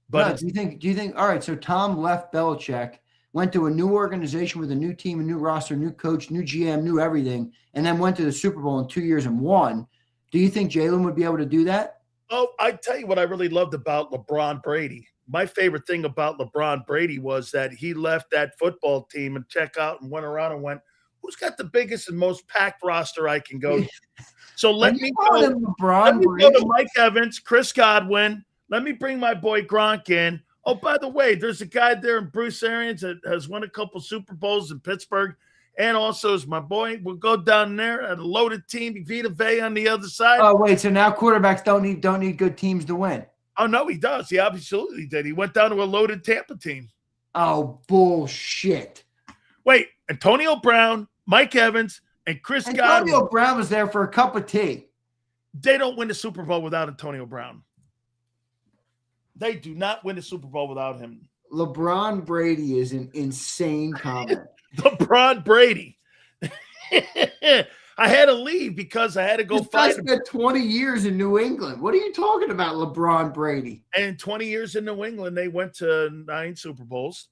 S1: But
S2: no, do you think all right, so Tom left Belichick, went to a new organization with a new team, a new roster, new coach, new GM, new everything, and then went to the Super Bowl in 2 years and won. Do you think Jalen would be able to do that?
S1: Oh, I tell you what I really loved about LeBron Brady. My favorite thing about LeBron Brady was that he left that football team and checked out and went around and went, who's got the biggest and most packed roster I can go to? So let me go to Mike Evans, Chris Godwin. Let me bring my boy Gronk in. Oh, by the way, there's a guy there in Bruce Arians that has won a couple Super Bowls in Pittsburgh. And also is my boy. We'll go down there at a loaded team, Vita Vea on the other side.
S2: Oh, wait, so now quarterbacks don't need good teams to win.
S1: Oh, no, he does. He absolutely did. He went down to a loaded Tampa team.
S2: Oh, bullshit.
S1: Wait, Antonio Brown, Mike Evans, and Chris Godwin.
S2: Antonio Brown was there for a cup of tea.
S1: They don't win the Super Bowl without Antonio Brown. They do not win the Super Bowl without him.
S2: LeBron Brady is an insane comment.
S1: LeBron Brady. I had to leave because I had to go fight him.
S2: He spent 20 years in New England. What are you talking about, LeBron Brady?
S1: And 20 years in New England, they went to 9 Super Bowls,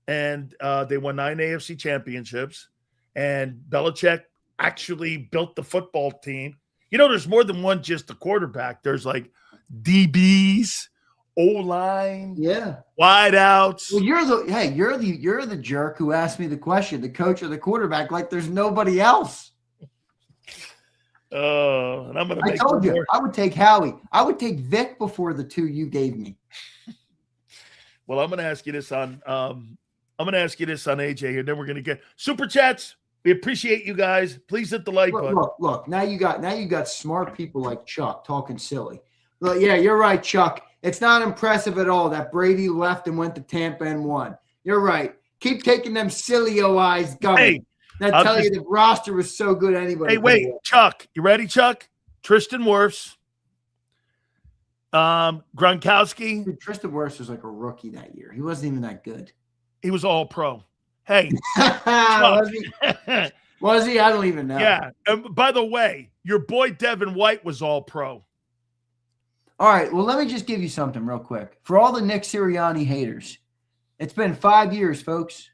S1: and they won 9 AFC championships. And Belichick actually built the football team. You know, there's more than one just a quarterback. There's like DBs, O-line, wideouts.
S2: Well, you're the jerk who asked me the question, the coach or the quarterback, like there's nobody else.
S1: And I'm gonna.
S2: I told you I would take Howie. I would take Vic before the two you gave me.
S1: Well, I'm gonna ask you this on AJ here. Then we're gonna get super chats. We appreciate you guys. Please hit the like button.
S2: Look. Now you got smart people like Chuck talking silly. Look, yeah, you're right, Chuck. It's not impressive at all that Brady left and went to Tampa and won. You're right. Keep taking them Sileo eyes going. That tell you the roster was so good anybody.
S1: Hey, wait, Chuck. You ready, Chuck? Tristan Wirfs. Gronkowski.
S2: Dude, Tristan Wirfs was like a rookie that year. He wasn't even that good.
S1: He was all pro. Hey.
S2: Was he? I don't even know.
S1: Yeah. And by the way, your boy Devin White was all pro.
S2: All right. Well, let me just give you something real quick. For all the Nick Sirianni haters, it's been 5 years, folks.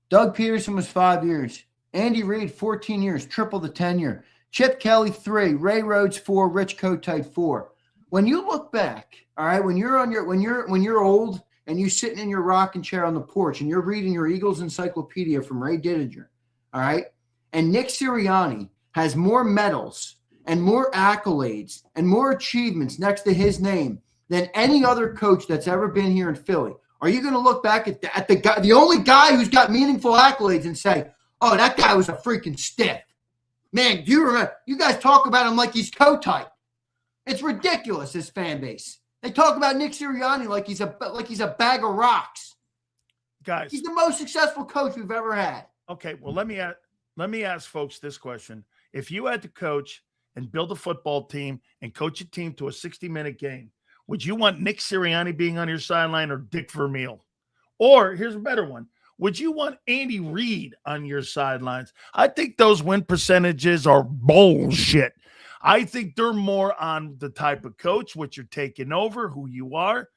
S2: Doug Peterson was 5 years. Andy Reid, 14 years, triple the tenure. Chip Kelly, 3. Ray Rhodes, 4. Rich Kotite, 4. When you look back, all right, when you're old and you're sitting in your rocking chair on the porch and you're reading your Eagles Encyclopedia from Ray Didinger, all right, and Nick Sirianni has more medals and more accolades and more achievements next to his name than any other coach that's ever been here in Philly. Are you going to look back at the guy, the only guy who's got meaningful accolades, and say, "Oh, that guy was a freaking stiff"? Man, do you remember? You guys talk about him like he's Kotite. It's ridiculous. This fan base. They talk about Nick Sirianni like he's a bag of rocks.
S1: guys.
S2: He's the most successful coach we've ever had.
S1: Okay, well, let me ask folks this question. If you had to coach and build a football team and coach a team to a 60-minute game, would you want Nick Sirianni being on your sideline or Dick Vermeil? Or here's a better one. Would you want Andy Reid on your sidelines? I think those win percentages are bullshit. I think they're more on the type of coach, what you're taking over, who you are.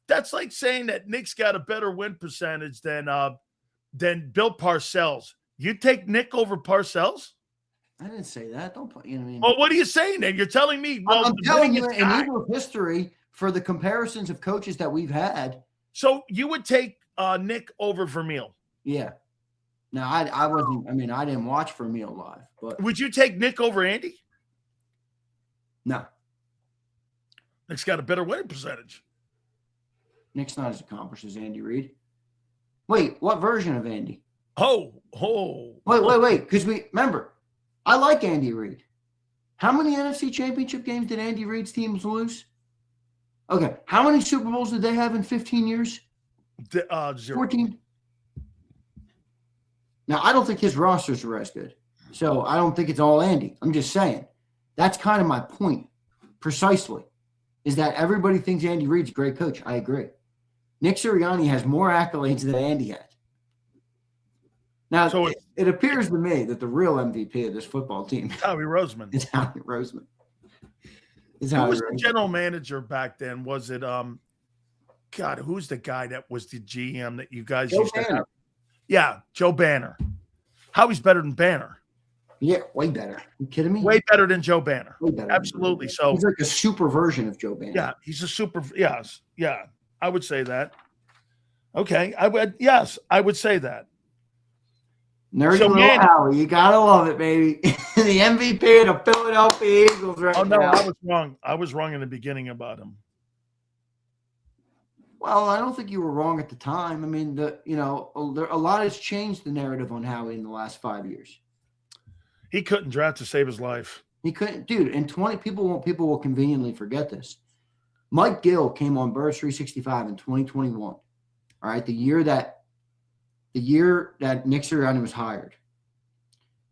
S1: That's like saying that Nick's got a better win percentage than Bill Parcells. You take Nick over Parcells?
S2: I didn't say that. Don't put, you know what I mean?
S1: Well, what are you saying then? You're telling me. Well,
S2: I'm telling you, in Eagle history, for the comparisons of coaches that we've had.
S1: So you would take Nick over Vermeil?
S2: Yeah. Now, I wasn't, I mean, I didn't watch Vermeil live, but.
S1: Would you take Nick over Andy?
S2: No.
S1: Nick's got a better winning percentage.
S2: Nick's not as accomplished as Andy Reid. Wait, what version of Andy? Wait. Because remember, I like Andy Reid. How many NFC Championship games did Andy Reid's teams lose? Okay. How many Super Bowls did they have in 15 years?
S1: 0.
S2: 14. Now, I don't think his rosters are as good. So I don't think it's all Andy. I'm just saying. That's kind of my point, precisely, is that everybody thinks Andy Reid's a great coach. I agree. Nick Sirianni has more accolades than Andy had. Now, so it appears to me that the real MVP of this football team
S1: Howie Roseman.
S2: is Howie Roseman.
S1: Who was the general manager back then? Was it God, who's the guy that was the GM that you guys used to have? Yeah, Joe Banner. Howie's better than Banner.
S2: Yeah, way better. Are you kidding me?
S1: Way better than Joe Banner.
S2: Way better.
S1: Absolutely. So
S2: he's like a super version of Joe Banner.
S1: Yeah, he's a super. Yes, yeah, I would say that. Okay, I would say that.
S2: Nerdy little Howie, you gotta love it, baby. The MVP of the Philadelphia Eagles right now.
S1: Oh no, I was wrong. I was wrong in the beginning about him.
S2: Well, I don't think you were wrong at the time. I mean, a lot has changed the narrative on Howie in the last 5 years.
S1: He couldn't draft to save his life.
S2: He couldn't, dude. And people will conveniently forget this. Mike Gill came on Birds 365 in 2021. All right, the year that Nick Sirianni was hired,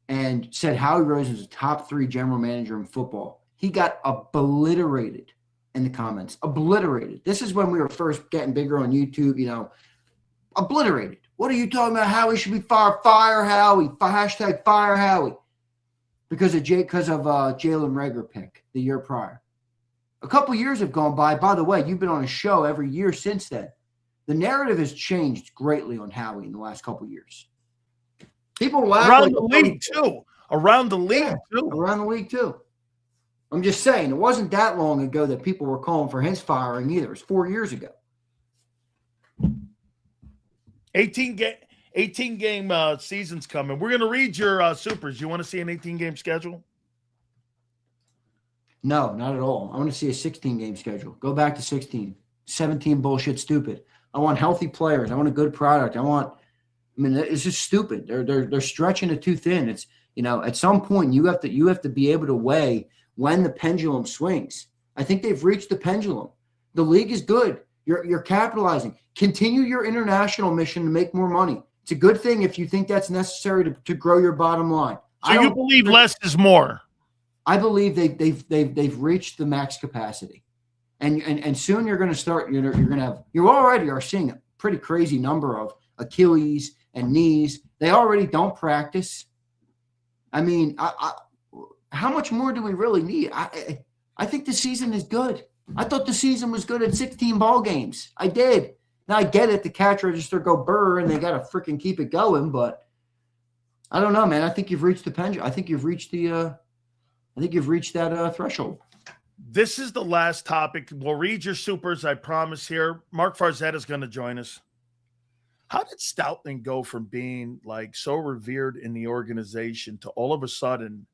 S2: and said Howie Roseman was a top 3 general manager in football. He got obliterated in the comments. Obliterated. This is when we were first getting bigger on YouTube. Obliterated. What are you talking about? Howie should be fired. Fire Howie. Hashtag fire Howie. Because of Jalen Reagor pick the year prior. A couple years have gone by. By the way, you've been on a show every year since then. The narrative has changed greatly on Howie in the last couple years. People
S1: around the league too. Around the league too.
S2: Around the league too. I'm just saying, it wasn't that long ago that people were calling for his firing either. It was 4 years ago.
S1: 18 game season's coming. We're going to read your supers. You want to see an 18-game schedule?
S2: No, not at all. I want to see a 16-game schedule. Go back to 16. 17 bullshit stupid. I want healthy players. I want a good product. It's just stupid. They're stretching it too thin. It's, at some point you have to be able to weigh when the pendulum swings. I think they've reached the pendulum. The league is good. You're capitalizing. Continue your international mission to make more money. It's a good thing if you think that's necessary to grow your bottom line.
S1: So you believe less is more?
S2: I believe they've reached the max capacity. And soon you're going to start. You already are seeing a pretty crazy number of Achilles and knees. They already don't practice. I mean, how much more do we really need? I think the season is good. I thought the season was good at 16 ball games. I did. Now I get it. The cash register go burr, and they got to freaking keep it going. But I don't know, man. I think you've reached the pendulum. I think you've reached that threshold.
S1: This is the last topic. We'll read your supers, I promise here. Mark Farzetta is going to join us. How did Stoutland go from being so revered in the organization to all of a sudden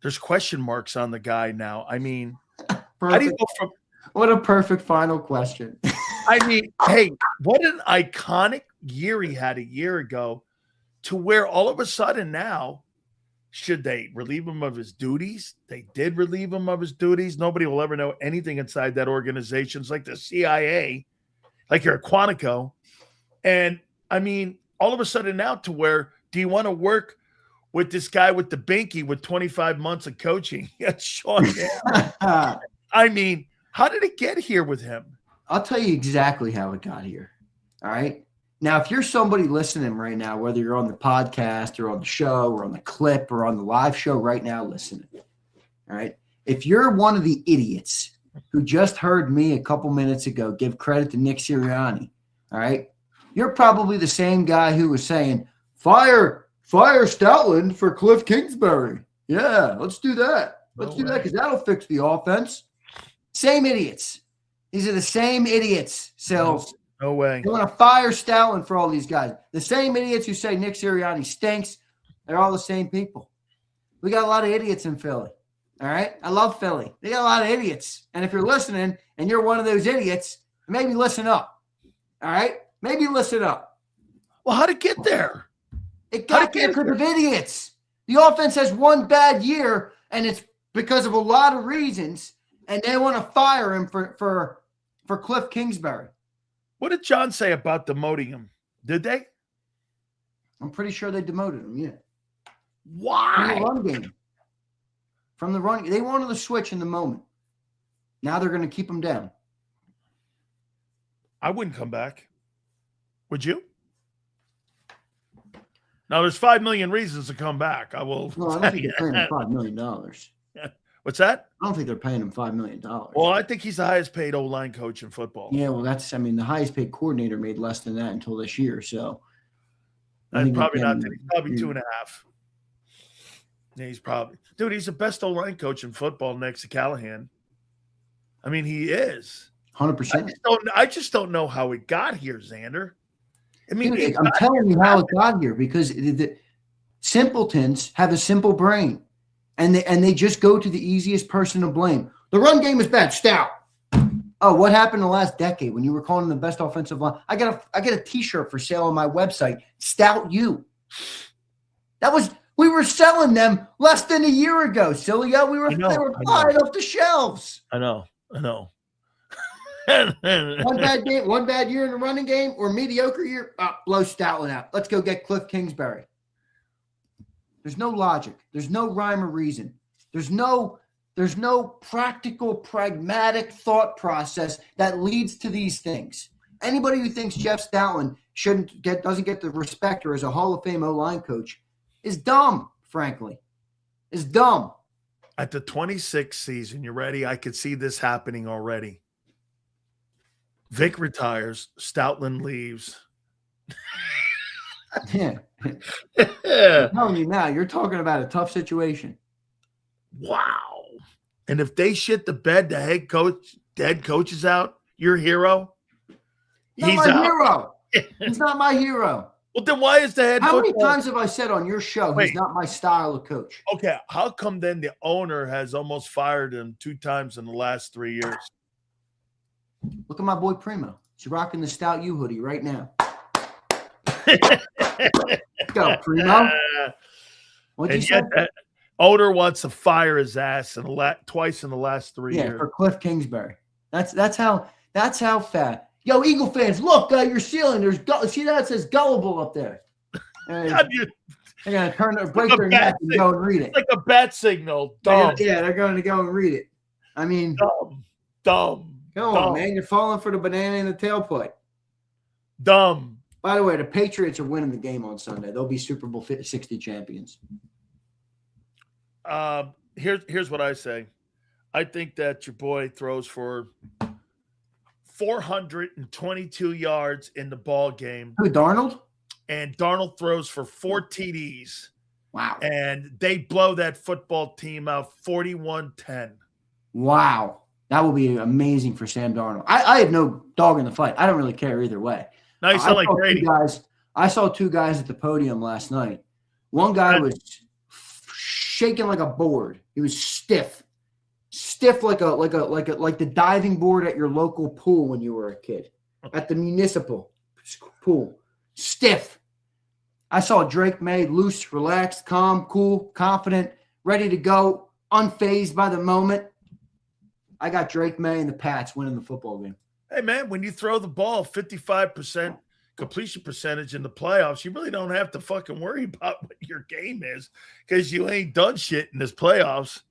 S1: there's question marks on the guy now? I mean, how do you go from –
S2: what a perfect final question.
S1: I mean, hey, what an iconic year he had a year ago to where all of a sudden now – should they relieve him of his duties? They did relieve him of his duties. Nobody will ever know anything inside that organization. It's like the CIA, like you're at Quantico. And I mean, all of a sudden now to where do you want to work with this guy with the binky with 25 months of coaching? That's Sean. I mean, how did it get here with him?
S2: I'll tell you exactly how it got here. All right. Now, if you're somebody listening right now, whether you're on the podcast or on the show or on the clip or on the live show right now, listening. All right. If you're one of the idiots who just heard me a couple minutes ago give credit to Nick Sirianni, all right, you're probably the same guy who was saying, fire Stoutland for Cliff Kingsbury. Yeah, let's do that. Let's do that because that'll fix the offense. Same idiots. These are the same idiots, Sills.
S1: No way.
S2: You want to fire Stoutland for all these guys. The same idiots who say Nick Sirianni stinks, they're all the same people. We got a lot of idiots in Philly. All right? I love Philly. They got a lot of idiots. And if you're listening and you're one of those idiots, maybe listen up. All right? Maybe listen up.
S1: Well, how'd it get there?
S2: It got there because of idiots. The offense has one bad year, and it's because of a lot of reasons, and they want to fire him for Cliff Kingsbury.
S1: What did John say about demoting him? Did they?
S2: I'm pretty sure they demoted him, yeah.
S1: Why?
S2: From the run game. From the run game. They wanted to switch in the moment. Now they're going to keep him down.
S1: I wouldn't come back. Would you? Now, there's 5 million reasons to come back. I will.
S2: No, I don't think they're paying him $5 million.
S1: What's that?
S2: I don't think they're paying him $5 million.
S1: Well, I think he's the highest paid O-line coach in football.
S2: Yeah, well, the highest paid coordinator made less than that until this year. So
S1: probably not. He's probably 2.5. Yeah, he's the best O-line coach in football next to Callahan. I mean, he is
S2: 100%.
S1: I just don't know how it got here, Zander. I mean,
S2: dude, I'm telling you how it got here because the simpletons have a simple brain, and they just go to the easiest person to blame. The run game is bad. Stout. Oh, what happened in the last decade when you were calling them the best offensive line? I got a T-shirt for sale on my website. Stout you. We were selling them less than a year ago, Sileo. They were flying off the shelves.
S1: I know.
S2: One bad year in the running game or mediocre year, blow Stoutland out. Let's go get Cliff Kingsbury. There's no logic. There's no rhyme or reason. There's no practical, pragmatic thought process that leads to these things. Anybody who thinks Jeff Stoutland doesn't get the respect or as a Hall of Fame O-line coach is dumb, frankly. Is dumb.
S1: At the 26th season, you ready? I could see this happening already. Vic retires. Stoutland leaves.
S2: Yeah. I'm telling you now, you're talking about a tough situation.
S1: Wow. And if they shit the bed, the head coach is out, your hero?
S2: He's not my hero. He's not my hero.
S1: Well, then why is the head
S2: coach? How many times have I said on your show he's not my style of coach?
S1: Okay. How come then the owner has almost fired him 2 times in the last 3 years?
S2: Look at my boy Primo. He's rocking the Stout U hoodie right now. Go, Primo. What'd you say?
S1: That owner wants to fire his ass twice in the last 3 years.
S2: Yeah, for Cliff Kingsbury. That's how fat. Yo, Eagle fans, look, your ceiling. See that? It says gullible up there. They're gonna break their neck and go and read it.
S1: It's like a bat signal. Dumb.
S2: They're going to go and read it. I mean,
S1: dumb.
S2: Come on, man. You're falling for the banana in the tailpipe.
S1: Dumb.
S2: By the way, the Patriots are winning the game on Sunday. They'll be Super Bowl 60 champions.
S1: Here's what I say. I think that your boy throws for 422 yards in the ball game.
S2: Who, Darnold?
S1: And Darnold throws for 4 TDs.
S2: Wow.
S1: And they blow that football team out 41-10.
S2: Wow. That will be amazing for Sam Darnold. I have no dog in the fight. I don't really care either way.
S1: No, you sound like Brady.
S2: I saw 2 guys at the podium last night. One guy was shaking like a board. He was stiff like the diving board at your local pool when you were a kid, at the municipal pool. Stiff. I saw Drake May loose, relaxed, calm, cool, confident, ready to go, unfazed by the moment. I got Drake May and the Pats winning the football game.
S1: Hey, man, when you throw the ball 55% completion percentage in the playoffs, you really don't have to fucking worry about what your game is because you ain't done shit in this playoffs.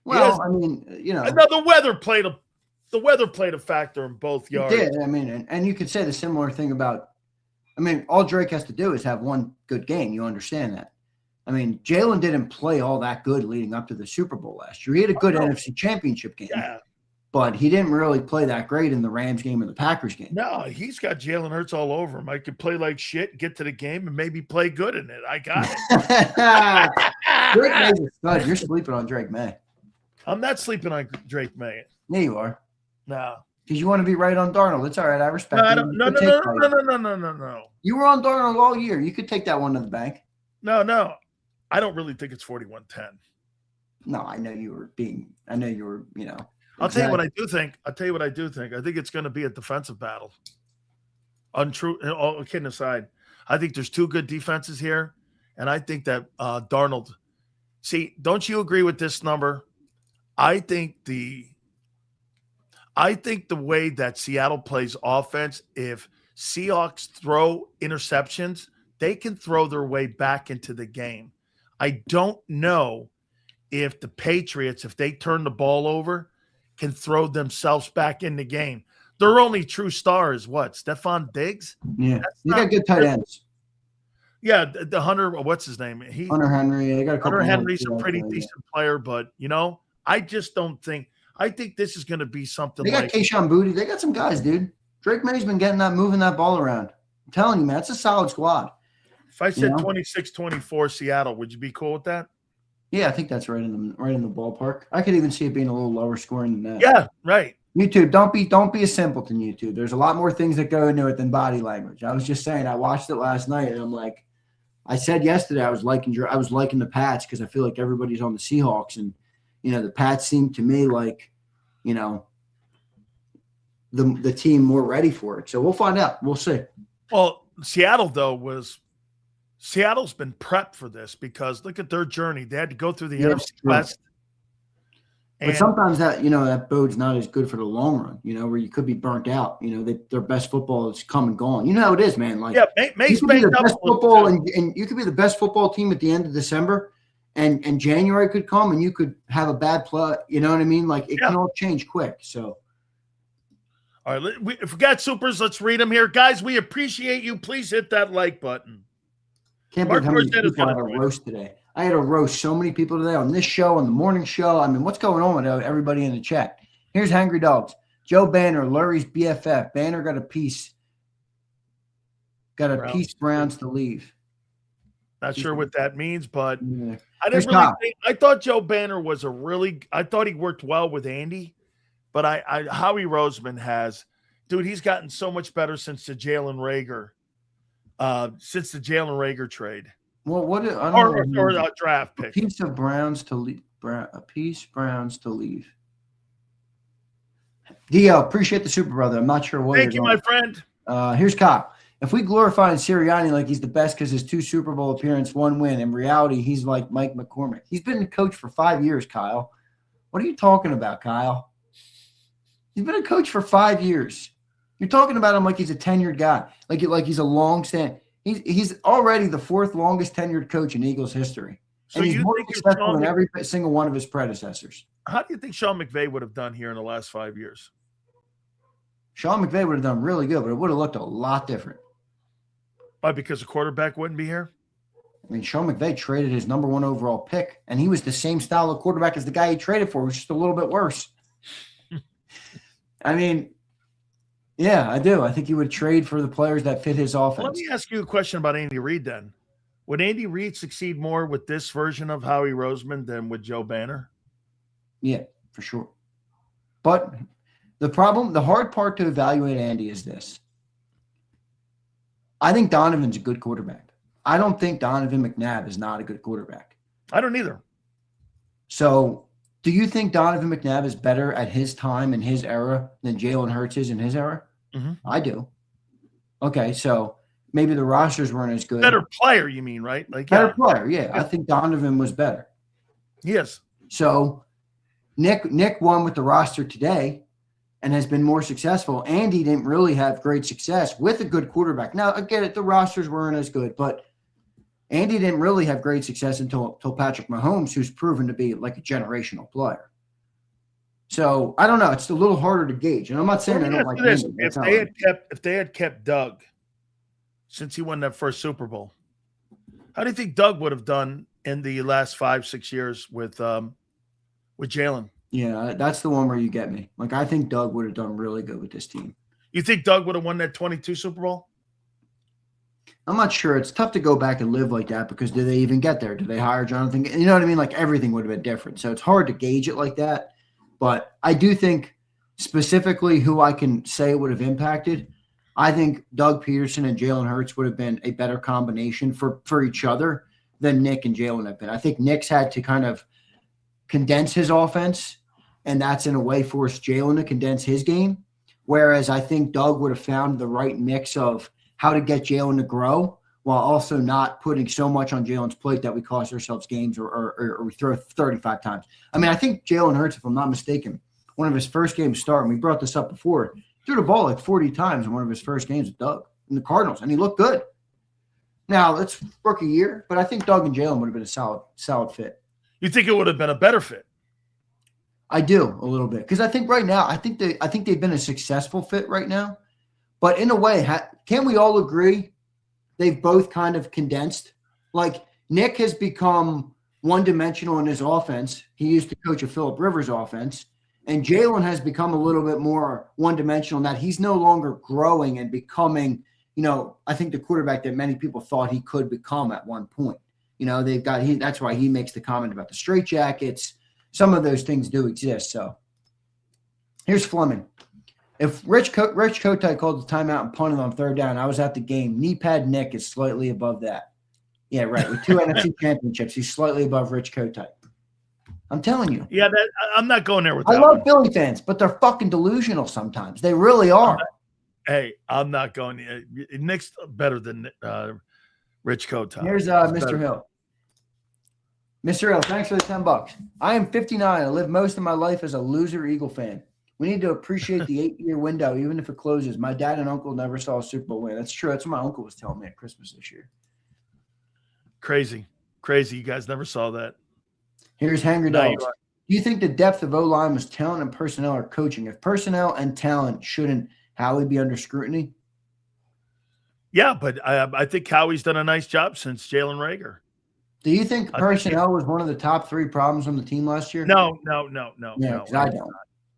S2: Well, I mean,
S1: now the weather played a factor in both yards.
S2: It did. I mean, and you could say the similar thing about. I mean, all Drake has to do is have one good game. You understand that? I mean, Jalen didn't play all that good leading up to the Super Bowl last year. He had a good NFC Championship game, but he didn't really play that great in the Rams game and the Packers game.
S1: No, he's got Jalen Hurts all over him. I could play like shit, get to the game, and maybe play good in it. I got
S2: it. Drake May's a stud. You're sleeping on Drake May.
S1: I'm not sleeping on Drake May.
S2: Yeah, you are.
S1: No.
S2: Because you want to be right on Darnold. It's all right. I respect
S1: it. No.
S2: You were on Darnold all year. You could take that one to the bank.
S1: No. I don't really think it's 41-10.
S2: No, I know you were,
S1: I'll tell you what I do think. I think it's going to be a defensive battle. Untrue. All kidding aside, I think there's two good defenses here. And I think that Darnold – see, don't you agree with this number? I think the way that Seattle plays offense, if Seahawks throw interceptions, they can throw their way back into the game. I don't know if the Patriots, if they turn the ball over, can throw themselves back in the game. Their only true star is what? Stephon Diggs?
S2: Yeah. They got good tight ends.
S1: Yeah, the Hunter, what's his name?
S2: Hunter Henry. They got a couple.
S1: Hunter Henry's a pretty decent player, but, I just don't think – I think this is going to be something
S2: like – They got Kayshon Boutte. They got some guys, dude. Drake May's been moving that ball around. I'm telling you, man, it's a solid squad.
S1: If I said 26-24 Seattle, would you be cool with that?
S2: Yeah, I think that's right in the ballpark. I could even see it being a little lower scoring than that.
S1: Yeah, right.
S2: YouTube, don't be a simpleton, YouTube. There's a lot more things that go into it than body language. I was just saying, I watched it last night, and I'm like, I said yesterday I was liking the Pats because I feel like everybody's on the Seahawks, and the Pats seem to me like, the team more ready for it. So we'll find out. We'll see.
S1: Well, Seattle's been prepped for this because look at their journey. They had to go through the NFC West.
S2: But sometimes that bodes not as good for the long run, where you could be burnt out. Their best football is come and gone. You know how it is, man. Like,
S1: May's
S2: you could be the best football and you could be the best football team at the end of December, and January could come and you could have a bad play. You know what I mean? Like, it can all change quick. So.
S1: All right, if we got supers, let's read them here. Guys, we appreciate you. Please hit that like button.
S2: Can't believe how many people I had a roast today. I had to roast so many people today on this show, on the morning show. I mean, what's going on with everybody in the chat? Here's Hungry Dogs. Joe Banner, Lurie's BFF. Banner got a piece. Browns to leave.
S1: Not sure what that means, but
S2: yeah.
S1: I thought Joe Banner was I thought he worked well with Andy. But Howie Roseman he's gotten so much better since the Jalen Reagor trade.
S2: Well,
S1: or draft pick.
S2: A piece Browns to leave. Dio, appreciate the super brother. I'm not sure what.
S1: Thank you, my friend.
S2: Here's Kyle. If we glorify Sirianni like he's the best because his 2 Super Bowl appearances, 1 win, in reality, he's like Mike McCormick. He's been a coach for 5 years, Kyle. What are you talking about, Kyle? He's been a coach for 5 years. You're talking about him like he's a tenured guy, like he's a long-standing. He's already the 4th longest tenured coach in Eagles history, and he's more successful than every single one of his predecessors.
S1: How do you think Sean McVay would have done here in the last 5 years?
S2: Sean McVay would have done really good, but it would have looked a lot different.
S1: Why? Because the quarterback wouldn't be here?
S2: I mean, Sean McVay traded his number 1 overall pick, and he was the same style of quarterback as the guy he traded for, which is just a little bit worse. I mean, yeah, I do. I think he would trade for the players that fit his offense.
S1: Let me ask you a question about Andy Reid then. Would Andy Reid succeed more with this version of Howie Roseman than with Joe Banner?
S2: Yeah, for sure. But the hard part to evaluate Andy is this. I think Donovan's a good quarterback. I don't think Donovan McNabb is not a good quarterback.
S1: I don't either.
S2: So do you think Donovan McNabb is better at his time in his era than Jalen Hurts is in his era?
S1: Mm-hmm.
S2: I do. Okay, so maybe the rosters weren't as good.
S1: Better player, you mean, right?
S2: Better player, yeah. I think Donovan was better.
S1: Yes.
S2: So Nick won with the roster today, and has been more successful. Andy didn't really have great success with a good quarterback. Now, I get it, the rosters weren't as good, but Andy didn't really have great success until Patrick Mahomes, who's proven to be like a generational player. So I don't know. It's a little harder to gauge. And I'm not saying I don't like
S1: this.
S2: Andy.
S1: If they had kept Doug since he won that first Super Bowl, how do you think Doug would have done in the last 5-6 years with Jalen?
S2: Yeah, that's the one where you get me. Like, I think Doug would have done really good with this team.
S1: You think Doug would have won that 22 Super Bowl?
S2: I'm not sure. It's tough to go back and live like that because did they even get there? Did they hire Jonathan? You know what I mean? Like, everything would have been different. So it's hard to gauge it like that. But I do think specifically who I can say would have impacted, I think Doug Peterson and Jalen Hurts would have been a better combination for each other than Nick and Jalen have been. I think Nick's had to kind of condense his offense, and that's in a way forced Jalen to condense his game. Whereas I think Doug would have found the right mix of how to get Jalen to grow while also not putting so much on Jalen's plate that we cost ourselves games or we throw 35 times. I mean, I think Jalen Hurts, if I'm not mistaken, one of his first games start, and we brought this up before, threw the ball like 40 times in one of his first games with Doug in the Cardinals, and he looked good. Now, it's rookie year, but I think Doug and Jalen would have been a solid fit.
S1: You think it would have been a better fit?
S2: I do a little bit because I think right now, I think they've been a successful fit right now. But in a way, can we all agree they've both kind of condensed? Like, Nick has become one-dimensional in his offense. He used to coach a Phillip Rivers offense. And Jalen has become a little bit more one-dimensional in that he's no longer growing and becoming, I think the quarterback that many people thought he could become at one point. That's why he makes the comment about the straitjackets. Some of those things do exist. So here's Fleming. If Rich Kotite called the timeout and punted on third down, I was at the game. Knee pad Nick is slightly above that. Yeah, right. With 2 NFC championships, he's slightly above Rich Kotite. I'm telling you.
S1: Yeah, I'm not going there with that.
S2: I love Philly fans, but they're fucking delusional sometimes. They really are.
S1: I'm not going. Nick's better than Rich Kotite.
S2: Here's Mr. Hill. Mr. Hill, thanks for the $10. I am 59. I lived most of my life as a loser Eagle fan. We need to appreciate the 8-year window, even if it closes. My dad and uncle never saw a Super Bowl win. That's true. That's what my uncle was telling me at Christmas this year.
S1: Crazy. You guys never saw that.
S2: Here's Hanger Dogs. Do you think the depth of O-line was talent and personnel or coaching? If personnel and talent, shouldn't Howie be under scrutiny?
S1: Yeah, but I think Howie's done a nice job since Jalen Reagor.
S2: Do you think personnel was one of the top 3 problems on the team last year?
S1: No.
S2: Yeah, I don't.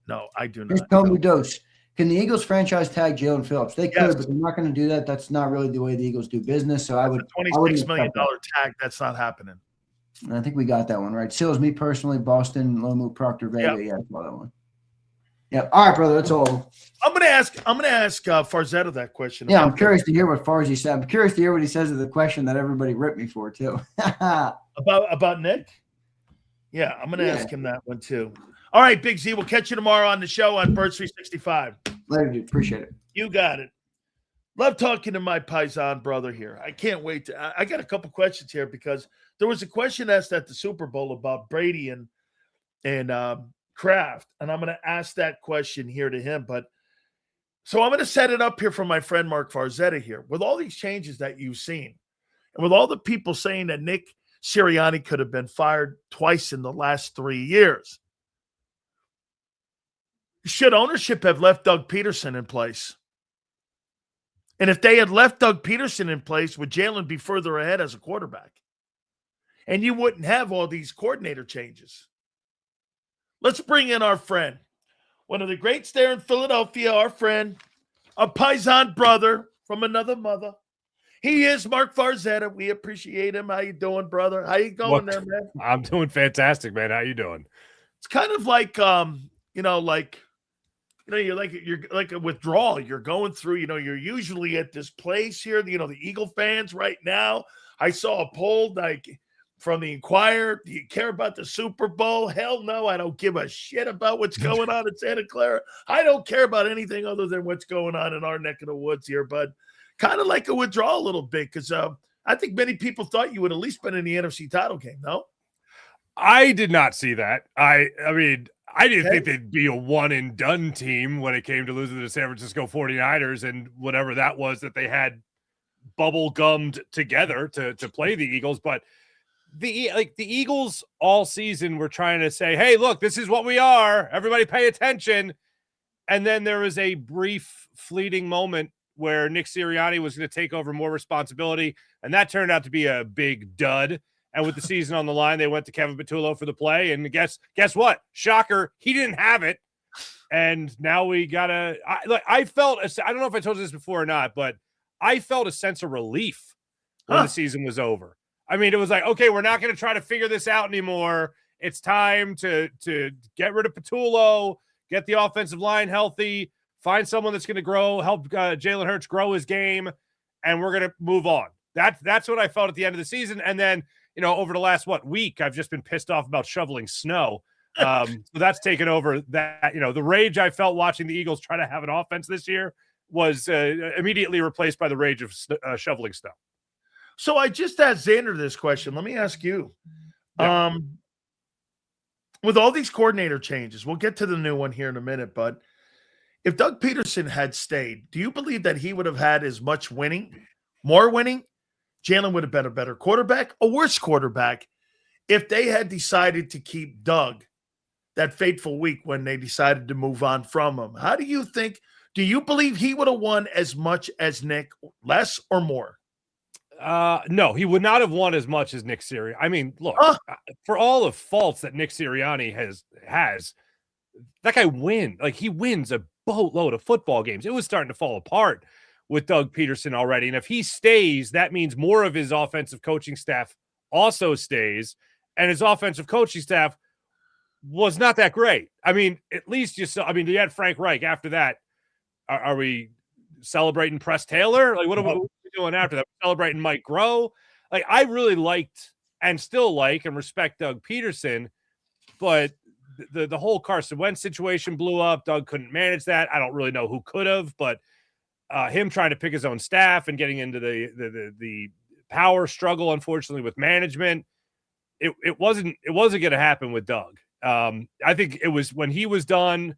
S1: No, I do not.
S2: Here's Tomu Dose. Can the Eagles franchise tag Jalen Phillips? They could, but they're not going to do that. That's not really the way the Eagles do business. So I would
S1: $26 million tag. That's not happening.
S2: I think we got that one right. Sills, me personally, Boston, Lomu, Proctor, Vega. Yeah, I saw that one. Yeah. All right, brother. That's all.
S1: I'm gonna ask Farzetta that question.
S2: Yeah, I'm curious to hear what Farzi said. I'm curious to hear what he says to the question that everybody ripped me for too.
S1: about Nick. Yeah, I'm gonna ask him that one too. All right, Big Z. We'll catch you tomorrow on the show on Birds 365.
S2: Later, dude. Appreciate it.
S1: You got it. Love talking to my Paisan brother here. I can't wait to. I got a couple questions here because there was a question asked at the Super Bowl about Brady and Kraft, and I'm going to ask that question here to him. But so I'm going to set it up here for my friend Mark Farzetta here. With all these changes that you've seen, and with all the people saying that Nick Sirianni could have been fired twice in the last 3 years, should ownership have left Doug Peterson in place? And if they had left Doug Peterson in place, would Jalen be further ahead as a quarterback? And you wouldn't have all these coordinator changes. Let's bring in our friend, one of the greats there in Philadelphia, our friend, a Paisan brother from another mother. He is Mark Farzetta. We appreciate him. How you doing, brother? How you going there, man?
S3: I'm doing fantastic, man. How you doing?
S1: It's kind of like, you're like a withdrawal. You're going through, you're usually at this place here, the Eagle fans right now. I saw a poll from the Inquirer. Do you care about the Super Bowl? Hell no. I don't give a shit about what's going on in Santa Clara. I don't care about anything other than what's going on in our neck of the woods here, but kind of like a withdrawal a little bit because I think many people thought you would at least been in the NFC title game, no?
S3: I did not see that. I mean, I didn't think they'd be a one and done team when it came to losing to the San Francisco 49ers and whatever that was that they had bubble gummed together to play the Eagles. But the Eagles all season were trying to say, hey, look, this is what we are. Everybody pay attention. And then there was a brief fleeting moment where Nick Sirianni was going to take over more responsibility. And that turned out to be a big dud. And with the season on the line, they went to Kevin Patullo for the play. And guess what? Shocker, he didn't have it. And now we got to – I felt – I don't know if I told you this before or not, but I felt a sense of relief when the season was over. I mean, it was like, okay, we're not going to try to figure this out anymore. It's time to get rid of Patullo, get the offensive line healthy, find someone that's going to help Jalen Hurts grow his game, and we're going to move on. That's what I felt at the end of the season. And then – over the last week, I've just been pissed off about shoveling snow. So that's taken over that, the rage I felt watching the Eagles try to have an offense this year was immediately replaced by the rage of shoveling snow.
S1: So I just asked Zander this question. Let me ask you. Yeah. With all these coordinator changes, we'll get to the new one here in a minute, but if Doug Peterson had stayed, do you believe that he would have had as much winning, more winning? Jalen would have been a better quarterback, a worse quarterback, if they had decided to keep Doug that fateful week when they decided to move on from him. How do you think? Do you believe he would have won as much as Nick, less or more?
S3: No, he would not have won as much as Nick Sirianni. I mean, look, for all the faults that Nick Sirianni has, that guy wins. Like, he wins a boatload of football games. It was starting to fall apart with Doug Peterson already. And if he stays, that means more of his offensive coaching staff also stays. And his offensive coaching staff was not that great. I mean, at least you had Frank Reich. After that, are we celebrating Press Taylor? Like, what are we doing after that? Celebrating Mike Groh? Like, I really liked and still like and respect Doug Peterson, but the whole Carson Wentz situation blew up. Doug couldn't manage that. I don't really know who could have, but him trying to pick his own staff and getting into the power struggle, unfortunately, with management, it wasn't going to happen with Doug. I think it was when he was done,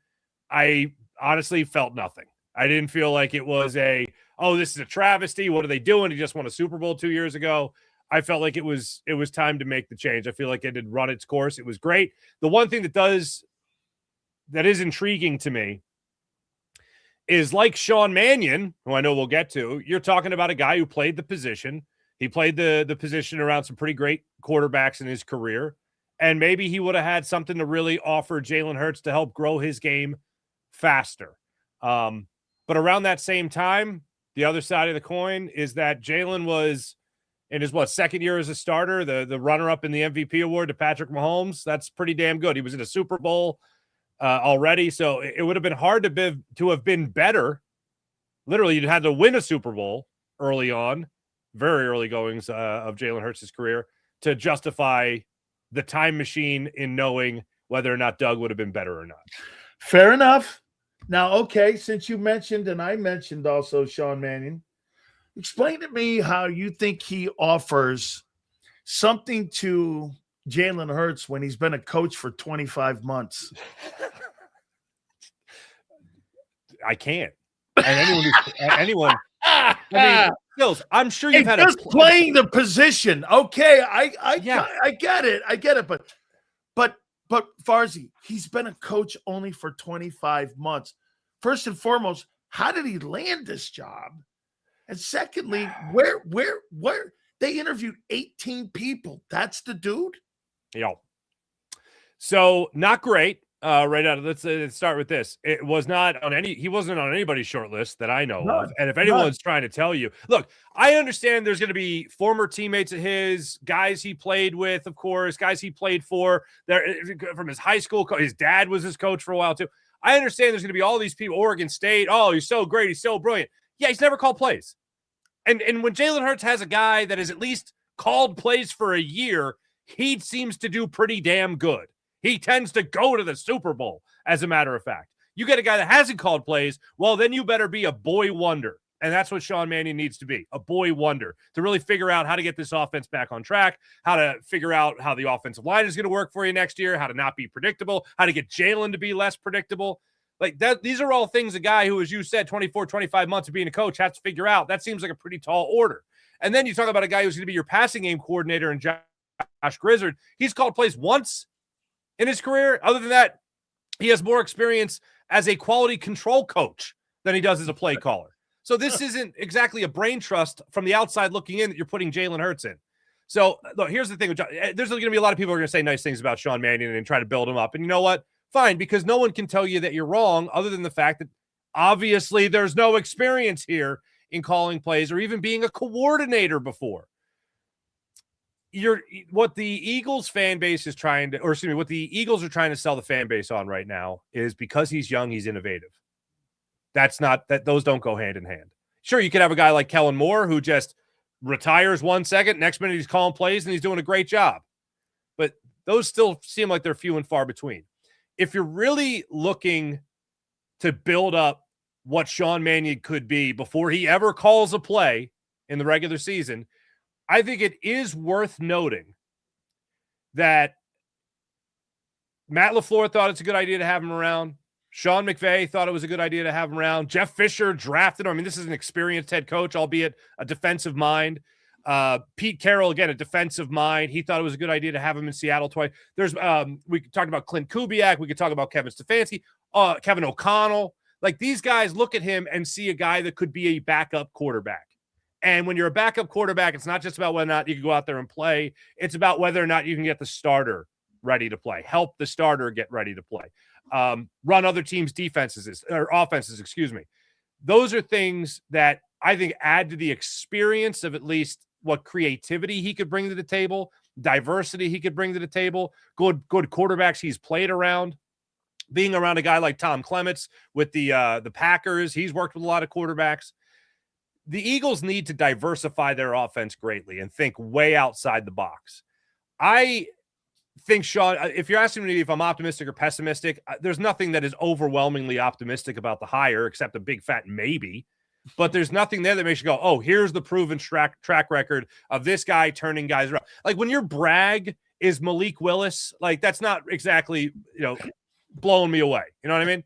S3: I honestly felt nothing. I didn't feel like it was this is a travesty. What are they doing? He just won a Super Bowl 2 years ago. I felt like it was time to make the change. I feel like it had run its course. It was great. The one thing that is intriguing to me is, like Sean Mannion, who I know we'll get to, you're talking about a guy who played the position. He played the position around some pretty great quarterbacks in his career, and maybe he would have had something to really offer Jalen Hurts to help grow his game faster. But around that same time, the other side of the coin is that Jalen was in his second year as a starter, the runner-up in the MVP award to Patrick Mahomes. That's pretty damn good. He was in a Super Bowl already, so it would have been hard to have been better. Literally, you'd had to win a Super Bowl early on, very early goings of Jalen Hurts' career, to justify the time machine in knowing whether or not Doug would have been better or not.
S1: Fair enough. Now, okay, since you mentioned, and I mentioned also Sean Mannion, explain to me how you think he offers something to Jalen Hurts when he's been a coach for 25 months.
S3: I can't. And anyone. I mean, Skills, I'm sure you've had
S1: just playing the position. Okay, I get it. I get it. But Farzi, he's been a coach only for 25 months. First and foremost, how did he land this job? And secondly, where they interviewed 18 people. That's the dude.
S3: Yeah. So not great. Right out of let's start with this. It was not on he wasn't on anybody's short list that I know of. And if anyone's trying to tell you, look, I understand there's going to be former teammates of his, guys he played with, of course, guys he played for there from his high school. His dad was his coach for a while too. I understand there's going to be all these people, Oregon State. Oh, he's so great. He's so brilliant. Yeah, he's never called plays. And when Jalen Hurts has a guy that has at least called plays for a year, he seems to do pretty damn good. He tends to go to the Super Bowl, as a matter of fact. You get a guy that hasn't called plays, well, then you better be a boy wonder. And that's what Sean Mannion needs to be, a boy wonder, to really figure out how to get this offense back on track, how to figure out how the offensive line is going to work for you next year, how to not be predictable, how to get Jalen to be less predictable. Like that, these are all things a guy who, as you said, 24, 25 months of being a coach has to figure out. That seems like a pretty tall order. And then you talk about a guy who's going to be your passing game coordinator and Josh Grizzard. He's called plays once in his career. Other than that, he has more experience as a quality control coach than he does as a play caller. So this isn't exactly a brain trust from the outside looking in that you're putting Jalen Hurts in. So look, here's the thing. There's going to be a lot of people who are going to say nice things about Sean Mannion and try to build him up. And you know what? Fine, because no one can tell you that you're wrong other than the fact that obviously there's no experience here in calling plays or even being a coordinator before. What the Eagles fan base is trying to, or excuse me, what the Eagles are trying to sell the fan base on right now is because he's young, he's innovative. That's not that those don't go hand in hand. Sure, you could have a guy like Kellen Moore who just retires 1 second, next minute he's calling plays and he's doing a great job. But those still seem like they're few and far between. If you're really looking to build up what Sean Mannion could be before he ever calls a play in the regular season, I think it is worth noting that Matt LaFleur thought it's a good idea to have him around. Sean McVay thought it was a good idea to have him around. Jeff Fisher drafted him. I mean, this is an experienced head coach, albeit a defensive mind. Pete Carroll, again, a defensive mind. He thought it was a good idea to have him in Seattle twice. There's we could talk about Clint Kubiak. We could talk about Kevin Stefanski, Kevin O'Connell. Like these guys look at him and see a guy that could be a backup quarterback. And when you're a backup quarterback, it's not just about whether or not you can go out there and play. It's about whether or not you can get the starter ready to play, help the starter get ready to play, run other teams' defenses or offenses, excuse me. Those are things that I think add to the experience of at least what creativity he could bring to the table, diversity he could bring to the table, good quarterbacks he's played around. Being around a guy like Tom Clements with the Packers, he's worked with a lot of quarterbacks. The Eagles need to diversify their offense greatly and think way outside the box. I think, Sean, if you're asking me if I'm optimistic or pessimistic, there's nothing that is overwhelmingly optimistic about the hire except a big fat maybe. But there's nothing there that makes you go, oh, here's the proven track record of this guy turning guys around. Like when your brag is Malik Willis, like that's not exactly, blowing me away. You know what I mean?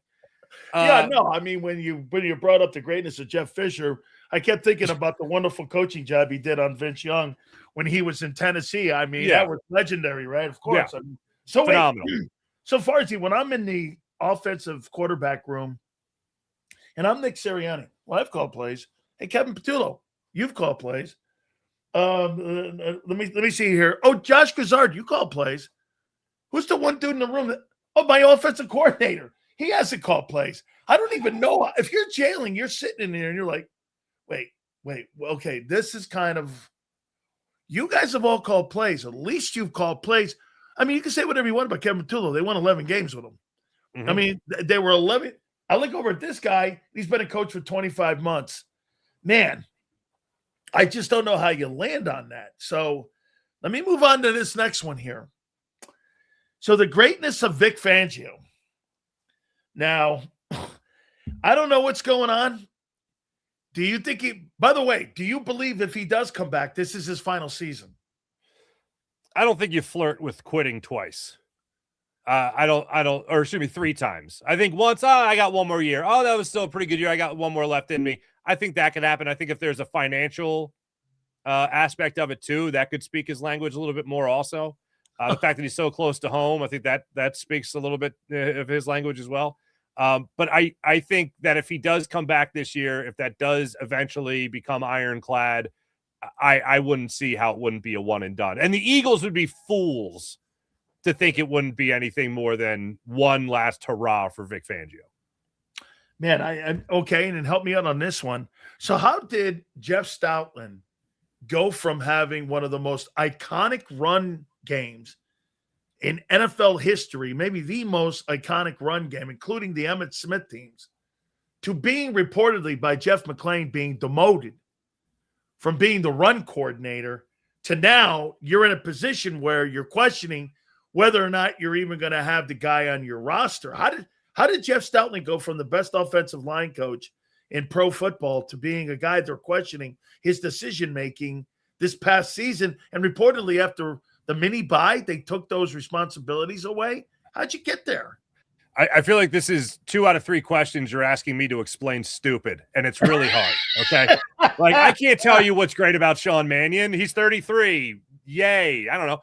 S1: Yeah, no. I mean, when you brought up the greatness of Jeff Fisher, I kept thinking about the wonderful coaching job he did on Vince Young when he was in Tennessee. I mean, that was legendary, right? Of course.
S3: Yeah.
S1: I mean, so
S3: phenomenal.
S1: So Farzy, when I'm in the offensive quarterback room and I'm Nick Sirianni, well, I've called plays. Hey, Kevin Patullo, you've called plays. Let me see here. Oh, Josh Grizzard, you call plays. Who's the one dude in the room that? Oh, my offensive coordinator. He hasn't called plays. I don't even know. If you're jailing, you're sitting in there and you're like, wait, okay, this is kind of, you guys have all called plays. At least you've called plays. I mean, you can say whatever you want about Kevin Patullo. They won 11 games with him. Mm-hmm. I mean, they were 11. I look over at this guy. He's been a coach for 25 months. Man, I just don't know how you land on that. So let me move on to this next one here. So the greatness of Vic Fangio. Now, I don't know what's going on. Do you think by the way, do you believe if he does come back, this is his final season?
S3: I don't think you flirt with quitting twice. I don't, or excuse me, 3 times. I think once, I got one more year. Oh, that was still a pretty good year. I got one more left in me. I think that could happen. I think if there's a financial aspect of it too, that could speak his language a little bit more also. The fact that he's so close to home, I think that speaks a little bit of his language as well. But I think that if he does come back this year, if that does eventually become ironclad, I wouldn't see how it wouldn't be a one and done. And the Eagles would be fools to think it wouldn't be anything more than one last hurrah for Vic Fangio.
S1: Man, I'm okay. And then help me out on this one. So how did Jeff Stoutland go from having one of the most iconic run games in NFL history, maybe the most iconic run game, including the Emmitt Smith teams, to being reportedly by Jeff McClain being demoted from being the run coordinator to now you're in a position where you're questioning whether or not you're even going to have the guy on your roster? How did Jeff Stoutland go from the best offensive line coach in pro football to being a guy they're questioning his decision-making this past season. And reportedly after the mini bye, they took those responsibilities away. How'd you get there?
S3: I feel like this is 2 out of 3 questions you're asking me to explain stupid, and it's really hard. Okay. Like, I can't tell you what's great about Sean Mannion. He's 33. Yay. I don't know.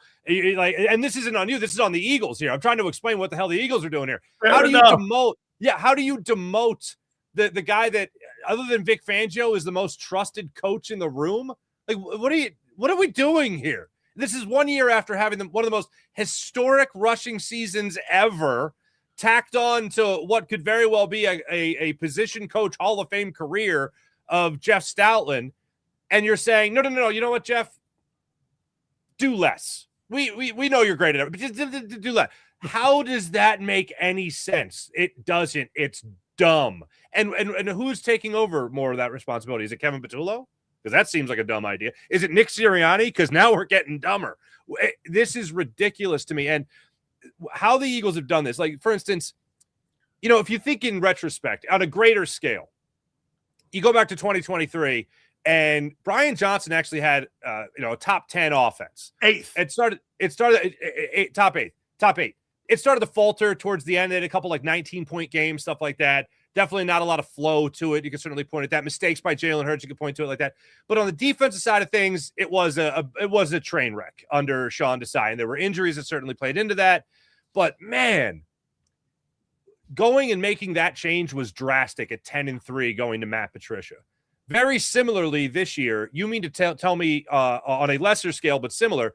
S3: Like, and this isn't on you. This is on the Eagles here. I'm trying to explain what the hell the Eagles are doing here. How do you demote? Yeah. How do you demote the guy that, other than Vic Fangio, is the most trusted coach in the room? Like, what are we doing here? This is 1 year after having one of the most historic rushing seasons ever, tacked on to what could very well be a position coach Hall of Fame career of Jeff Stoutland. And you're saying, no. You know what, Jeff? Do less. We know you're great at it, but just do less. How does that make any sense? It doesn't. It's dumb. And who's taking over more of that responsibility? Is it Kevin Patullo? Because that seems like a dumb idea. Is it Nick Sirianni? Because now we're getting dumber. This is ridiculous to me. And how the Eagles have done this, like, for instance, if you think in retrospect on a greater scale, you go back to 2023 and Brian Johnson actually had a top 10 offense. It started top eight. It started to falter towards the end. They had a couple like 19-point games, stuff like that. Definitely not a lot of flow to it. You can certainly point at that. Mistakes by Jalen Hurts, you can point to it like that. But on the defensive side of things, it was a train wreck under Sean Desai, and there were injuries that certainly played into that. But man, going and making that change was drastic at 10-3, going to Matt Patricia. Very similarly, this year, you mean to tell me on a lesser scale but similar,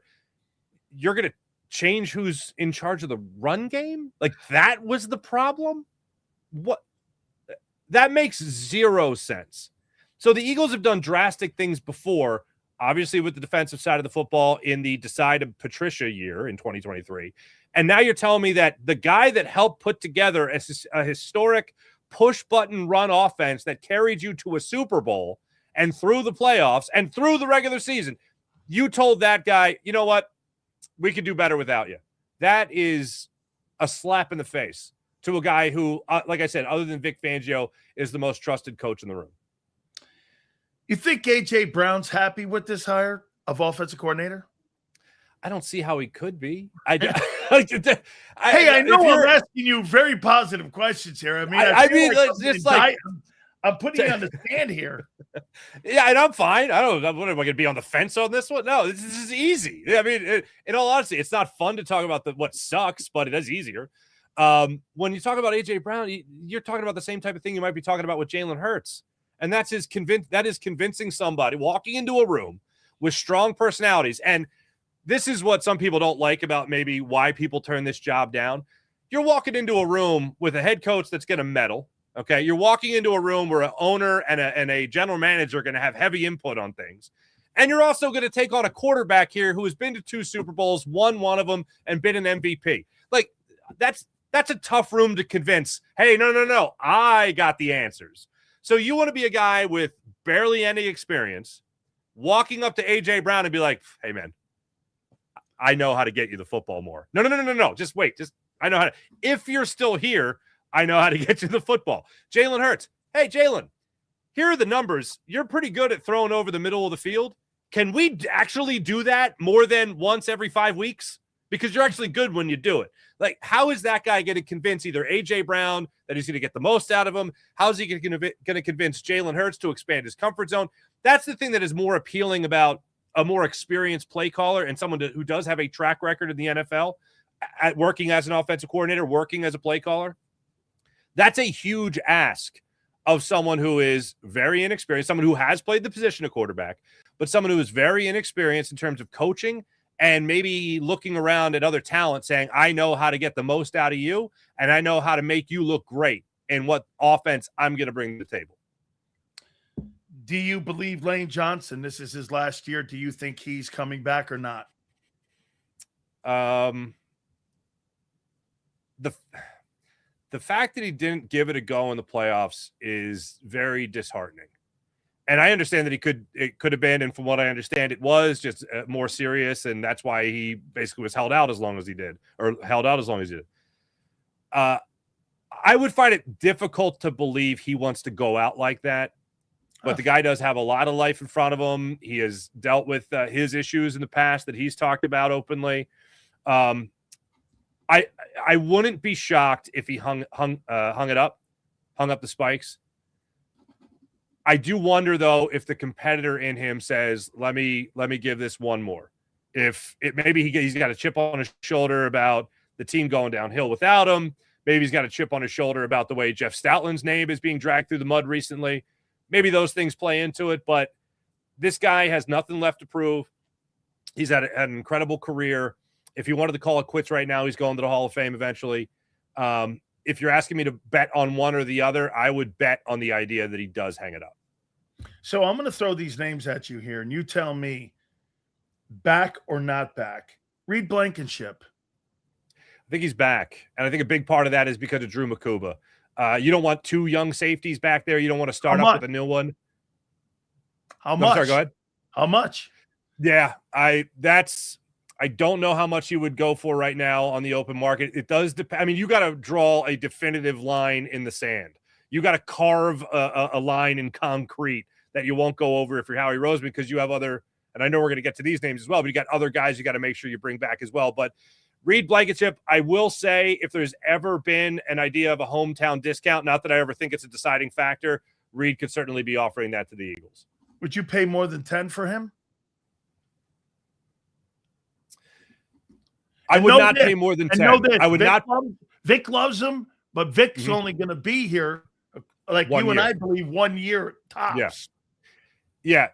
S3: you're going to change who's in charge of the run game? Like, that was the problem? What? That makes zero sense. So the Eagles have done drastic things before, obviously with the defensive side of the football in the Desai Patricia year in 2023. And now you're telling me that the guy that helped put together a historic push-button run offense that carried you to a Super Bowl and through the playoffs and through the regular season, you told that guy, you know what? We could do better without you. That is a slap in the face to a guy who, like I said, other than Vic Fangio, is the most trusted coach in the room.
S1: You think A.J. Brown's happy with this hire of offensive coordinator?
S3: I don't see how he could be. I know
S1: I'm asking you very positive questions here. I mean, I'm putting you on the stand here.
S3: Yeah, and I'm fine. What am I going to be on the fence on this one? No, this is easy. I mean, in all honesty, it's not fun to talk about what sucks, but it is easier. When you talk about A.J. Brown, you're talking about the same type of thing you might be talking about with Jalen Hurts. And that is convincing somebody, walking into a room with strong personalities. And this is what some people don't like about maybe why people turn this job down. You're walking into a room with a head coach that's going to meddle. Okay. You're walking into a room where an owner and a general manager are going to have heavy input on things. And you're also going to take on a quarterback here who has been to 2 Super Bowls, won one of them, and been an MVP. Like, that's a tough room to convince. Hey, no. I got the answers. So you want to be a guy with barely any experience walking up to A.J. Brown and be like, hey, man, I know how to get you the football more. No. Just wait. I know how to. If you're still here, I know how to get you the football. Jalen Hurts. Hey, Jalen, here are the numbers. You're pretty good at throwing over the middle of the field. Can we actually do that more than once every 5 weeks? Because you're actually good when you do it. Like, how is that guy going to convince either A.J. Brown that he's going to get the most out of him? How is he going to convince Jalen Hurts to expand his comfort zone? That's the thing that is more appealing about a more experienced play caller and someone who does have a track record in the NFL at working as an offensive coordinator, working as a play caller. That's a huge ask of someone who is very inexperienced, someone who has played the position of quarterback, but someone who is very inexperienced in terms of coaching and maybe looking around at other talent saying, I know how to get the most out of you, and I know how to make you look great in what offense I'm going to bring to the table.
S1: Do you believe Lane Johnson, this is his last year, do you think he's coming back or not?
S3: The fact that he didn't give it a go in the playoffs is very disheartening. And I understand that it could have been, and from what I understand, it was just more serious, and that's why he basically was held out as long as he did. I would find it difficult to believe he wants to go out like that. But the guy does have a lot of life in front of him. He has dealt with his issues in the past that he's talked about openly. I wouldn't be shocked if he hung up the spikes. I do wonder though if the competitor in him says, "Let me give this one more." If it maybe he's got a chip on his shoulder about the team going downhill without him. Maybe he's got a chip on his shoulder about the way Jeff Stoutland's name is being dragged through the mud recently. Maybe those things play into it, but this guy has nothing left to prove. He's had an incredible career. If he wanted to call it quits right now, he's going to the Hall of Fame eventually. If you're asking me to bet on one or the other, I would bet on the idea that he does hang it up.
S1: So I'm going to throw these names at you here, and you tell me back or not back. Reed Blankenship.
S3: I think he's back, and I think a big part of that is because of Drew Makuba. You don't want two young safeties back there. You don't want to start up with a new one.
S1: How much?
S3: Sorry, go ahead.
S1: How much?
S3: Yeah, I don't know how much you would go for right now on the open market. It does depend. I mean, you got to draw a definitive line in the sand. You got to carve a line in concrete that you won't go over if you're Howie Roseman, because you have other, and I know we're going to get to these names as well, but you got other guys you got to make sure you bring back as well. But Reed Blankenship, I will say, if there's ever been an idea of a hometown discount, not that I ever think it's a deciding factor, Reed could certainly be offering that to the Eagles.
S1: Would you pay more than 10 for him?
S3: I would not pay more than 10. I would not.
S1: Vic loves him, but Vic's only going to be here, like you and I believe, 1 year tops.
S3: Yeah.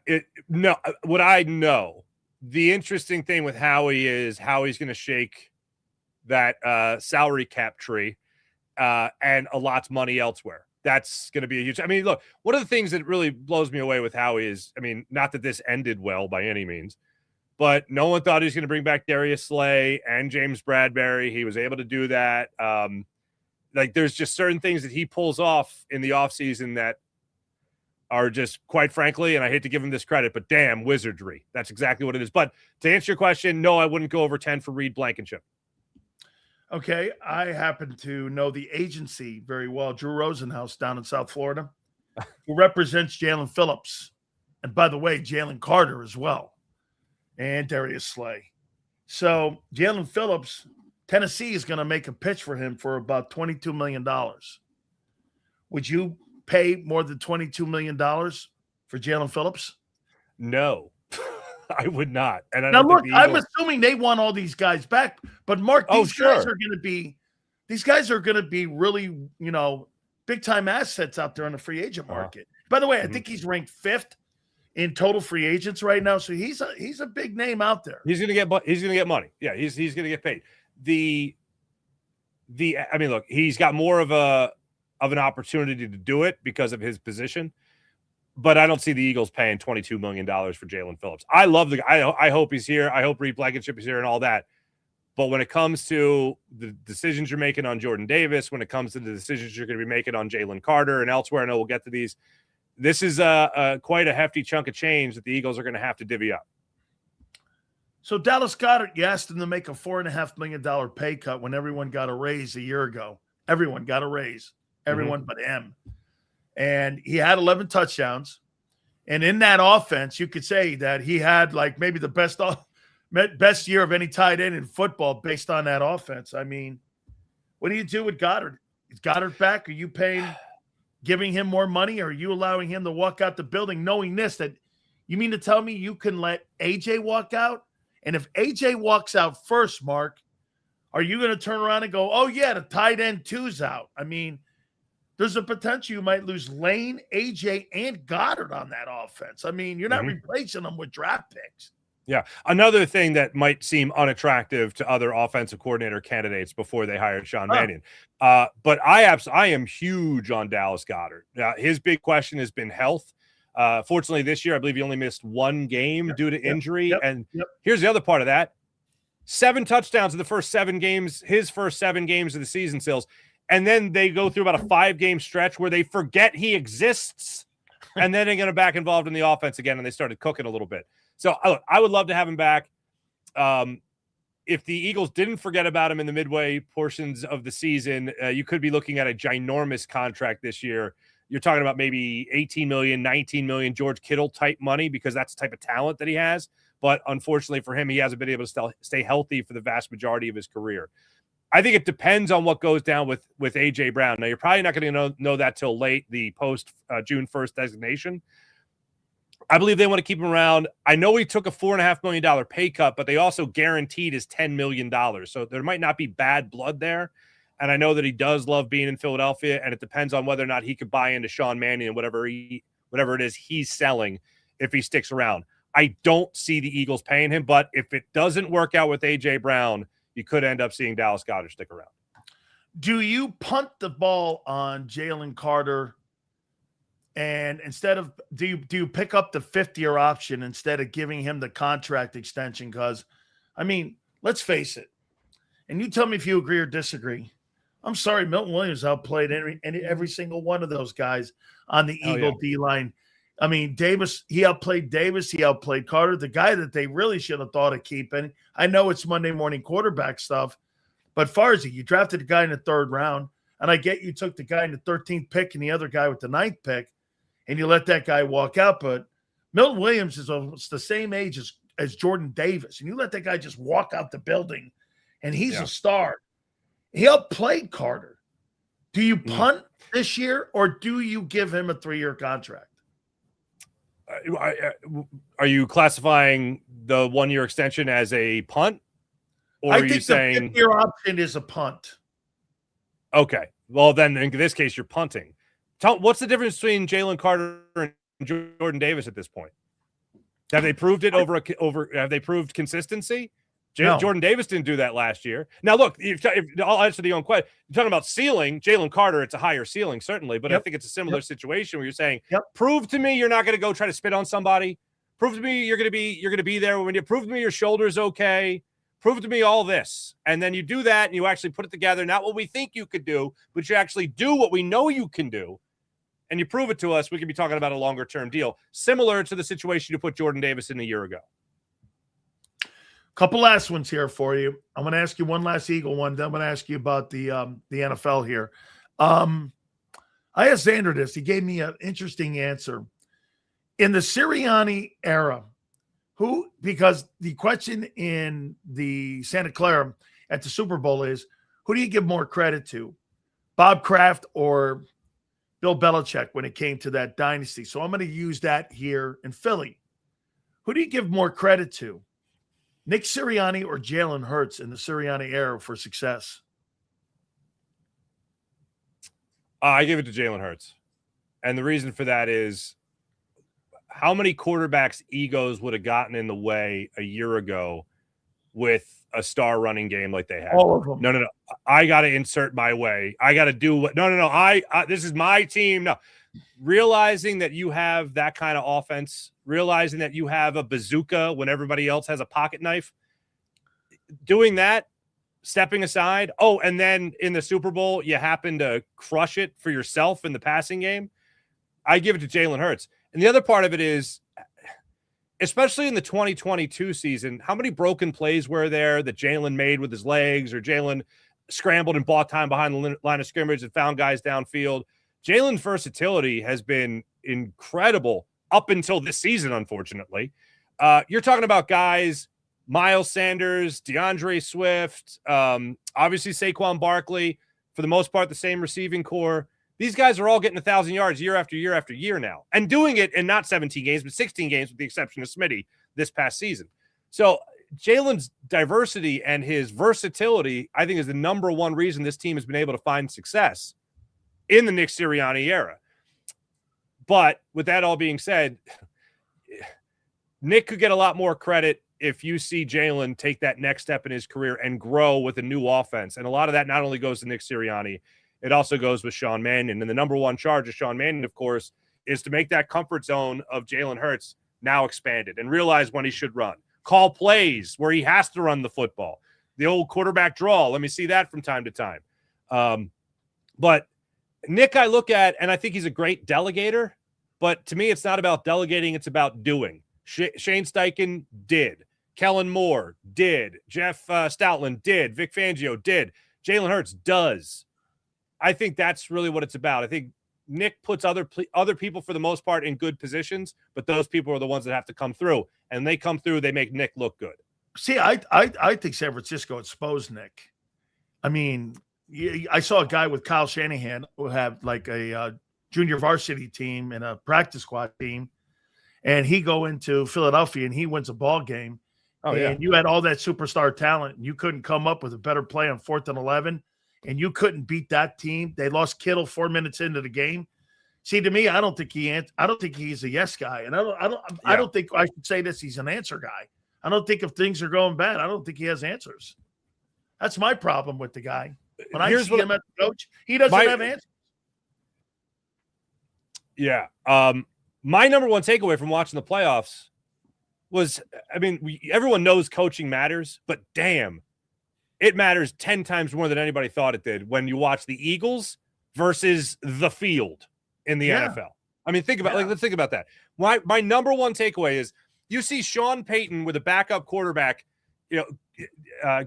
S3: What I know, the interesting thing with Howie is how he's going to shake that salary cap tree and a lot's money elsewhere. That's going to be a huge. I mean, look, one of the things that really blows me away with Howie is, I mean, not that this ended well by any means, but no one thought he was going to bring back Darius Slay and James Bradbury. He was able to do that. Like, there's just certain things that he pulls off in the offseason that are just, quite frankly, and I hate to give him this credit, but damn, wizardry. That's exactly what it is. But to answer your question, no, I wouldn't go over 10 for Reed Blankenship.
S1: Okay, I happen to know the agency very well, Drew Rosenhaus down in South Florida, who represents Jalen Phillips. And by the way, Jalen Carter as well, and Darius Slay. So Jalen Phillips, Tennessee is going to make a pitch for him for about $22 million. Would you pay more than $22 million for Jalen Phillips?
S3: No. I would not. And I
S1: now,
S3: don't
S1: look,
S3: think the Eagles...
S1: I'm assuming they want all these guys back. But, Mark, these guys are going to be really, big-time assets out there on the free agent market. By the way, I think he's ranked 5th in total free agents right now. So he's a big name out there.
S3: He's going to get money. Yeah, he's going to get paid. I mean, look, he's got more of an opportunity to do it because of his position. But I don't see the Eagles paying $22 million for Jalen Phillips. I love the guy. I hope he's here. I hope Reed Blankenship is here and all that. But when it comes to the decisions you're making on Jordan Davis, when it comes to the decisions you're going to be making on Jalen Carter and elsewhere, I know we'll get to these. This is quite a hefty chunk of change that the Eagles are going to have to divvy up.
S1: So Dallas Goedert, you asked him to make a $4.5 million pay cut when everyone got a raise a year ago. Everyone got a raise. Everyone but him. And he had 11 touchdowns. And in that offense, you could say that he had like maybe the best year of any tight end in football based on that offense. I mean, what do you do with Goddard? Is Goddard back? Are you giving him more money? Or are you allowing him to walk out the building knowing that you mean to tell me you can let AJ walk out? And if AJ walks out first, Mark, are you going to turn around and go, oh, yeah, the tight end 2's out? I mean, there's a potential you might lose Lane, AJ, and Goddard on that offense. I mean, you're not replacing them with draft picks.
S3: Yeah. Another thing that might seem unattractive to other offensive coordinator candidates before they hired Sean Mannion. But I am huge on Dallas Goedert. His big question has been health. Fortunately, this year, I believe he only missed one game due to injury. Here's the other part of that. 7 touchdowns in the first 7 games, his first 7 games of the season, Sills. And then they go through about a 5-game stretch where they forget he exists, and then they get him back involved in the offense again, and they started cooking a little bit. So I would love to have him back. if the Eagles didn't forget about him in the midway portions of the season, you could be looking at a ginormous contract this year. You're talking about maybe 18 million, 19 million George Kittle type money, because that's the type of talent that he has. But unfortunately for him, he hasn't been able to stay healthy for the vast majority of his career. I think it depends on what goes down with A.J. Brown. Now, you're probably not going to know that till late, the post June 1st designation. I believe they want to keep him around. I know he took a $4.5 million pay cut, but they also guaranteed his $10 million. So there might not be bad blood there. And I know that he does love being in Philadelphia, and it depends on whether or not he could buy into Sean Mannion and whatever it is he's selling if he sticks around. I don't see the Eagles paying him, but if it doesn't work out with A.J. Brown, you could end up seeing Dallas Goedert stick around.
S1: Do you punt the ball on Jalen Carter, and instead of do you pick up the 50-year option instead of giving him the contract extension? Because, I mean, let's face it, and you tell me if you agree or disagree. I'm sorry, Milton Williams outplayed every single one of those guys on the Eagle D-line. I mean, Davis, he outplayed Davis. He outplayed Carter, the guy that they really should have thought of keeping. I know it's Monday morning quarterback stuff, but Farzy, you drafted a guy in the 3rd round, and I get you took the guy in the 13th pick and the other guy with the 9th pick, and you let that guy walk out. But Milton Williams is almost the same age as Jordan Davis, and you let that guy just walk out the building, and he's a star. He outplayed Carter. Do you punt this year, or do you give him a 3-year contract?
S3: Are you classifying the 1-year extension as a punt? Or
S1: I
S3: are you saying
S1: the 5th-year option is a punt?
S3: Okay. Well, then in this case, you're punting. What's the difference between Jalen Carter and Jordan Davis at this point? Have they proved it have they proved consistency?
S1: No.
S3: Jordan Davis didn't do that last year. Now, look, if I'll answer the own question. You're talking about ceiling. Jalen Carter, it's a higher ceiling, certainly, but I think it's a similar situation where you're saying, prove to me you're not going to go try to spit on somebody. Prove to me you're going to be there when you prove to me your shoulder's okay. Prove to me all this. And then you do that and you actually put it together. Not what we think you could do, but you actually do what we know you can do. And you prove it to us. We could be talking about a longer term deal, similar to the situation you put Jordan Davis in a year ago.
S1: Couple last ones here for you. I'm going to ask you one last Eagle one. Then I'm going to ask you about the NFL here. I asked Zander this. He gave me an interesting answer. In the Sirianni era, because the question in the Santa Clara at the Super Bowl is, who do you give more credit to, Bob Kraft or Bill Belichick when it came to that dynasty? So I'm going to use that here in Philly. Who do you give more credit to, Nick Sirianni or Jalen Hurts in the Sirianni era for success?
S3: I give it to Jalen Hurts. And the reason for that is, how many quarterbacks' egos would have gotten in the way a year ago with a star running game like they had?
S1: All of them.
S3: No. I got to insert my way. I got to do what? No. I this is my team. No. Realizing that you have that kind of offense, realizing that you have a bazooka when everybody else has a pocket knife, doing that, stepping aside. Oh, and then in the Super Bowl, you happen to crush it for yourself in the passing game. I give it to Jalen Hurts. And the other part of it is, especially in the 2022 season, how many broken plays were there that Jalen made with his legs, or Jalen scrambled and bought time behind the line of scrimmage and found guys downfield? Jalen's versatility has been incredible up until this season, unfortunately. You're talking about guys, Miles Sanders, DeAndre Swift, obviously Saquon Barkley, for the most part, the same receiving core. These guys are all getting 1,000 yards year after year after year now, and doing it in not 17 games, but 16 games with the exception of Smitty this past season. So Jalen's diversity and his versatility, I think, is the number one reason this team has been able to find success in the Nick Sirianni era. But with that all being said, Nick could get a lot more credit if you see Jalen take that next step in his career and grow with a new offense. And a lot of that not only goes to Nick Sirianni, it also goes with Sean Mannion. And the number one charge of Sean Mannion, of course, is to make that comfort zone of Jalen Hurts now expanded and realize when he should run. Call plays where he has to run the football. The old quarterback draw. Let me see that from time to time. But Nick, I look at, and I think he's a great delegator. But to me, it's not about delegating. It's about doing. Shane Steichen did. Kellen Moore did. Jeff Stoutland did. Vic Fangio did. Jalen Hurts does. I think that's really what it's about. I think Nick puts other people for the most part in good positions, but those people are the ones that have to come through. And they come through, they make Nick look good.
S1: See, I think San Francisco exposed Nick. I mean, I saw a guy with Kyle Shanahan who had like a junior varsity team and a practice squad team, and he go into Philadelphia and he wins a ball game.
S3: Oh, yeah.
S1: And you had all that superstar talent, and you couldn't come up with a better play on 4th and 11, and you couldn't beat that team. They lost Kittle 4 minutes into the game. See, to me, I don't think he's a yes guy, and I don't think I should say this. He's an answer guy. I don't think if things are going bad, I don't think he has answers. That's my problem with the guy. When I see him as a coach, he doesn't have answers.
S3: Yeah. My number one takeaway from watching the playoffs was, I mean, everyone knows coaching matters, but damn, it matters 10 times more than anybody thought it did when you watch the Eagles versus the field in the NFL. I mean, let's think about that. My number one takeaway is you see Sean Payton with a backup quarterback,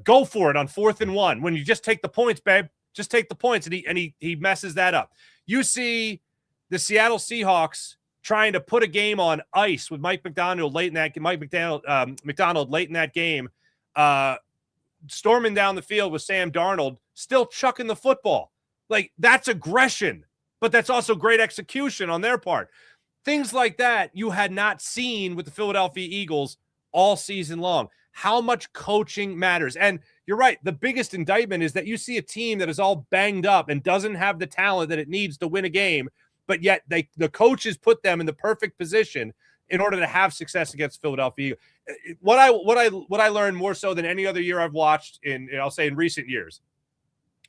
S3: go for it on 4th and 1 when you just take the points, babe. Just take the points, and he messes that up. You see the Seattle Seahawks trying to put a game on ice with Mike McDonald late in that game, storming down the field with Sam Darnold, still chucking the football. Like, that's aggression, but that's also great execution on their part. Things like that you had not seen with the Philadelphia Eagles all season long. How much coaching matters. And you're right. The biggest indictment is that you see a team that is all banged up and doesn't have the talent that it needs to win a game, but yet the coaches put them in the perfect position in order to have success against Philadelphia. What I learned more so than any other year I've watched I'll say in recent years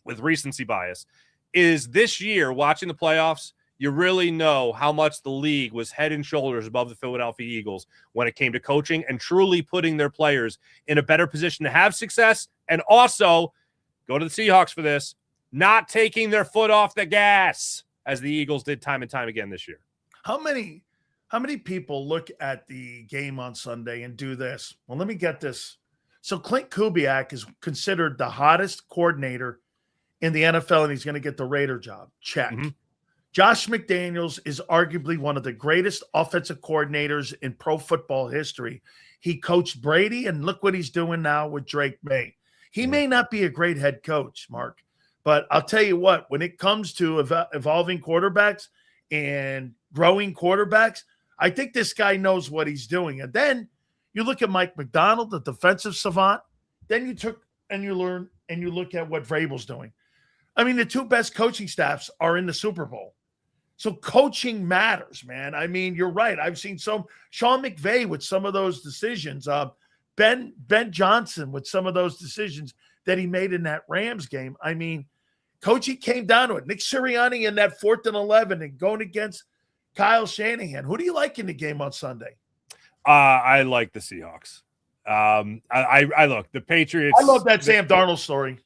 S3: with recency bias is this year watching the playoffs, you really know how much the league was head and shoulders above the Philadelphia Eagles when it came to coaching and truly putting their players in a better position to have success. And also, go to the Seahawks for this, not taking their foot off the gas as the Eagles did time and time again this year.
S1: How many people look at the game on Sunday and do this? Well, let me get this. So Clint Kubiak is considered the hottest coordinator in the NFL, and he's going to get the Raider job. Check. Mm-hmm. Josh McDaniels is arguably one of the greatest offensive coordinators in pro football history. He coached Brady, and look what he's doing now with Drake May. He may not be a great head coach, Mark, but I'll tell you what, when it comes to evolving quarterbacks and growing quarterbacks, I think this guy knows what he's doing. And then you look at Mike McDonald, the defensive savant. Then you look at what Vrabel's doing. I mean, the two best coaching staffs are in the Super Bowl. So coaching matters, man. I mean, you're right. I've seen Sean McVay with some of those decisions. Ben Johnson with some of those decisions that he made in that Rams game. I mean, coaching came down to it. Nick Sirianni in that 4th and 11 and going against Kyle Shanahan. Who do you like in the game on Sunday?
S3: I like the Seahawks. I look, the Patriots.
S1: I love that Sam Darnold story.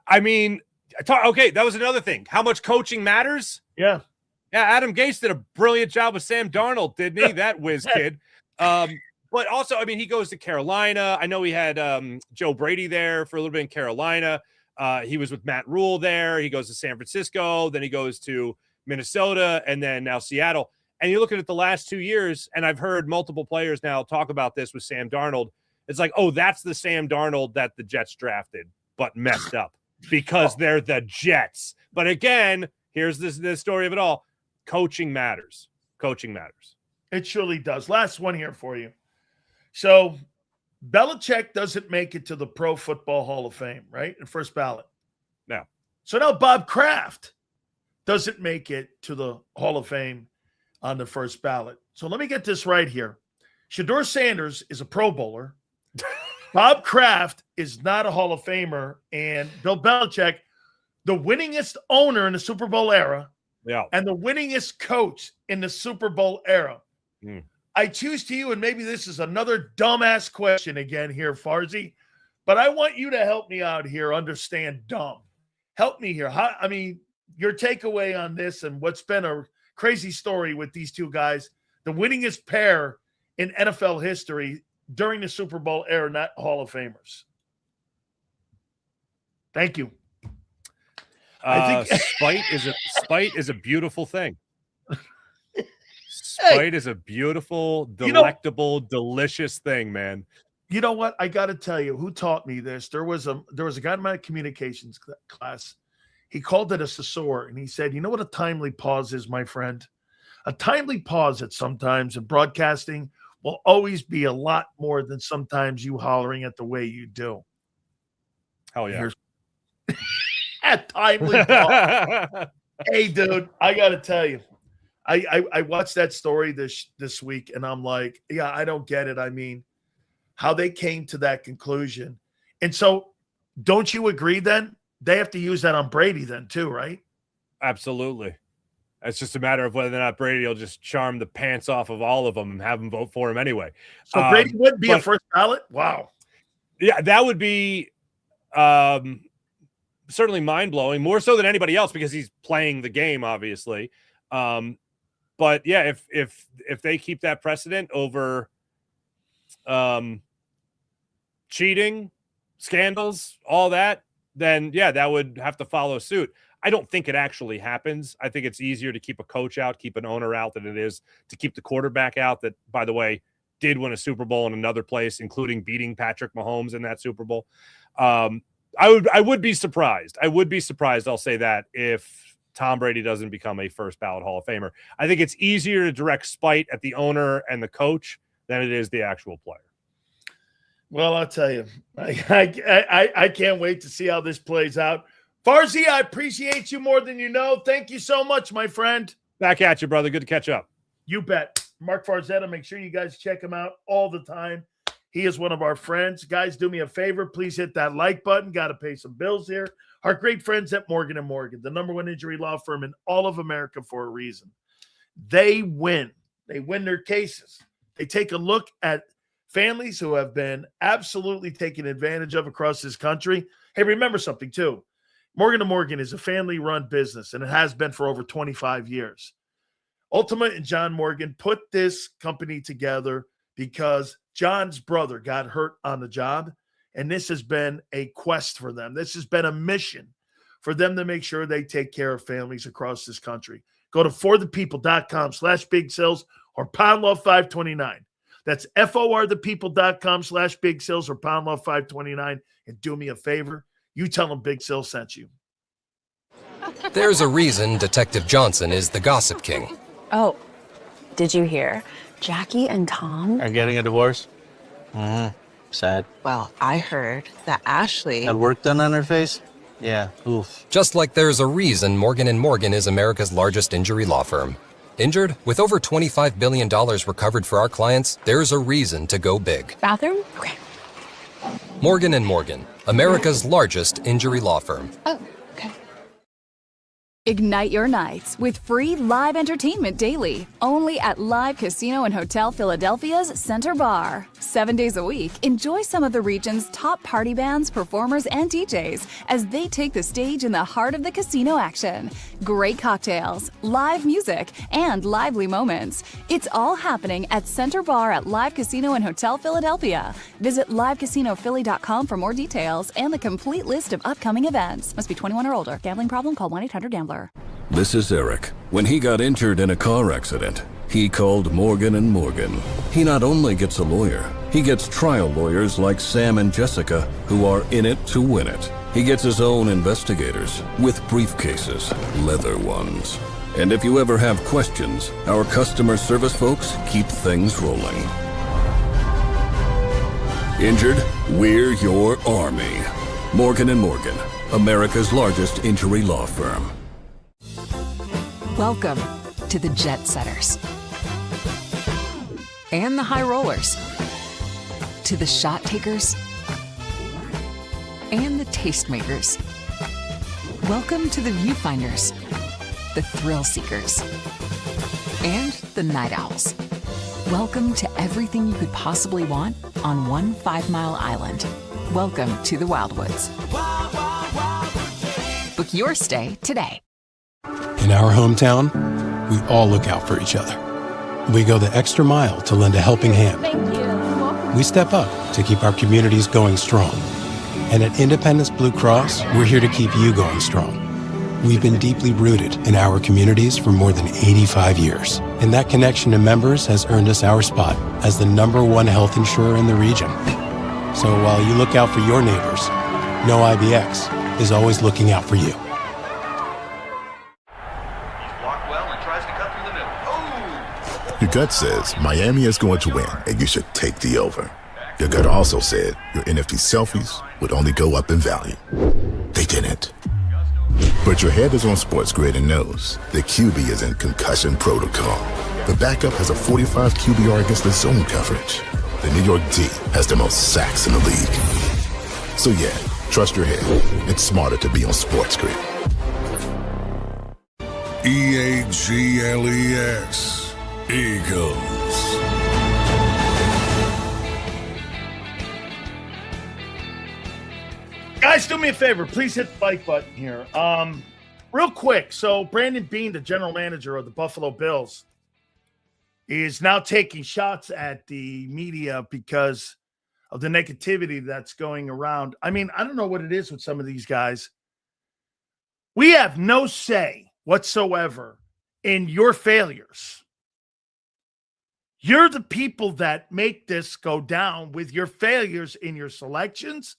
S3: I mean, okay, that was another thing. How much coaching matters?
S1: Yeah.
S3: Yeah, Adam Gase did a brilliant job with Sam Darnold, didn't he? That whiz kid. But also, I mean, he goes to Carolina. I know he had Joe Brady there for a little bit in Carolina. He was with Matt Rule there. He goes to San Francisco. Then he goes to Minnesota and then now Seattle. And you're looking at the last 2 years, and I've heard multiple players now talk about this with Sam Darnold. It's like, oh, that's the Sam Darnold that the Jets drafted, but messed up because they're the Jets. But again, here's the story of it all. Coaching matters. Coaching matters.
S1: It surely does. Last one here for you. So Belichick doesn't make it to the Pro Football Hall of Fame, right? In first ballot.
S3: No.
S1: So now Bob Kraft doesn't make it to the Hall of Fame on the first ballot. So let me get this right here. Shedeur Sanders is a Pro Bowler. Bob Kraft is not a Hall of Famer. And Bill Belichick, the winningest owner in the Super Bowl era, and the winningest coach in the Super Bowl era. I choose to you, and maybe this is another dumbass question again here, Farzy, but I want you to help me out here, understand dumb. Help me here. Your takeaway on this and what's been a crazy story with these two guys, the winningest pair in NFL history, during the Super Bowl era, not Hall of Famers. Thank you.
S3: I think spite is a beautiful thing. Spite is a beautiful, delectable, delicious thing, man.
S1: You know what? I got to tell you, who taught me this? There was a guy in my communications class. He called it a caesura, and he said, "You know what a timely pause is, my friend? A timely pause at sometimes in broadcasting will always be a lot more than sometimes you hollering at the way you do."
S3: Hell yeah.
S1: A timely pause. Hey, dude, I got to tell you, I watched that story this week, and I'm like, yeah, I don't get it. I mean, how they came to that conclusion. And so don't you agree then? They have to use that on Brady then too, right?
S3: Absolutely. It's just a matter of whether or not Brady will just charm the pants off of all of them and have them vote for him anyway.
S1: So Brady wouldn't be a first ballot? Wow.
S3: Yeah, that would be certainly mind-blowing, more so than anybody else because he's playing the game, obviously. But yeah, if they keep that precedent over cheating, scandals, all that, then yeah, that would have to follow suit. I don't think it actually happens. I think it's easier to keep a coach out, keep an owner out than it is to keep the quarterback out that, by the way, did win a Super Bowl in another place, including beating Patrick Mahomes in that Super Bowl. I would be surprised. I would be surprised, I'll say that, if Tom Brady doesn't become a first ballot Hall of Famer. I think it's easier to direct spite at the owner and the coach than it is the actual player.
S1: Well, I'll tell you, I can't wait to see how this plays out. Farzy, I appreciate you more than you know. Thank you so much, my friend.
S3: Back at you, brother. Good to catch up.
S1: You bet. Mark Farzetta, make sure you guys check him out all the time. He is one of our friends. Guys, do me a favor. Please hit that like button. Got to pay some bills here. Our great friends at Morgan & Morgan, the #1 injury law firm in all of America for a reason. They win. They win their cases. They take a look at families who have been absolutely taken advantage of across this country. Hey, remember something, too. Morgan & Morgan is a family-run business, and it has been for over 25 years. Ultimate and John Morgan put this company together because John's brother got hurt on the job, and this has been a quest for them. This has been a mission for them to make sure they take care of families across this country. Go to forthepeople.com/big sales or pound law 529. That's forthepeople.com/big sales or pound law 529. And do me a favor. You tell them Big Sil sent you.
S4: There's a reason Detective Johnson is the gossip king.
S5: Oh, did you hear? Jackie and Tom
S6: are getting a divorce? Mm-hmm. Sad.
S5: Well, I heard that Ashley
S6: had work done on her face? Yeah, oof.
S4: Just like there's a reason Morgan & Morgan is America's largest injury law firm. Injured? With over $25 billion recovered for our clients, there's a reason to go big.
S5: Bathroom? Okay.
S4: Morgan & Morgan, America's largest injury law firm.
S5: Oh, okay.
S7: Ignite your nights with free live entertainment daily, only at Live Casino and Hotel Philadelphia's Center Bar. 7 days a week, enjoy some of the region's top party bands, performers, and DJs as they take the stage in the heart of the casino action. Great cocktails, live music, and lively moments. It's all happening at Center Bar at Live Casino and Hotel Philadelphia. Visit livecasinophilly.com for more details and the complete list of upcoming events. Must be 21 or older. Gambling problem? Call 1-800-GAMBLER.
S8: This is Eric. When he got injured in a car accident, he called Morgan & Morgan. He not only gets a lawyer, he gets trial lawyers like Sam and Jessica who are in it to win it. He gets his own investigators with briefcases, leather ones. And if you ever have questions, our customer service folks keep things rolling. Injured? We're your army. Morgan & Morgan, America's largest injury law firm.
S9: Welcome to the Jet Setters and the High Rollers, to the Shot Takers and the Tastemakers. Welcome to the Viewfinders, the Thrill Seekers, and the Night Owls. Welcome to everything you could possibly want on one 5-mile island. Welcome to the Wildwoods. Book your stay today.
S10: In our hometown, we all look out for each other. We go the extra mile to lend a helping hand.
S7: Thank you.
S10: we step up to keep our communities going strong. And at Independence Blue Cross, we're here to keep you going strong. We've been deeply rooted in our communities for more than 85 years, and that connection to members has earned us our spot as the #1 health insurer in the region. So while you look out for your neighbors, know IBX is always looking out for you.
S11: Your gut says Miami is going to win, and you should take the over. Your gut also said your NFT selfies would only go up in value. They didn't. But your head is on Sports Grid and knows the QB is in concussion protocol. The backup has a 45 QBR against the zone coverage. The New York D has the most sacks in the league. So yeah, trust your head. It's smarter to be on Sports Grid.
S8: EAGLES. Eagles.
S1: Guys, do me a favor. Please hit the like button here. Real quick. So Brandon Beane, the general manager of the Buffalo Bills, is now taking shots at the media because of the negativity that's going around. I mean, I don't know what it is with some of these guys. We have no say whatsoever in your failures. You're the people that make this go down with your failures in your selections,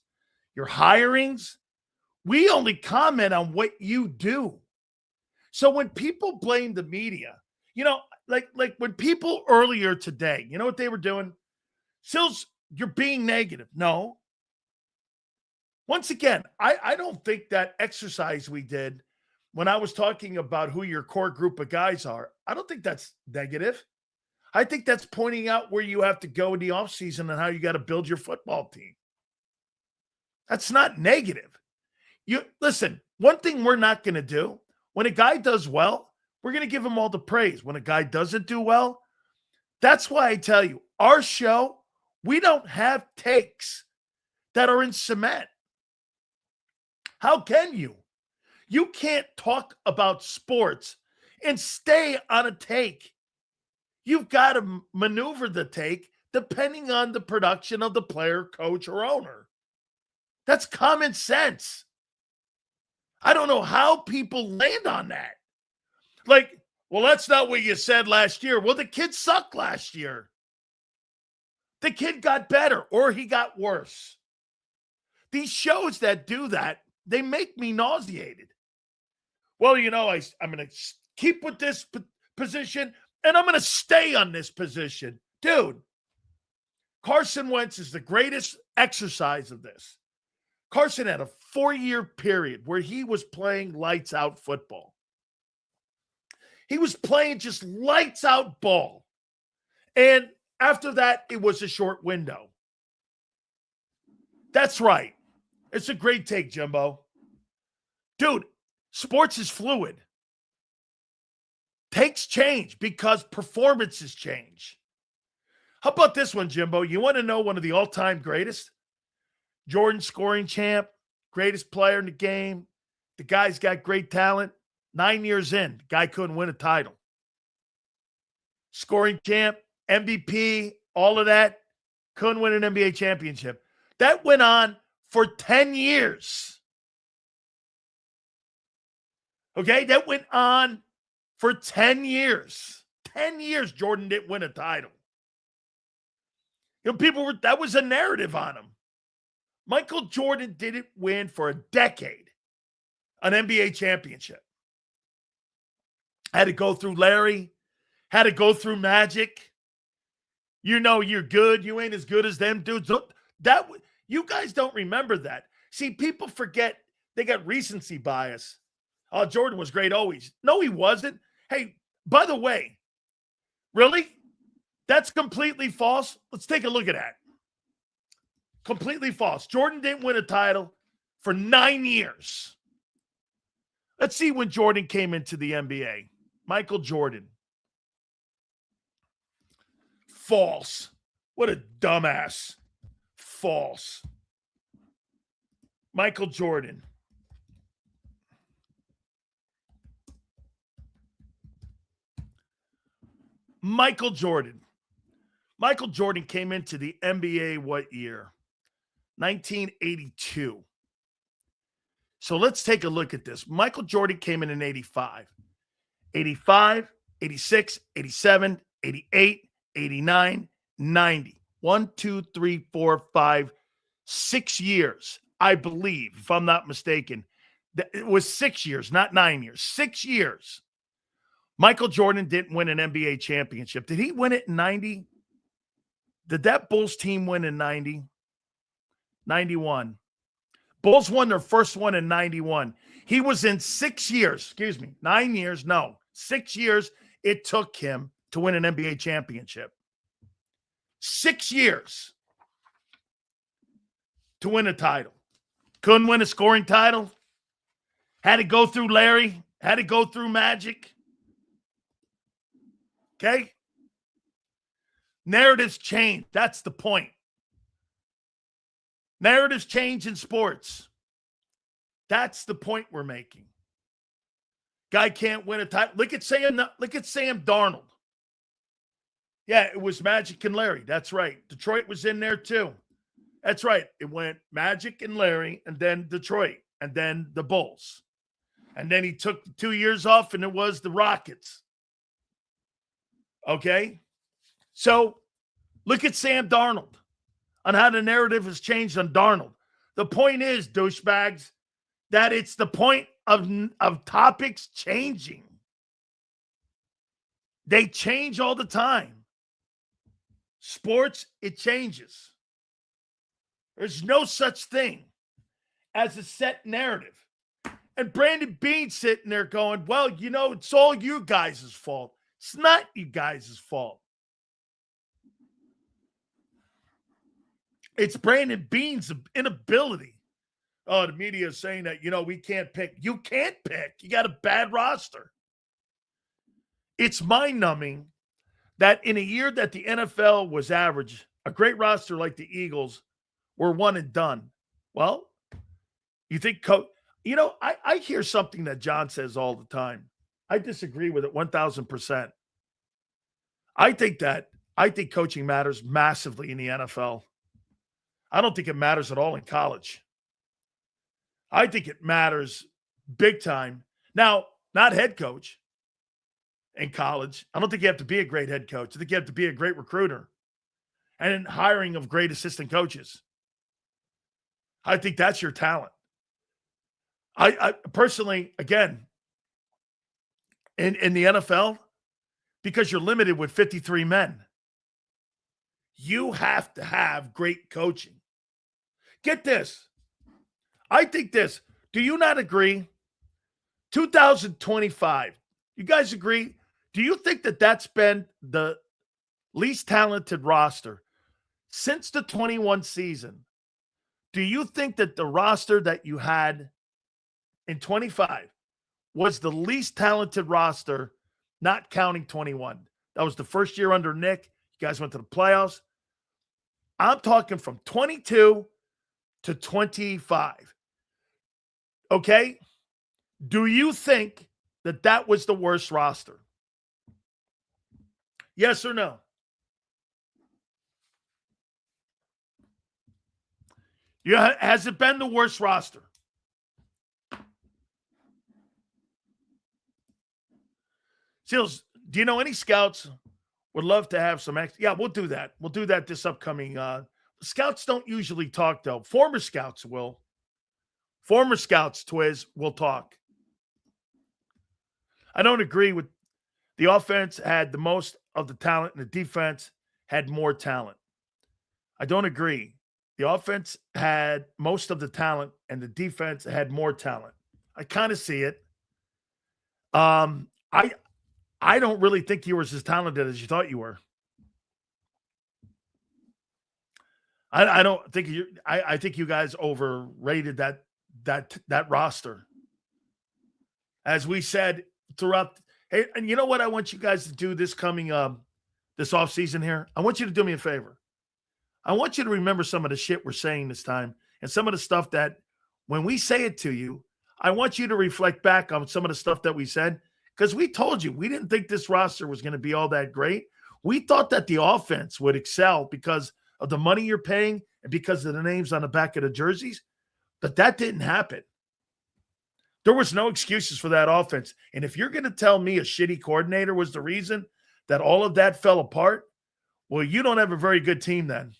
S1: your hirings. We only comment on what you do. So when people blame the media, you know, like when people earlier today, you know what they were doing? Sills, you're being negative. No. Once again, I don't think that exercise we did when I was talking about who your core group of guys are, I don't think that's negative. I think that's pointing out where you have to go in the offseason and how you got to build your football team. That's not negative. You listen, one thing we're not going to do, when a guy does well, we're going to give him all the praise. When a guy doesn't do well, that's why I tell you, our show, we don't have takes that are in cement. How can you? You can't talk about sports and stay on a take. You've got to maneuver the take depending on the production of the player, coach, or owner. That's common sense. I don't know how people land on that. Like, well, that's not what you said last year. Well, the kid sucked last year. The kid got better or he got worse. These shows that do that, they make me nauseated. Well, you know, I'm going to keep with this position and I'm going to stay on this position. Dude, Carson Wentz is the greatest exercise of this. Carson had a 4-year period where he was playing lights out football. He was playing just lights out ball. And after that, it was a short window. That's right. It's a great take, Jimbo. Dude, sports is fluid. Takes change because performances change. How about this one, Jimbo? You want to know one of the all-time greatest? Jordan scoring champ, greatest player in the game. The guy's got great talent. 9 years in, the guy couldn't win a title. Scoring champ, MVP, all of that, couldn't win an NBA championship. That went on for 10 years. Okay, that went on for 10 years. 10 years Jordan didn't win a title. You know, that was a narrative on him. Michael Jordan didn't win for a decade an NBA championship. Had to go through Larry, had to go through Magic. You know you're good. You ain't as good as them dudes. You guys don't remember that. See, people forget they got recency bias. Oh, Jordan was great always. No, he wasn't. Hey, by the way, really? That's completely false? Let's take a look at that. Completely false. Jordan didn't win a title for 9 years. Let's see when Jordan came into the NBA. Michael Jordan. False. What a dumbass. False. Michael Jordan. Michael Jordan. Michael Jordan came into the NBA what year? 1982. So let's take a look at this. Michael Jordan came in 85. 85, 86, 87, 88, 89, 90. 1, 2, 3, 4, 5, 6 years, I believe, if I'm not mistaken. It was 6 years, not 9 years. 6 years. Michael Jordan didn't win an NBA championship. Did he win it in 90? Did that Bulls team win in 90? 91. Bulls won their first one in 91. He was in 6 years, 9 years, no, 6 years it took him to win an NBA championship. 6 years to win a title. Couldn't win a scoring title. Had to go through Larry. Had to go through Magic. Okay? Narratives change. That's the point. Narratives change in sports. That's the point we're making. Guy can't win a title. Look at Sam Darnold. Yeah, it was Magic and Larry. That's right. Detroit was in there too. That's right. It went Magic and Larry, and then Detroit, and then the Bulls. And then he took 2 years off, and it was the Rockets. Okay? So look at Sam Darnold on how the narrative has changed on Darnold. The point is, douchebags, that it's the point of topics changing. They change all the time. Sports, it changes. There's no such thing as a set narrative. And Brandon Beane's sitting there going, well, it's all you guys' fault. It's not you guys' fault. It's Brandon Beane's inability. Oh, the media is saying that, we can't pick. You can't pick. You got a bad roster. It's mind-numbing that in a year that the NFL was average, a great roster like the Eagles were one and done. Well, you think I hear something that John says all the time. I disagree with it 1,000%. I think coaching matters massively in the NFL. I don't think it matters at all in college. I think it matters big time. Now, not head coach in college. I don't think you have to be a great head coach. I think you have to be a great recruiter and in hiring of great assistant coaches. I think that's your talent. I personally, again, in the NFL, because you're limited with 53 men, you have to have great coaching. Get this. I think this. Do you not agree? 2025. You guys agree? Do you think that that's been the least talented roster since the 21 season? Do you think that the roster that you had in 25 was the least talented roster, not counting 21? That was the first year under Nick. You guys went to the playoffs. I'm talking from 22 to 25. Okay? Do you think that that was the worst roster? Yes or no? Yeah, has it been the worst roster? Seals, do you know any scouts would love to have some extra? Yeah, we'll do that. We'll do that this upcoming. Scouts don't usually talk, though. Former scouts will. Former scouts, Twiz, will talk. I don't agree with the offense had the most of the talent and the defense had more talent. I don't agree. The offense had most of the talent and the defense had more talent. I kind of see it. I don't really think you were as talented as you thought you were. I don't think you. I think you guys overrated that roster. As we said throughout. Hey, and you know what I want you guys to do this coming this offseason here? I want you to do me a favor. I want you to remember some of the shit we're saying this time and some of the stuff that when we say it to you, I want you to reflect back on some of the stuff that we said because we told you we didn't think this roster was going to be all that great. We thought that the offense would excel because of the money you're paying and because of the names on the back of the jerseys, but that didn't happen. There was no excuses for that offense. And if you're going to tell me a shitty coordinator was the reason that all of that fell apart, well, you don't have a very good team then.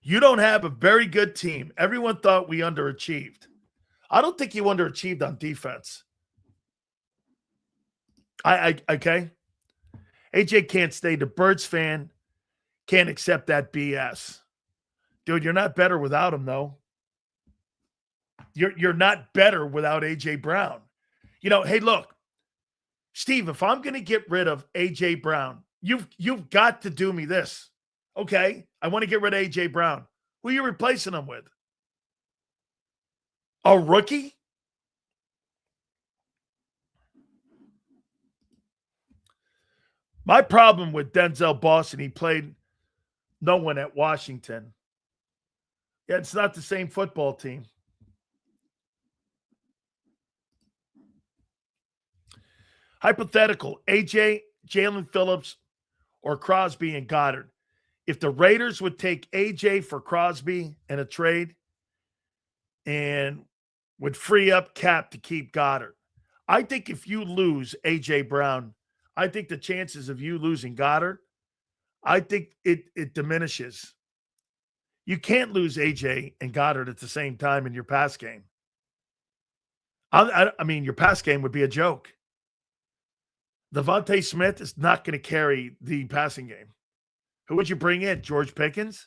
S1: You don't have a very good team. Everyone thought we underachieved. I don't think you underachieved on defense. Okay? AJ can't stay. The Birds fan can't accept that BS. Dude, you're not better without him, though. You're not better without AJ Brown. You know, hey, look, Steve, if I'm going to get rid of AJ Brown, you've got to do me this. Okay, I want to get rid of AJ Brown. Who are you replacing him with? A rookie? My problem with Denzel Boston, he played no one at Washington. Yeah, it's not the same football team. Hypothetical, AJ, Jalen Phillips, or Crosby and Goddard. If the Raiders would take AJ for Crosby in a trade and would free up cap to keep Goddard, I think if you lose AJ Brown, I think the chances of you losing Goddard, I think it diminishes. You can't lose AJ and Goddard at the same time in your pass game. I mean, your pass game would be a joke. Devontae Smith is not going to carry the passing game. Who would you bring in? George Pickens?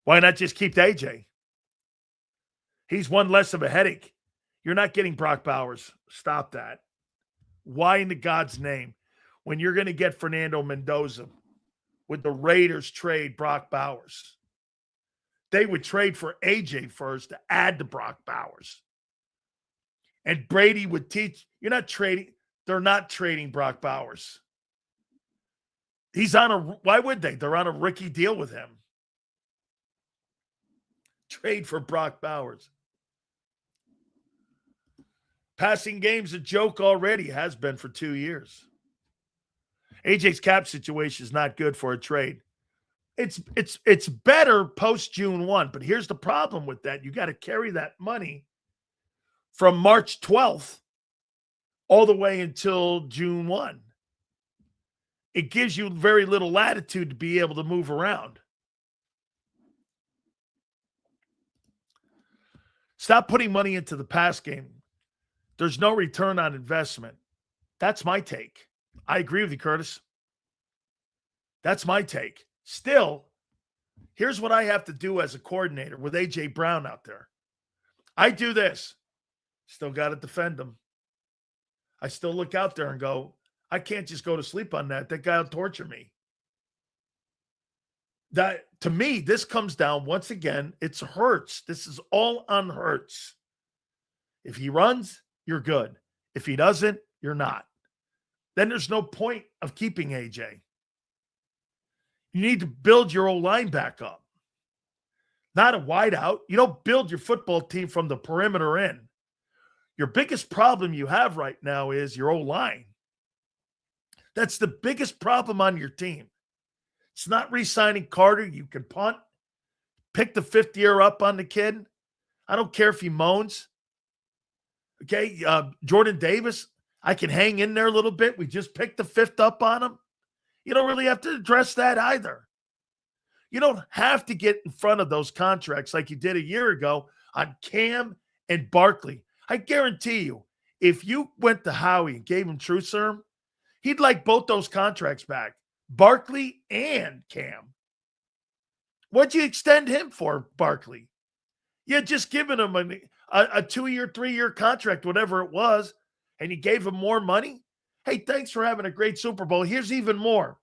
S1: Why not just keep AJ? He's one less of a headache. You're not getting Brock Bowers. Stop that. Why in the God's name? When you're going to get Fernando Mendoza, would the Raiders trade Brock Bowers? They would trade for AJ first to add to Brock Bowers. And Brady would teach. You're not trading. They're not trading Brock Bowers. He's on a, why would they? They're on a rookie deal with him. Trade for Brock Bowers. Passing game's a joke already. Has been for 2 years. AJ's cap situation is not good for a trade. It's better post June 1, but here's the problem with that. You got to carry that money from March 12th all the way until June 1. It gives you very little latitude to be able to move around. Stop putting money into the pass game. There's no return on investment. That's my take. I agree with you, Curtis. That's my take. Still, here's what I have to do as a coordinator with A.J. Brown out there. I do this. Still got to defend him. I still look out there and go, I can't just go to sleep on that. That guy will torture me. That, to me, this comes down, once again, it's Hurts. This is all on Hurts. If he runs, you're good. If he doesn't, you're not. Then there's no point of keeping AJ. You need to build your O-line back up. Not a wideout. You don't build your football team from the perimeter in. Your biggest problem you have right now is your O-line. That's the biggest problem on your team. It's not re-signing Carter. You can punt. Pick the fifth year up on the kid. I don't care if he moans. Okay, Jordan Davis, I can hang in there a little bit. We just picked the fifth up on him. You don't really have to address that either. You don't have to get in front of those contracts like you did a year ago on Cam and Barkley. I guarantee you, if you went to Howie and gave him true serum, he'd like both those contracts back, Barkley and Cam. What'd you extend him for, Barkley? You had just given him a 2-year, 3-year contract, whatever it was, and you gave him more money? Hey, thanks for having a great Super Bowl. Here's even more.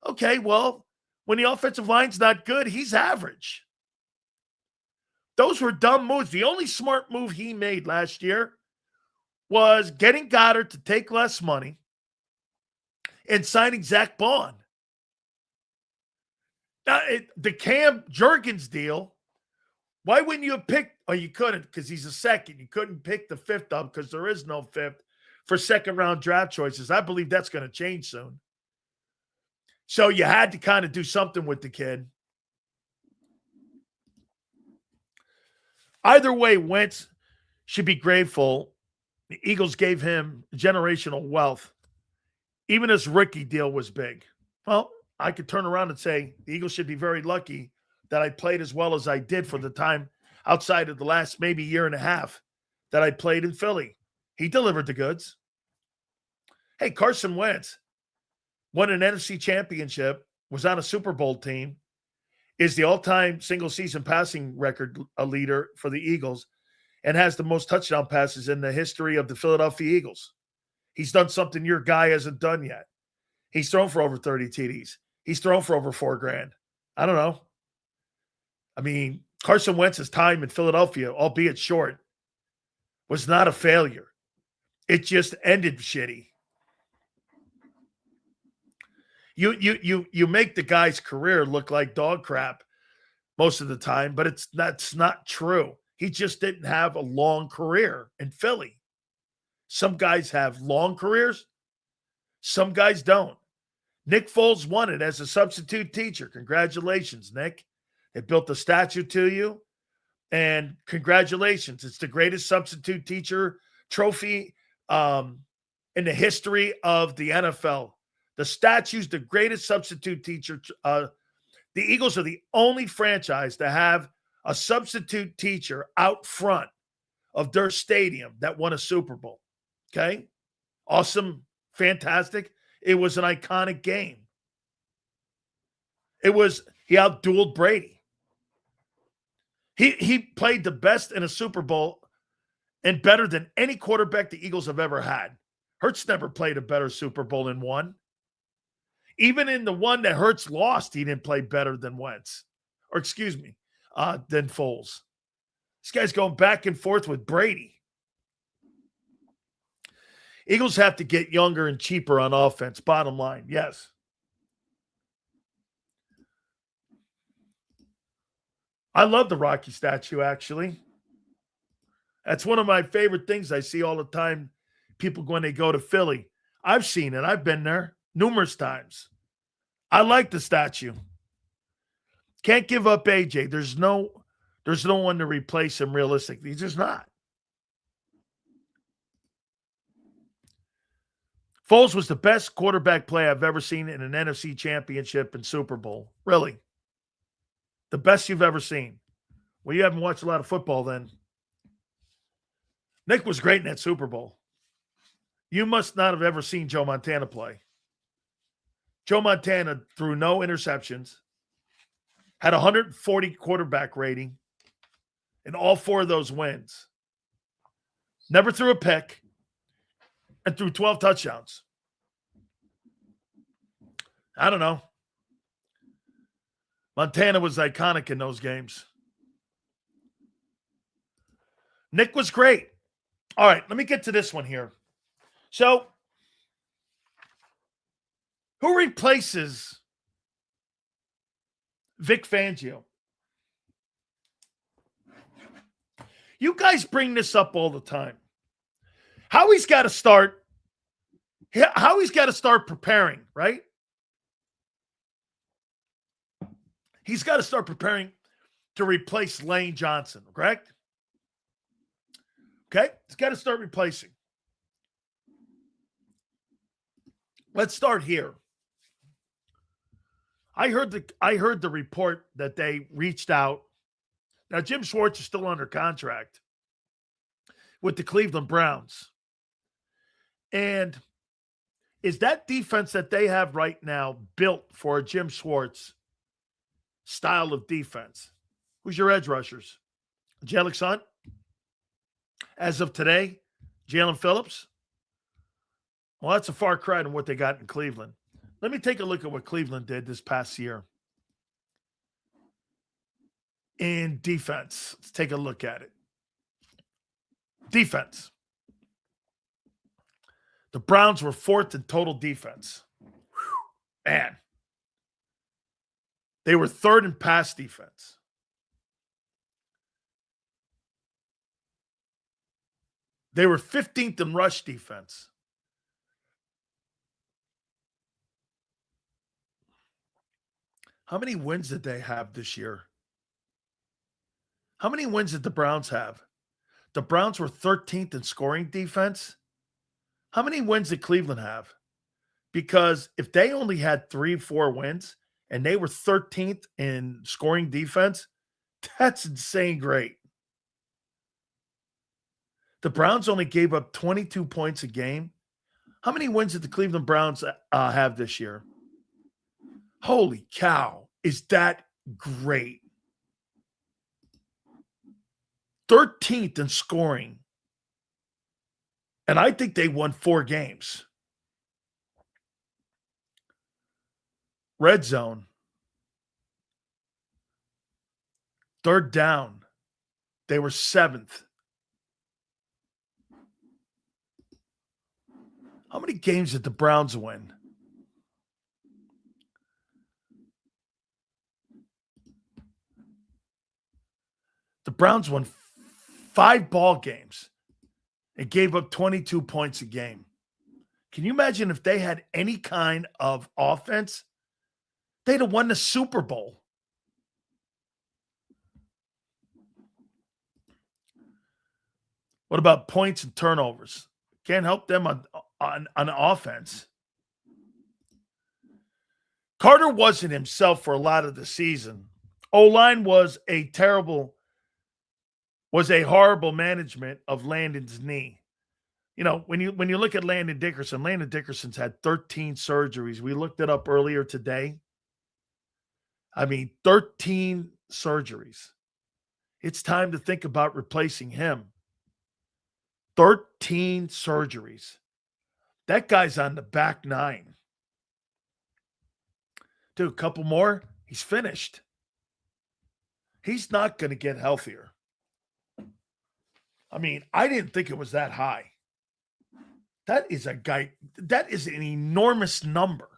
S1: Okay, well, when the offensive line's not good, he's average. Those were dumb moves. The only smart move he made last year was getting Goddard to take less money and signing Zach Bond. Now, the Cam Jurgens deal, why wouldn't you have picked? Oh, you couldn't because he's a second. You couldn't pick the fifth up because there is no fifth for second-round draft choices. I believe that's going to change soon. So you had to kind of do something with the kid. Either way, Wentz should be grateful. The Eagles gave him generational wealth. Even his rookie deal was big. Well, I could turn around and say the Eagles should be very lucky that I played as well as I did for the time outside of the last maybe year and a half that I played in Philly. He delivered the goods. Hey, Carson Wentz won an NFC championship, was on a Super Bowl team, is the all-time single-season passing record leader for the Eagles, and has the most touchdown passes in the history of the Philadelphia Eagles. He's done something your guy hasn't done yet. He's thrown for over 30 TDs. He's thrown for over $4,000. I don't know. I mean, Carson Wentz's time in Philadelphia, albeit short, was not a failure. It just ended shitty. You make the guy's career look like dog crap most of the time, but that's not true. He just didn't have a long career in Philly. Some guys have long careers. Some guys don't. Nick Foles won it as a substitute teacher. Congratulations, Nick. They built a statue to you. And congratulations. It's the greatest substitute teacher trophy in the history of the NFL. The statue's the greatest substitute teacher. The Eagles are the only franchise to have a substitute teacher out front of their stadium that won a Super Bowl. Okay? Awesome. Fantastic. It was an iconic game. He outdueled Brady. He played the best in a Super Bowl and better than any quarterback the Eagles have ever had. Hurts never played a better Super Bowl than one. Even in the one that Hurts lost, he didn't play better than Wentz. Or than Foles. This guy's going back and forth with Brady. Eagles have to get younger and cheaper on offense, bottom line, yes. I love the Rocky statue, actually. That's one of my favorite things I see all the time. People, when they go to Philly, I've seen it. I've been there numerous times. I like the statue. Can't give up AJ. There's no one to replace him realistically. He's just not. Foles was the best quarterback play I've ever seen in an NFC championship and Super Bowl. Really. The best you've ever seen. Well, you haven't watched a lot of football then. Nick was great in that Super Bowl. You must not have ever seen Joe Montana play. Joe Montana threw no interceptions, had 140 quarterback rating in all 4 of those wins. Never threw a pick and threw 12 touchdowns. I don't know. Montana was iconic in those games. Nick was great. All right, let me get to this one here. So, who replaces Vic Fangio? You guys bring this up all the time. Howie's got to start preparing, right? He's got to start preparing to replace Lane Johnson, correct? Okay? He's got to start replacing. Let's start here. I heard the report that they reached out. Now, Jim Schwartz is still under contract with the Cleveland Browns. And is that defense that they have right now built for a Jim Schwartz style of defense? Who's your edge rushers? Jalen Hunt? As of today, Jalen Phillips? Well, that's a far cry than what they got in Cleveland. Let me take a look at what Cleveland did this past year in defense. Let's take a look at it. Defense. The Browns were 4th in total defense. Whew, man. They were 3rd in pass defense. They were 15th in rush defense. How many wins did they have this year? How many wins did the Browns have? The Browns were 13th in scoring defense. How many wins did Cleveland have? Because if they only had 3-4 wins and they were 13th in scoring defense, that's insane great. The Browns only gave up 22 points a game. How many wins did the Cleveland Browns have this year? Holy cow. Is that great? 13th in scoring. And I think they won 4 games. Red zone. Third down. They were 7th. How many games did the Browns win? The Browns won 5 ball games and gave up 22 points a game. Can you imagine if they had any kind of offense? They'd have won the Super Bowl. What about points and turnovers? Can't help them on offense. Carter wasn't himself for a lot of the season. O-line was a horrible management of Landon's knee. You know, when you look at Landon Dickerson's had 13 surgeries. We looked it up earlier today. I mean, 13 surgeries. It's time to think about replacing him. 13 surgeries. That guy's on the back 9. Dude, a couple more, he's finished. He's not going to get healthier. I mean, I didn't think it was that high. That is an enormous number.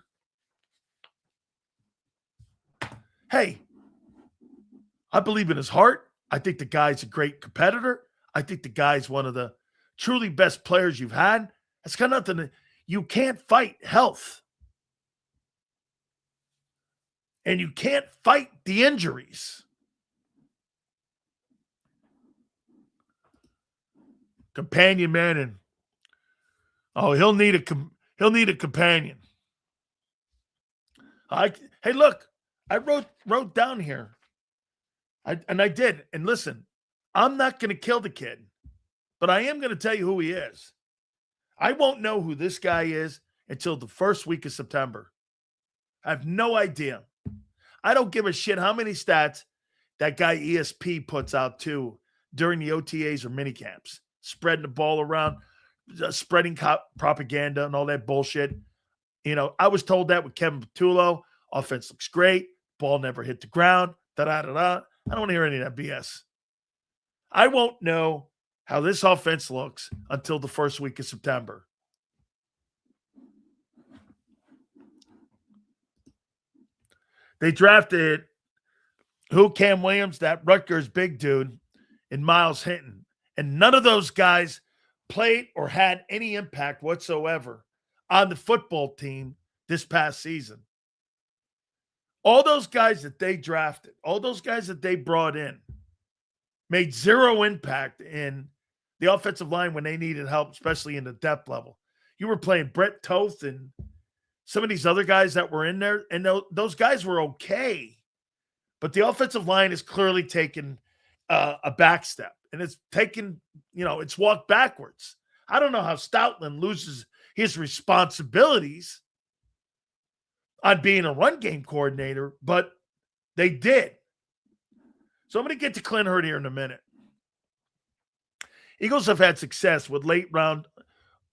S1: Hey, I believe in his heart. I think the guy's a great competitor. I think the guy's one of the truly best players you've had. It's got nothing to, you can't fight health. And you can't fight the injuries. Companion man, and he'll need a companion. Hey, look, I wrote down here. I did. And listen, I'm not going to kill the kid, but I am going to tell you who he is. I won't know who this guy is until the first week of September. I have no idea. I don't give a shit how many stats that guy ESP puts out too during the OTAs or minicamps, spreading the ball around, spreading propaganda and all that bullshit. You know, I was told that with Kevin Patullo. Offense looks great. Ball never hit the ground. Da-da-da-da. I don't want to hear any of that BS. I won't know how this offense looks until the first week of September. They drafted Cam Williams, that Rutgers big dude, and Miles Hinton. And none of those guys played or had any impact whatsoever on the football team this past season. All those guys that they drafted, all those guys that they brought in, made zero impact in the offensive line when they needed help, especially in the depth level. You were playing Brett Toth and some of these other guys that were in there, and those guys were okay. But the offensive line is clearly taking a back step, and it's taken, it's walked backwards. I don't know how Stoutland loses his responsibilities on being a run game coordinator, but they did. So I'm going to get to Clint Hurtt here in a minute. Eagles have had success with late round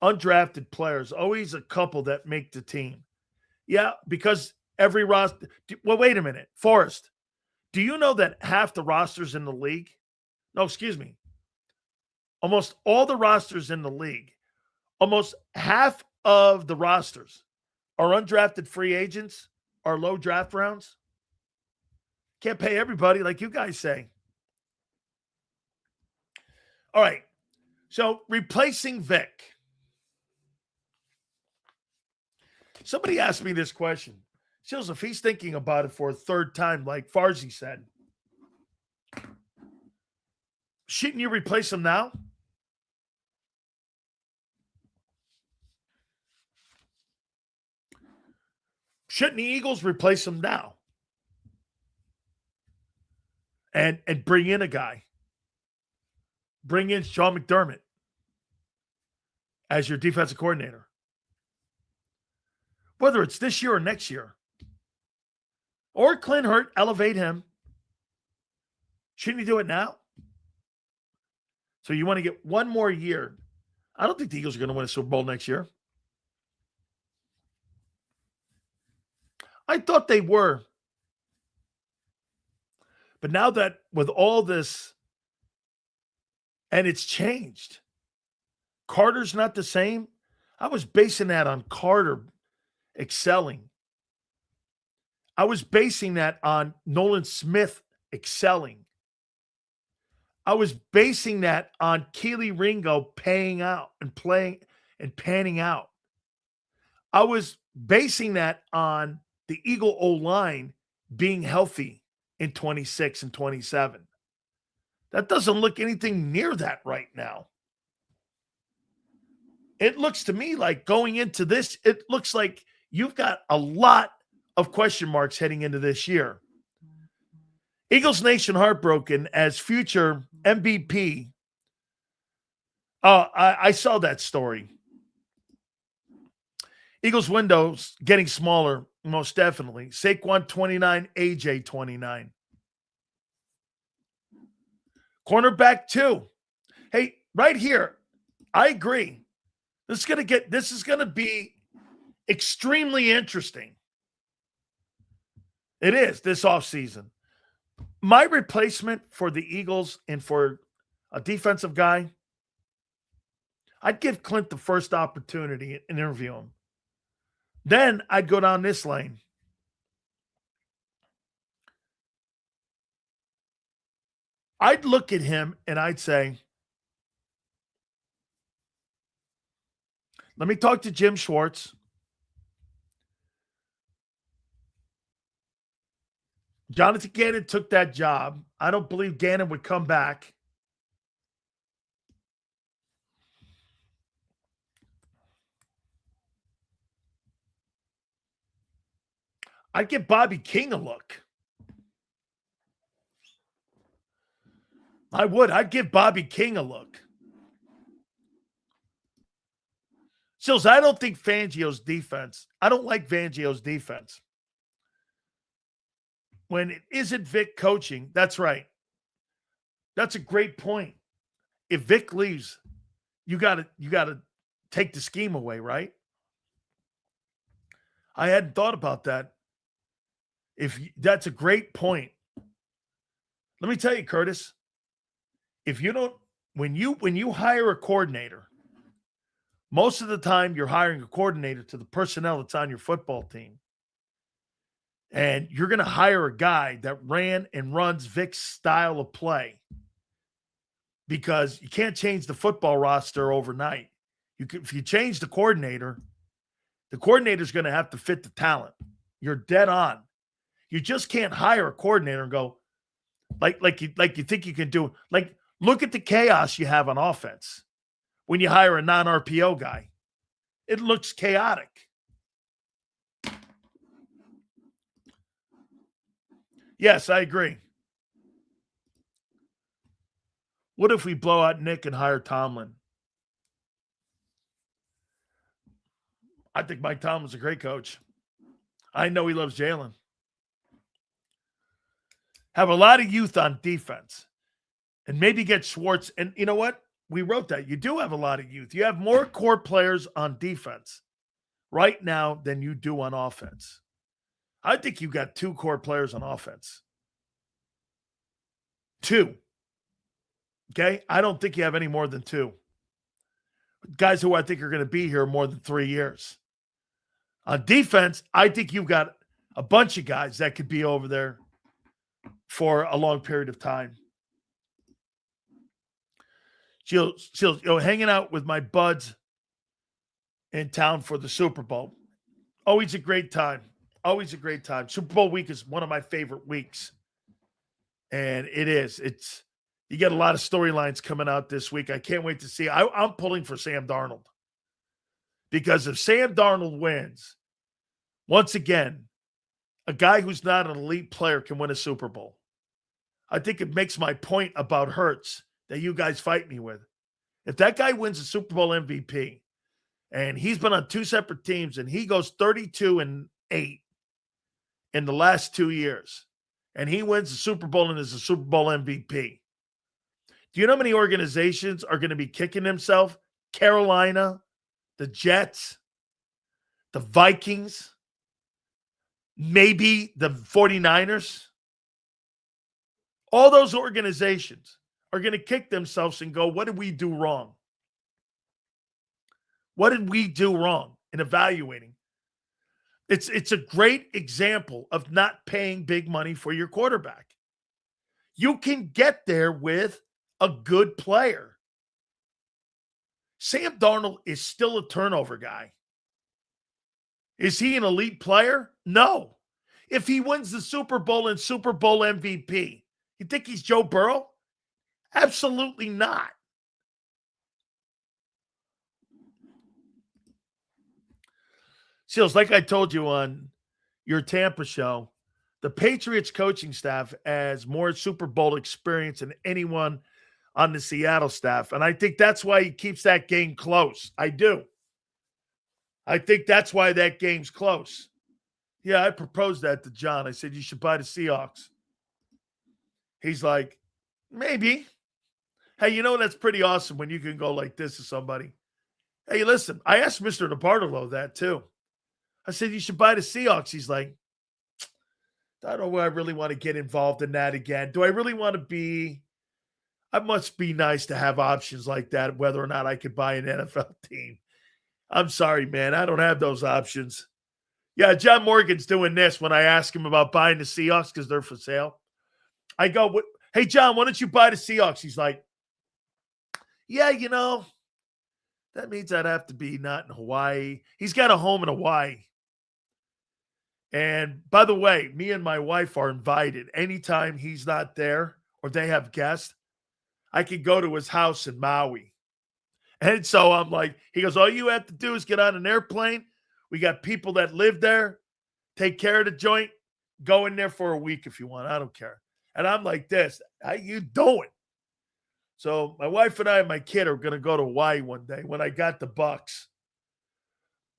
S1: undrafted players, always a couple that make the team. Yeah, because every roster. Well, wait a minute. Forrest, do you know that half the rosters in the league? No, excuse me. Almost all the rosters in the league, almost half of the rosters are undrafted free agents, are low draft rounds. Can't pay everybody like you guys say. All right. So replacing Vic. Somebody asked me this question. Seals, if he's thinking about it for a third time, like Farzi said, shouldn't you replace him now? Shouldn't the Eagles replace him now? And bring in a guy. Bring in Sean McDermott as your defensive coordinator. Whether it's this year or next year. Or Clint Hurt, elevate him. Shouldn't you do it now? So you want to get one more year. I don't think the Eagles are going to win a Super Bowl next year. I thought they were. But now that with all this, and it's changed. Carter's not the same. I was basing that on Carter excelling. I was basing that on Nolan Smith excelling. I was basing that on Keely Ringo paying out and playing and panning out. I was basing that on the Eagle O-line being healthy in 26 and 27. That doesn't look anything near that right now. It looks to me like going into this, it looks like you've got a lot of question marks heading into this year. Eagles Nation heartbroken as future MVP. I saw that story. Eagles windows getting smaller, most definitely. Saquon 29, AJ 29. Cornerback 2. Hey, right here, I agree. This is gonna be extremely interesting. It is this offseason. My replacement for the Eagles and for a defensive guy, I'd give Clint the first opportunity and interview him. Then I'd go down this lane. I'd look at him and I'd say, let me talk to Jim Schwartz. Jonathan Gannon took that job. I don't believe Gannon would come back. I'd give Bobby King a look. I would. I'd give Bobby King a look. Sills, I don't think Fangio's defense. I don't like Fangio's defense. When it isn't Vic coaching, that's right. That's a great point. If Vic leaves, you gotta take the scheme away, right? I hadn't thought about that. That's a great point. Let me tell you, Curtis. If you don't, when you hire a coordinator, most of the time you're hiring a coordinator to the personnel that's on your football team. And you're going to hire a guy that ran and runs Vic's style of play because you can't change the football roster overnight. If you change the coordinator's going to have to fit the talent. You're dead on. You just can't hire a coordinator and go like you think you can do. Like, look at the chaos you have on offense when you hire a non-RPO guy. It looks chaotic. Yes, I agree. What if we blow out Nick and hire Tomlin? I think Mike Tomlin's a great coach. I know he loves Jalen. Have a lot of youth on defense. And maybe get Schwartz. And you know what? We wrote that. You do have a lot of youth. You have more core players on defense right now than you do on offense. I think you got 2 core players on offense. 2. Okay? I don't think you have any more than 2. Guys who I think are going to be here more than 3 years. On defense, I think you've got a bunch of guys that could be over there for a long period of time. Hanging out with my buds in town for the Super Bowl. Always a great time. Always a great time. Super Bowl week is one of my favorite weeks. And it is. You get a lot of storylines coming out this week. I can't wait to see. I'm pulling for Sam Darnold. Because if Sam Darnold wins, once again, a guy who's not an elite player can win a Super Bowl. I think it makes my point about Hurts that you guys fight me with. If that guy wins a Super Bowl MVP, and he's been on 2 separate teams, and he goes 32-8 in the last 2 years, and he wins the Super Bowl and is a Super Bowl MVP. Do you know how many organizations are going to be kicking themselves? Carolina, the Jets, the Vikings, maybe the 49ers. All those organizations are going to kick themselves and go, what did we do wrong? What did we do wrong in evaluating? It's a great example of not paying big money for your quarterback. You can get there with a good player. Sam Darnold is still a turnover guy. Is he an elite player? No. If he wins the Super Bowl and Super Bowl MVP, you think he's Joe Burrow? Absolutely not. Seals, like I told you on your Tampa show, the Patriots coaching staff has more Super Bowl experience than anyone on the Seattle staff. And I think that's why he keeps that game close. I do. I think that's why that game's close. Yeah, I proposed that to John. I said, you should buy the Seahawks. He's like, maybe. Hey, you know, that's pretty awesome when you can go like this to somebody. Hey, listen, I asked Mr. DeBartolo that too. I said, you should buy the Seahawks. He's like, I don't know if I really want to get involved in that again. Do I really want to be? I must be nice to have options like that, whether or not I could buy an NFL team. I'm sorry, man. I don't have those options. Yeah, John Morgan's doing this when I ask him about buying the Seahawks because they're for sale. I go, hey, John, why don't you buy the Seahawks? He's like, yeah, you know, that means I'd have to be not in Hawaii. He's got a home in Hawaii. And by the way, me and my wife are invited. Anytime he's not there or they have guests, I could go to his house in Maui. And so I'm like, he goes, all you have to do is get on an airplane. We got people that live there. Take care of the joint. Go in there for a week if you want. I don't care. And I'm like this. How you doing? So my wife and I and my kid are going to go to Hawaii one day when I got the Bucks.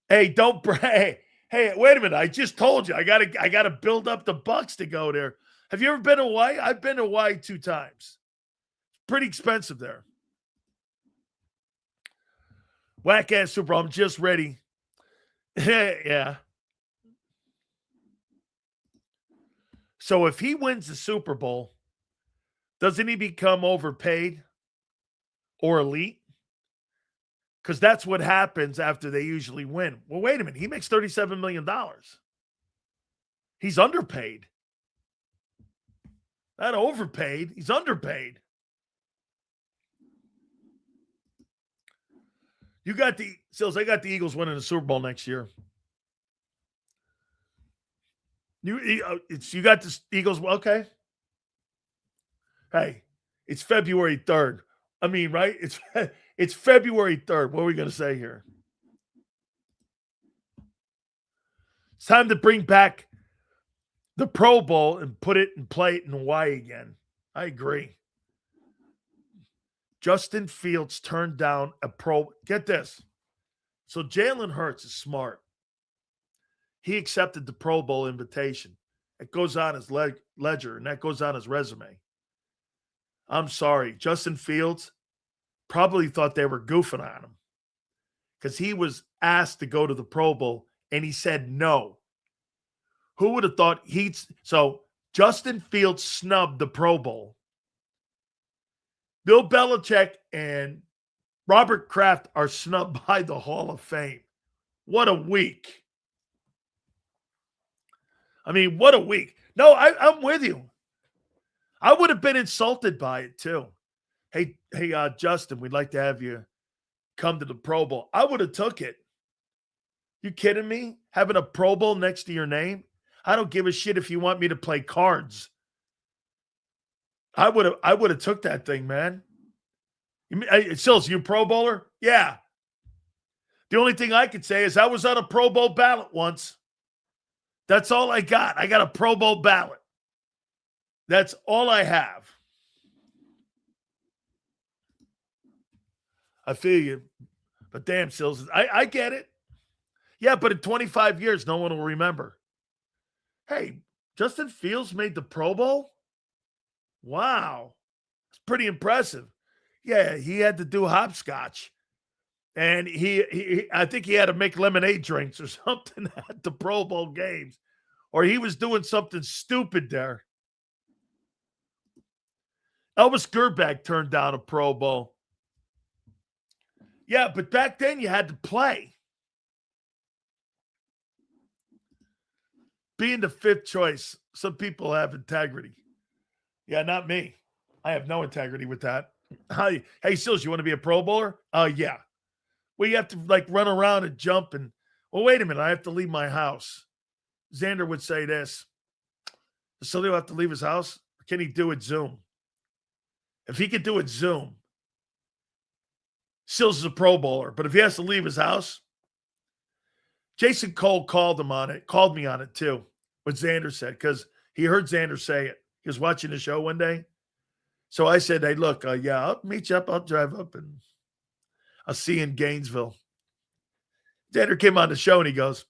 S1: Hey, don't brag. Hey, wait a minute. I just told you I gotta build up the Bucks to go there. Have you ever been to Hawaii? I've been to Hawaii 2 times. It's pretty expensive there. Whack ass Super Bowl. I'm just ready. Yeah. So if he wins the Super Bowl, doesn't he become overpaid or elite? Because that's what happens after they usually win. Well, wait a minute. He makes $37 million. He's underpaid. Not overpaid. He's underpaid. You got the Sills. I got the Eagles winning the Super Bowl next year. You got the Eagles. Okay. Hey, it's February 3rd. I mean, right? It's February 3rd. What are we going to say here? It's time to bring back the Pro Bowl and put it and play it in Hawaii again. I agree. Justin Fields turned down a Pro. Get this. So Jalen Hurts is smart. He accepted the Pro Bowl invitation. It goes on his ledger, and that goes on his resume. I'm sorry. Justin Fields probably thought they were goofing on him because he was asked to go to the Pro Bowl, and he said no. Who would have thought so Justin Fields snubbed the Pro Bowl. Bill Belichick and Robert Kraft are snubbed by the Hall of Fame. What a week. I mean, what a week. No, I'm with you. I would have been insulted by it too. Hey, Justin, we'd like to have you come to the Pro Bowl. I would have took it. You kidding me? Having a Pro Bowl next to your name? I don't give a shit if you want me to play cards. I would have took that thing, man. Sills, you Pro Bowler? Yeah. The only thing I could say is I was on a Pro Bowl ballot once. That's all I got. I got a Pro Bowl ballot. That's all I have. I feel you. But damn, Sills, I get it. Yeah, but in 25 years, no one will remember. Hey, Justin Fields made the Pro Bowl? Wow. It's pretty impressive. Yeah, he had to do hopscotch. And I think he had to make lemonade drinks or something at the Pro Bowl games. Or he was doing something stupid there. Elvis Gerbach turned down a Pro Bowl. Yeah, but back then you had to play. Being the fifth choice, some people have integrity. Yeah, not me. I have no integrity with that. Hey, Sills, you want to be a Pro Bowler? Yeah. Well, you have to like run around and jump and, well, wait a minute. I have to leave my house. Zander would say this. Does Sileo have to leave his house? Or can he do it Zoom? If he could do it Zoom, Sills is a Pro Bowler. But if he has to leave his house, Jason Cole called me on it too, what Zander said, because he heard Zander say it. He was watching the show one day. So I said, hey, look, yeah, I'll meet you up. I'll drive up and I'll see you in Gainesville. Zander came on the show and he goes,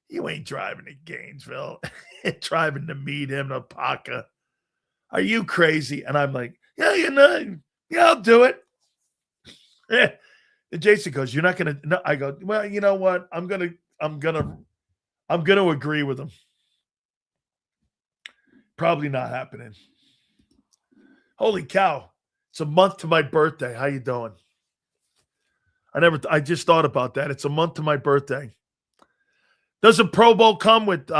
S1: you ain't driving to Gainesville. Driving to meet him in Apaka. Are you crazy? And I'm like, yeah, I'll do it. And Jason goes, you're not going to, no. I go, well, you know what? I'm going to agree with him. Probably not happening. Holy cow. It's a month to my birthday. How you doing? I just thought about that. It's a month to my birthday. Does a Pro Bowl come with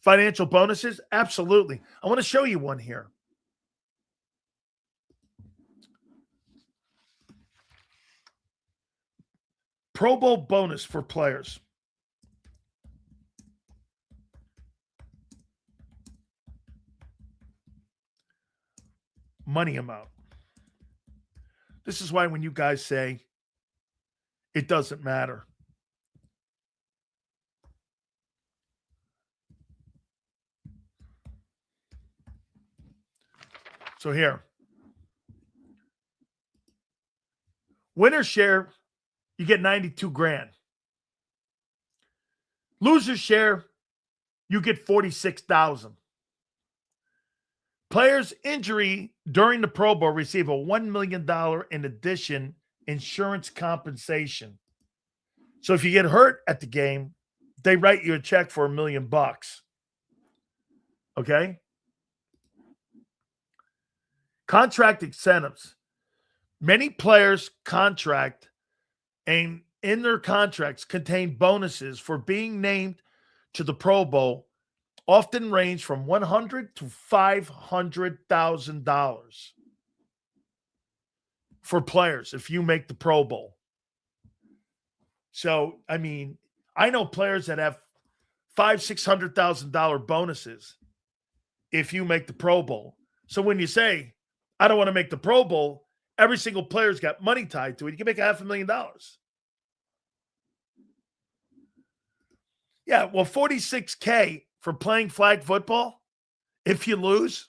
S1: financial bonuses? Absolutely. I want to show you one here. Pro Bowl bonus for players. Money amount. This is why when you guys say it doesn't matter. So here. Winner share, you get 92 grand. Loser share, you get 46,000. Players injury during the Pro Bowl receive a $1 million in addition insurance compensation. So if you get hurt at the game, they write you a check for $1 million. Okay? Contract incentives. Many players' contract and in their contracts contain bonuses for being named to the Pro Bowl, often range from $100,000 to $500,000 for players if you make the Pro Bowl. So, I mean, I know players that have $500,000-$600,000 bonuses if you make the Pro Bowl. So when you say, I don't want to make the Pro Bowl, every single player's got money tied to it. You can make $500,000. Yeah, well, $46K for playing flag football if you lose,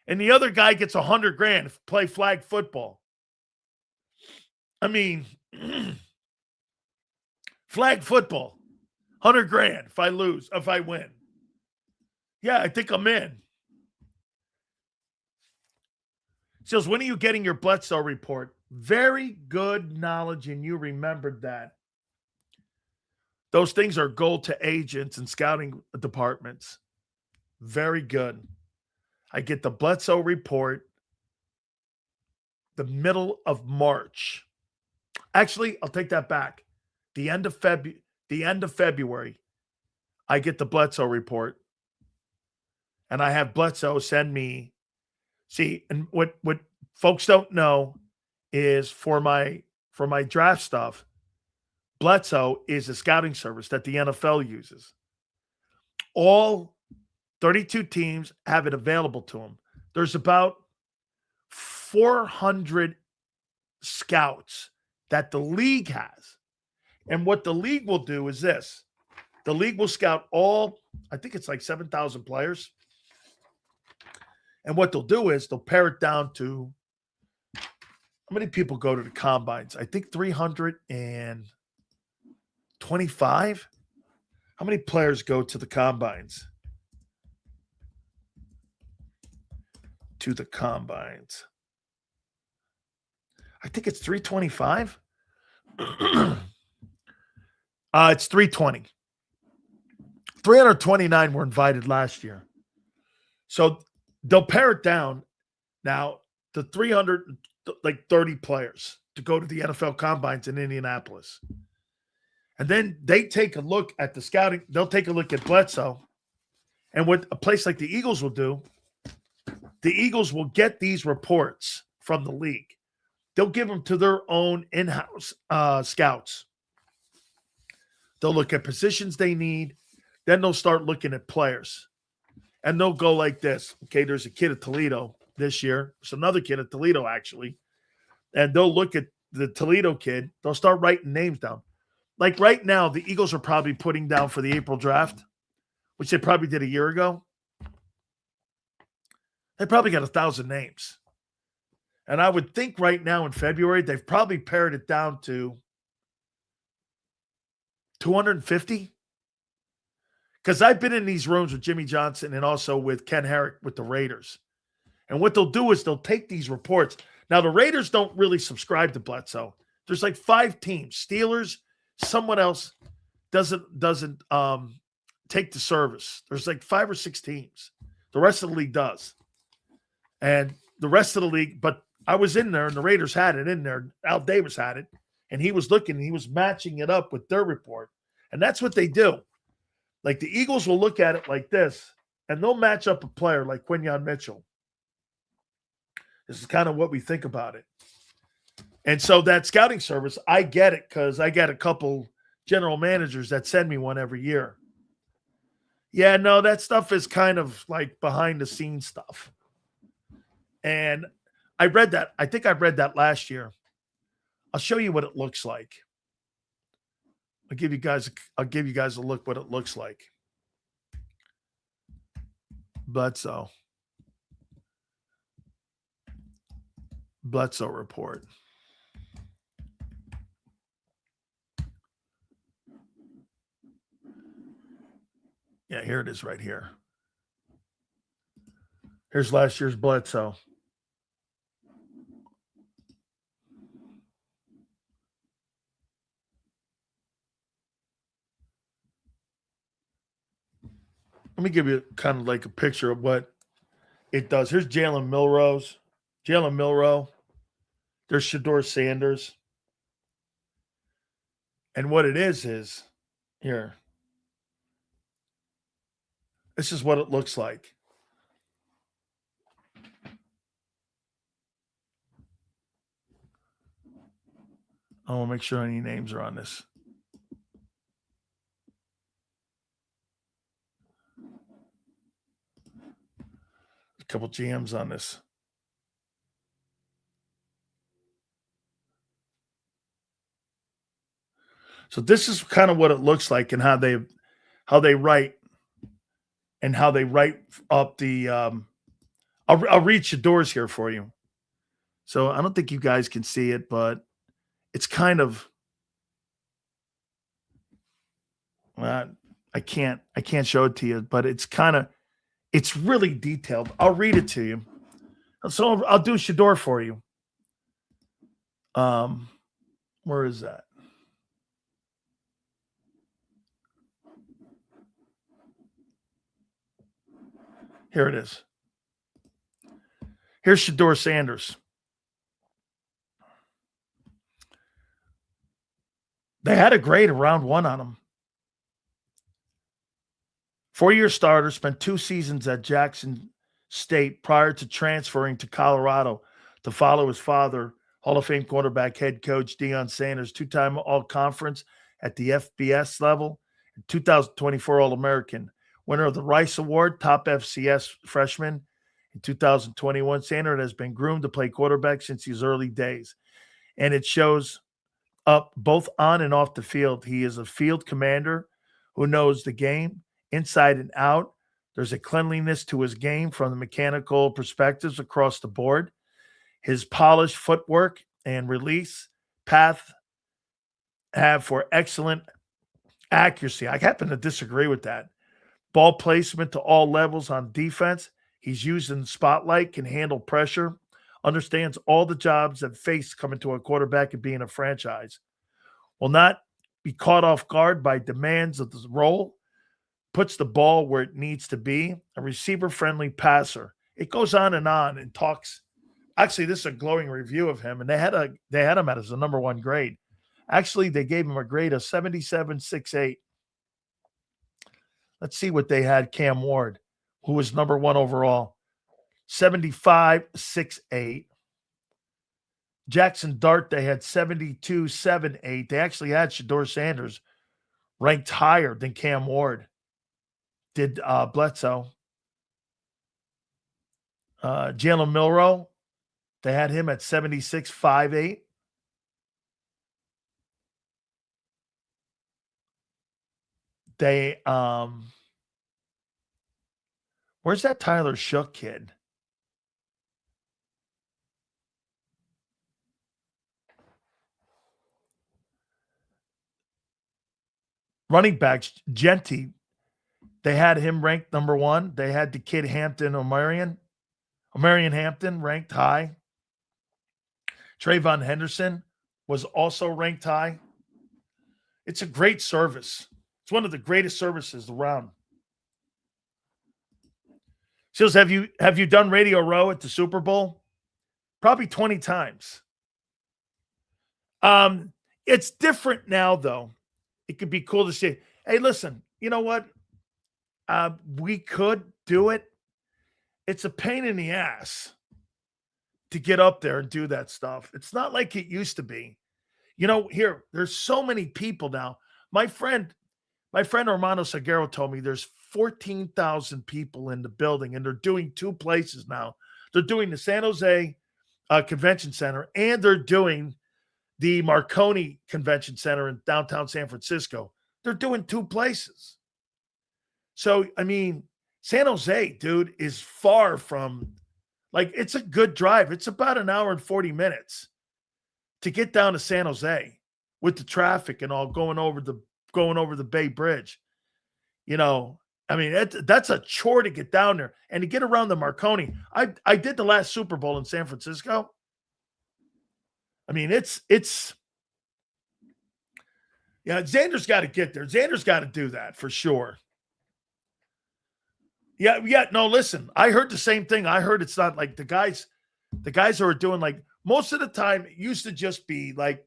S1: and the other guy gets $100,000 if you play flag football. I mean, flag football, $100,000 if I win. Yeah, I think I'm in. Says, when are you getting your Bledsoe report? Very good knowledge, and you remembered that. Those things are gold to agents and scouting departments. Very good. I get the Bledsoe report the middle of March. Actually, I'll take that back. The end of February, I get the Bledsoe report. And I have Bledsoe send me. See, and what folks don't know is for my draft stuff, Bledsoe is a scouting service that the NFL uses. all 32 teams have it available to them. There's about 400 scouts that the league has. And what the league will do is this. The league will scout all, I think it's like 7,000 players. And what they'll do is they'll pare it down to, how many people go to the combines? I think 325. How many players go to the combines? To the combines. I think it's 325. It's 320. 329 were invited last year. So they'll pare it down now to 330 players to go to the NFL combines in Indianapolis. And then they take a look at the scouting. They'll take a look at Bledsoe. And what a place like the Eagles will do, the Eagles will get these reports from the league. They'll give them to their own in-house scouts. They'll look at positions they need. Then they'll start looking at players. And they'll go like this. Okay, there's a kid at Toledo this year. There's another kid at Toledo, actually. And they'll look at the Toledo kid. They'll start writing names down. Like right now, the Eagles are probably putting down for the April draft, which they probably did a year ago. They probably got 1,000 names. And I would think right now in February, they've probably pared it down to 250. Because I've been in these rooms with Jimmy Johnson and also with Ken Herrick with the Raiders. And what they'll do is they'll take these reports. Now, the Raiders don't really subscribe to Bledsoe. There's like 5 teams. Steelers, someone else doesn't take the service. There's like 5 or 6 teams. The rest of the league does. And the rest of the league, but I was in there and the Raiders had it in there. Al Davis had it. And he was looking and he was matching it up with their report. And that's what they do. Like the Eagles will look at it like this, and they'll match up a player like Quinyon Mitchell. This is kind of what we think about it. And so that scouting service, I get it because I got a couple general managers that send me one every year. Yeah, no, that stuff is kind of like behind the scenes stuff. And I read that. I think I read that last year. I'll show you what it looks like. I'll give you guys a look what it looks like. Bledsoe report. Yeah, here it is right here. Here's last year's Bledsoe. Let me give you kind of like a picture of what it does. Here's Jalen Milroe. There's Shedeur Sanders. And what it is here. This is what it looks like. I want to make sure any names are on this. A couple GMs on this. So this is kind of what it looks like and how they write and how they write up the I'll read Shedeur's here for you. So I don't think you guys can see it, but it's kind of I can't show it to you, but it's really detailed. I'll read it to you. So I'll do Shedeur for you. Where is that? Here it is. Here's Shedeur Sanders. They had a grade around 1 on him. 4-year starter, spent 2 seasons at Jackson State prior to transferring to Colorado to follow his father, Hall of Fame quarterback head coach Deion Sanders, 2-time All-Conference at the FBS level, and 2024 All-American. winner of the Rice Award, top FCS freshman in 2021. Zander has been groomed to play quarterback since his early days, and it shows up both on and off the field. He is a field commander who knows the game inside and out. There's a cleanliness to his game from the mechanical perspectives across the board. His polished footwork and release path have for excellent accuracy. I happen to disagree with that. Ball placement to all levels on defense. He's used in the spotlight, can handle pressure, understands all the jobs that face coming to a quarterback and being a franchise. Will not be caught off guard by demands of the role. Puts the ball where it needs to be. A receiver-friendly passer. It goes on and talks. Actually, this is a glowing review of him, and they had him at as the number one grade. Actually, they gave him a grade of 77.68. Let's see what they had Cam Ward, who was number one overall. 75.68. Jackson Dart, they had 72.78. They actually had Shedeur Sanders ranked higher than Cam Ward. Did Bledsoe. Jalen Milroe, they had him at 76.58. They where's that Tyler Shook kid? Running backs, Genty, they had him ranked number one. They had the kid Omarion Hampton ranked high. Trayvon Henderson was also ranked high. It's a great service. It's one of the greatest services around. Seals, have you done Radio Row at the Super Bowl? Probably 20 times. It's different now, though. It could be cool to see. Hey, listen, you know what? We could do it. It's a pain in the ass to get up there and do that stuff. It's not like it used to be. You know, there's so many people now. My friend Armando Salguero told me there's 14,000 people in the building, and they're doing two places now. They're doing the San Jose Convention Center, and they're doing the Marconi Convention Center in downtown San Francisco. They're doing two places. So, I mean, San Jose, dude, is far from, like, it's a good drive. It's about an hour and 40 minutes to get down to San Jose with the traffic and all going over the Bay Bridge. You know, I mean, that's a chore to get down there and to get around the Marconi. I did the last Super Bowl in San Francisco. I mean, it's Zander's got to get there. Zander's got to do that for sure. Yeah. No, listen, I heard the same thing. I heard it's not like the guys who are doing, like, most of the time it used to just be like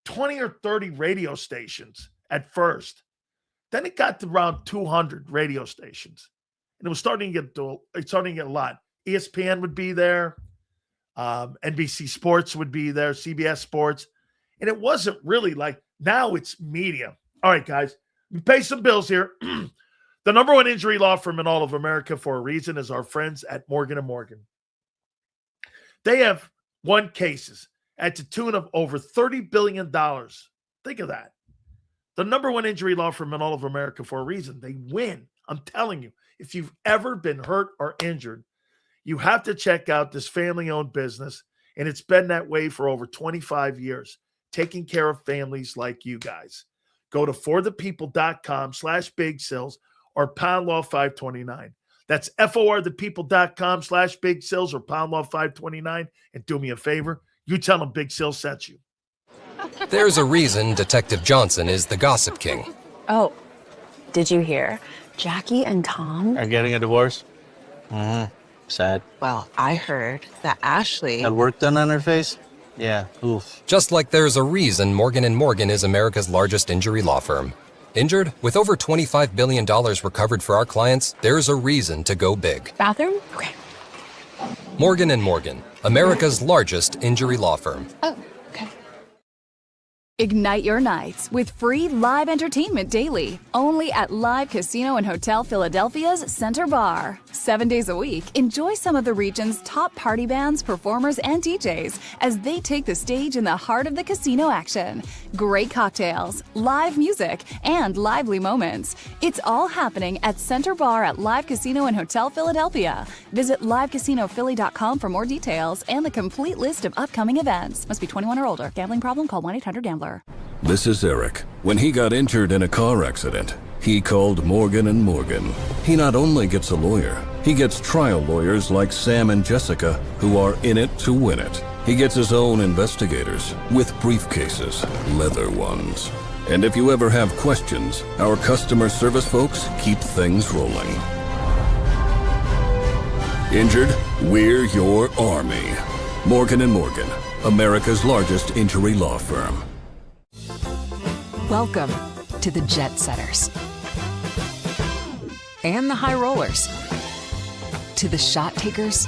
S1: 20 or 30 radio stations at first. Then it got to around 200 radio stations, and it was starting to get a lot. ESPN would be there. NBC Sports would be there, CBS Sports. And it wasn't really like, now it's media. All right, guys, we pay some bills here. The number one injury law firm in all of America for a reason is our friends at Morgan & Morgan. They have won cases at the tune of over $30 billion. Think of that. The number one injury law firm in all of America for a reason. They win. I'm telling you, if you've ever been hurt or injured, you have to check out this family-owned business, and it's been that way for over 25 years, taking care of families like you guys. Go to forthepeople.com/Big Sills or pound law 529. That's forthepeople.com/Big Sills or pound law 529. And do me a favor, you tell them Big Sills sent you.
S4: There's a reason Detective Johnson is the gossip king.
S5: Oh, did you hear? Jackie and Tom
S6: are getting a divorce. Sad.
S12: Well, I heard that Ashley
S6: had work done on her face. Yeah, oof.
S4: Just like there's a reason Morgan & Morgan is America's largest injury law firm. Injured? With over $25 billion recovered for our clients, there's a reason to go big.
S5: Bathroom? Okay.
S4: Morgan & Morgan, America's largest injury law firm.
S5: Oh.
S7: Ignite your nights with free live entertainment daily, only at Live Casino and Hotel Philadelphia's Center Bar. 7 days a week, enjoy some of the region's top party bands, performers, and DJs as they take the stage in the heart of the casino action. Great cocktails, live music, and lively moments. It's all happening at Center Bar at Live Casino and Hotel Philadelphia. Visit livecasinophilly.com for more details and the complete list of upcoming events. Must be 21 or older. Gambling problem? Call 1-800-GAMBLER.
S8: This is Eric. When he got injured in a car accident, he called Morgan & Morgan. He not only gets a lawyer, he gets trial lawyers like Sam and Jessica who are in it to win it. He gets his own investigators with briefcases, leather ones. And if you ever have questions, our customer service folks keep things rolling. Injured? We're your army. Morgan & Morgan, America's largest injury law firm.
S9: Welcome to the Jet Setters and the High Rollers, to the Shot Takers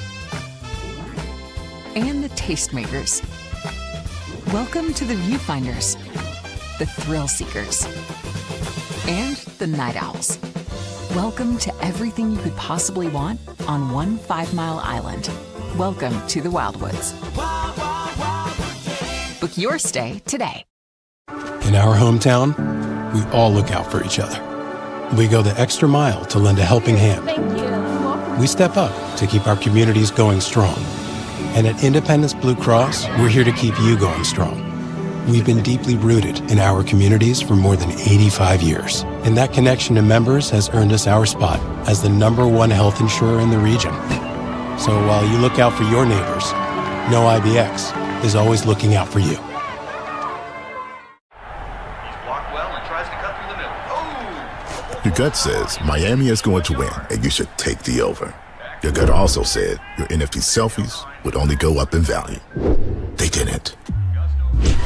S9: and the Tastemakers. Welcome to the Viewfinders, the Thrill Seekers, and the Night Owls. Welcome to everything you could possibly want on one 5-mile island. Welcome to the Wildwoods. Book your stay today.
S10: In our hometown, we all look out for each other. We go the extra mile to lend a helping hand. We step up to keep our communities going strong. And at Independence Blue Cross, we're here to keep you going strong. We've been deeply rooted in our communities for more than 85 years. And that connection to members has earned us our spot as the #1 health insurer in the region. So while you look out for your neighbors, know IBX is always looking out for you.
S11: Your gut says Miami is going to win, and you should take the over. Your gut also said your NFT selfies would only go up in value. They didn't.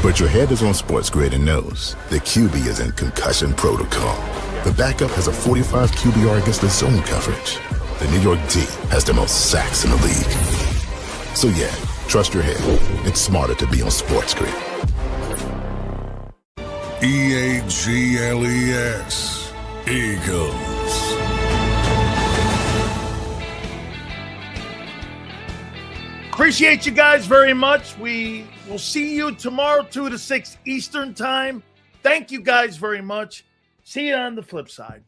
S11: But your head is on Sports Grid and knows the QB is in concussion protocol. The backup has a 45 QBR against the zone coverage. The New York D has the most sacks in the league. So yeah, trust your head. It's smarter to be on Sports Grid.
S8: EAGLES. Eagles.
S1: Appreciate you guys very much. We will see you tomorrow, 2 to 6 Eastern time. Thank you guys very much. See you on the flip side.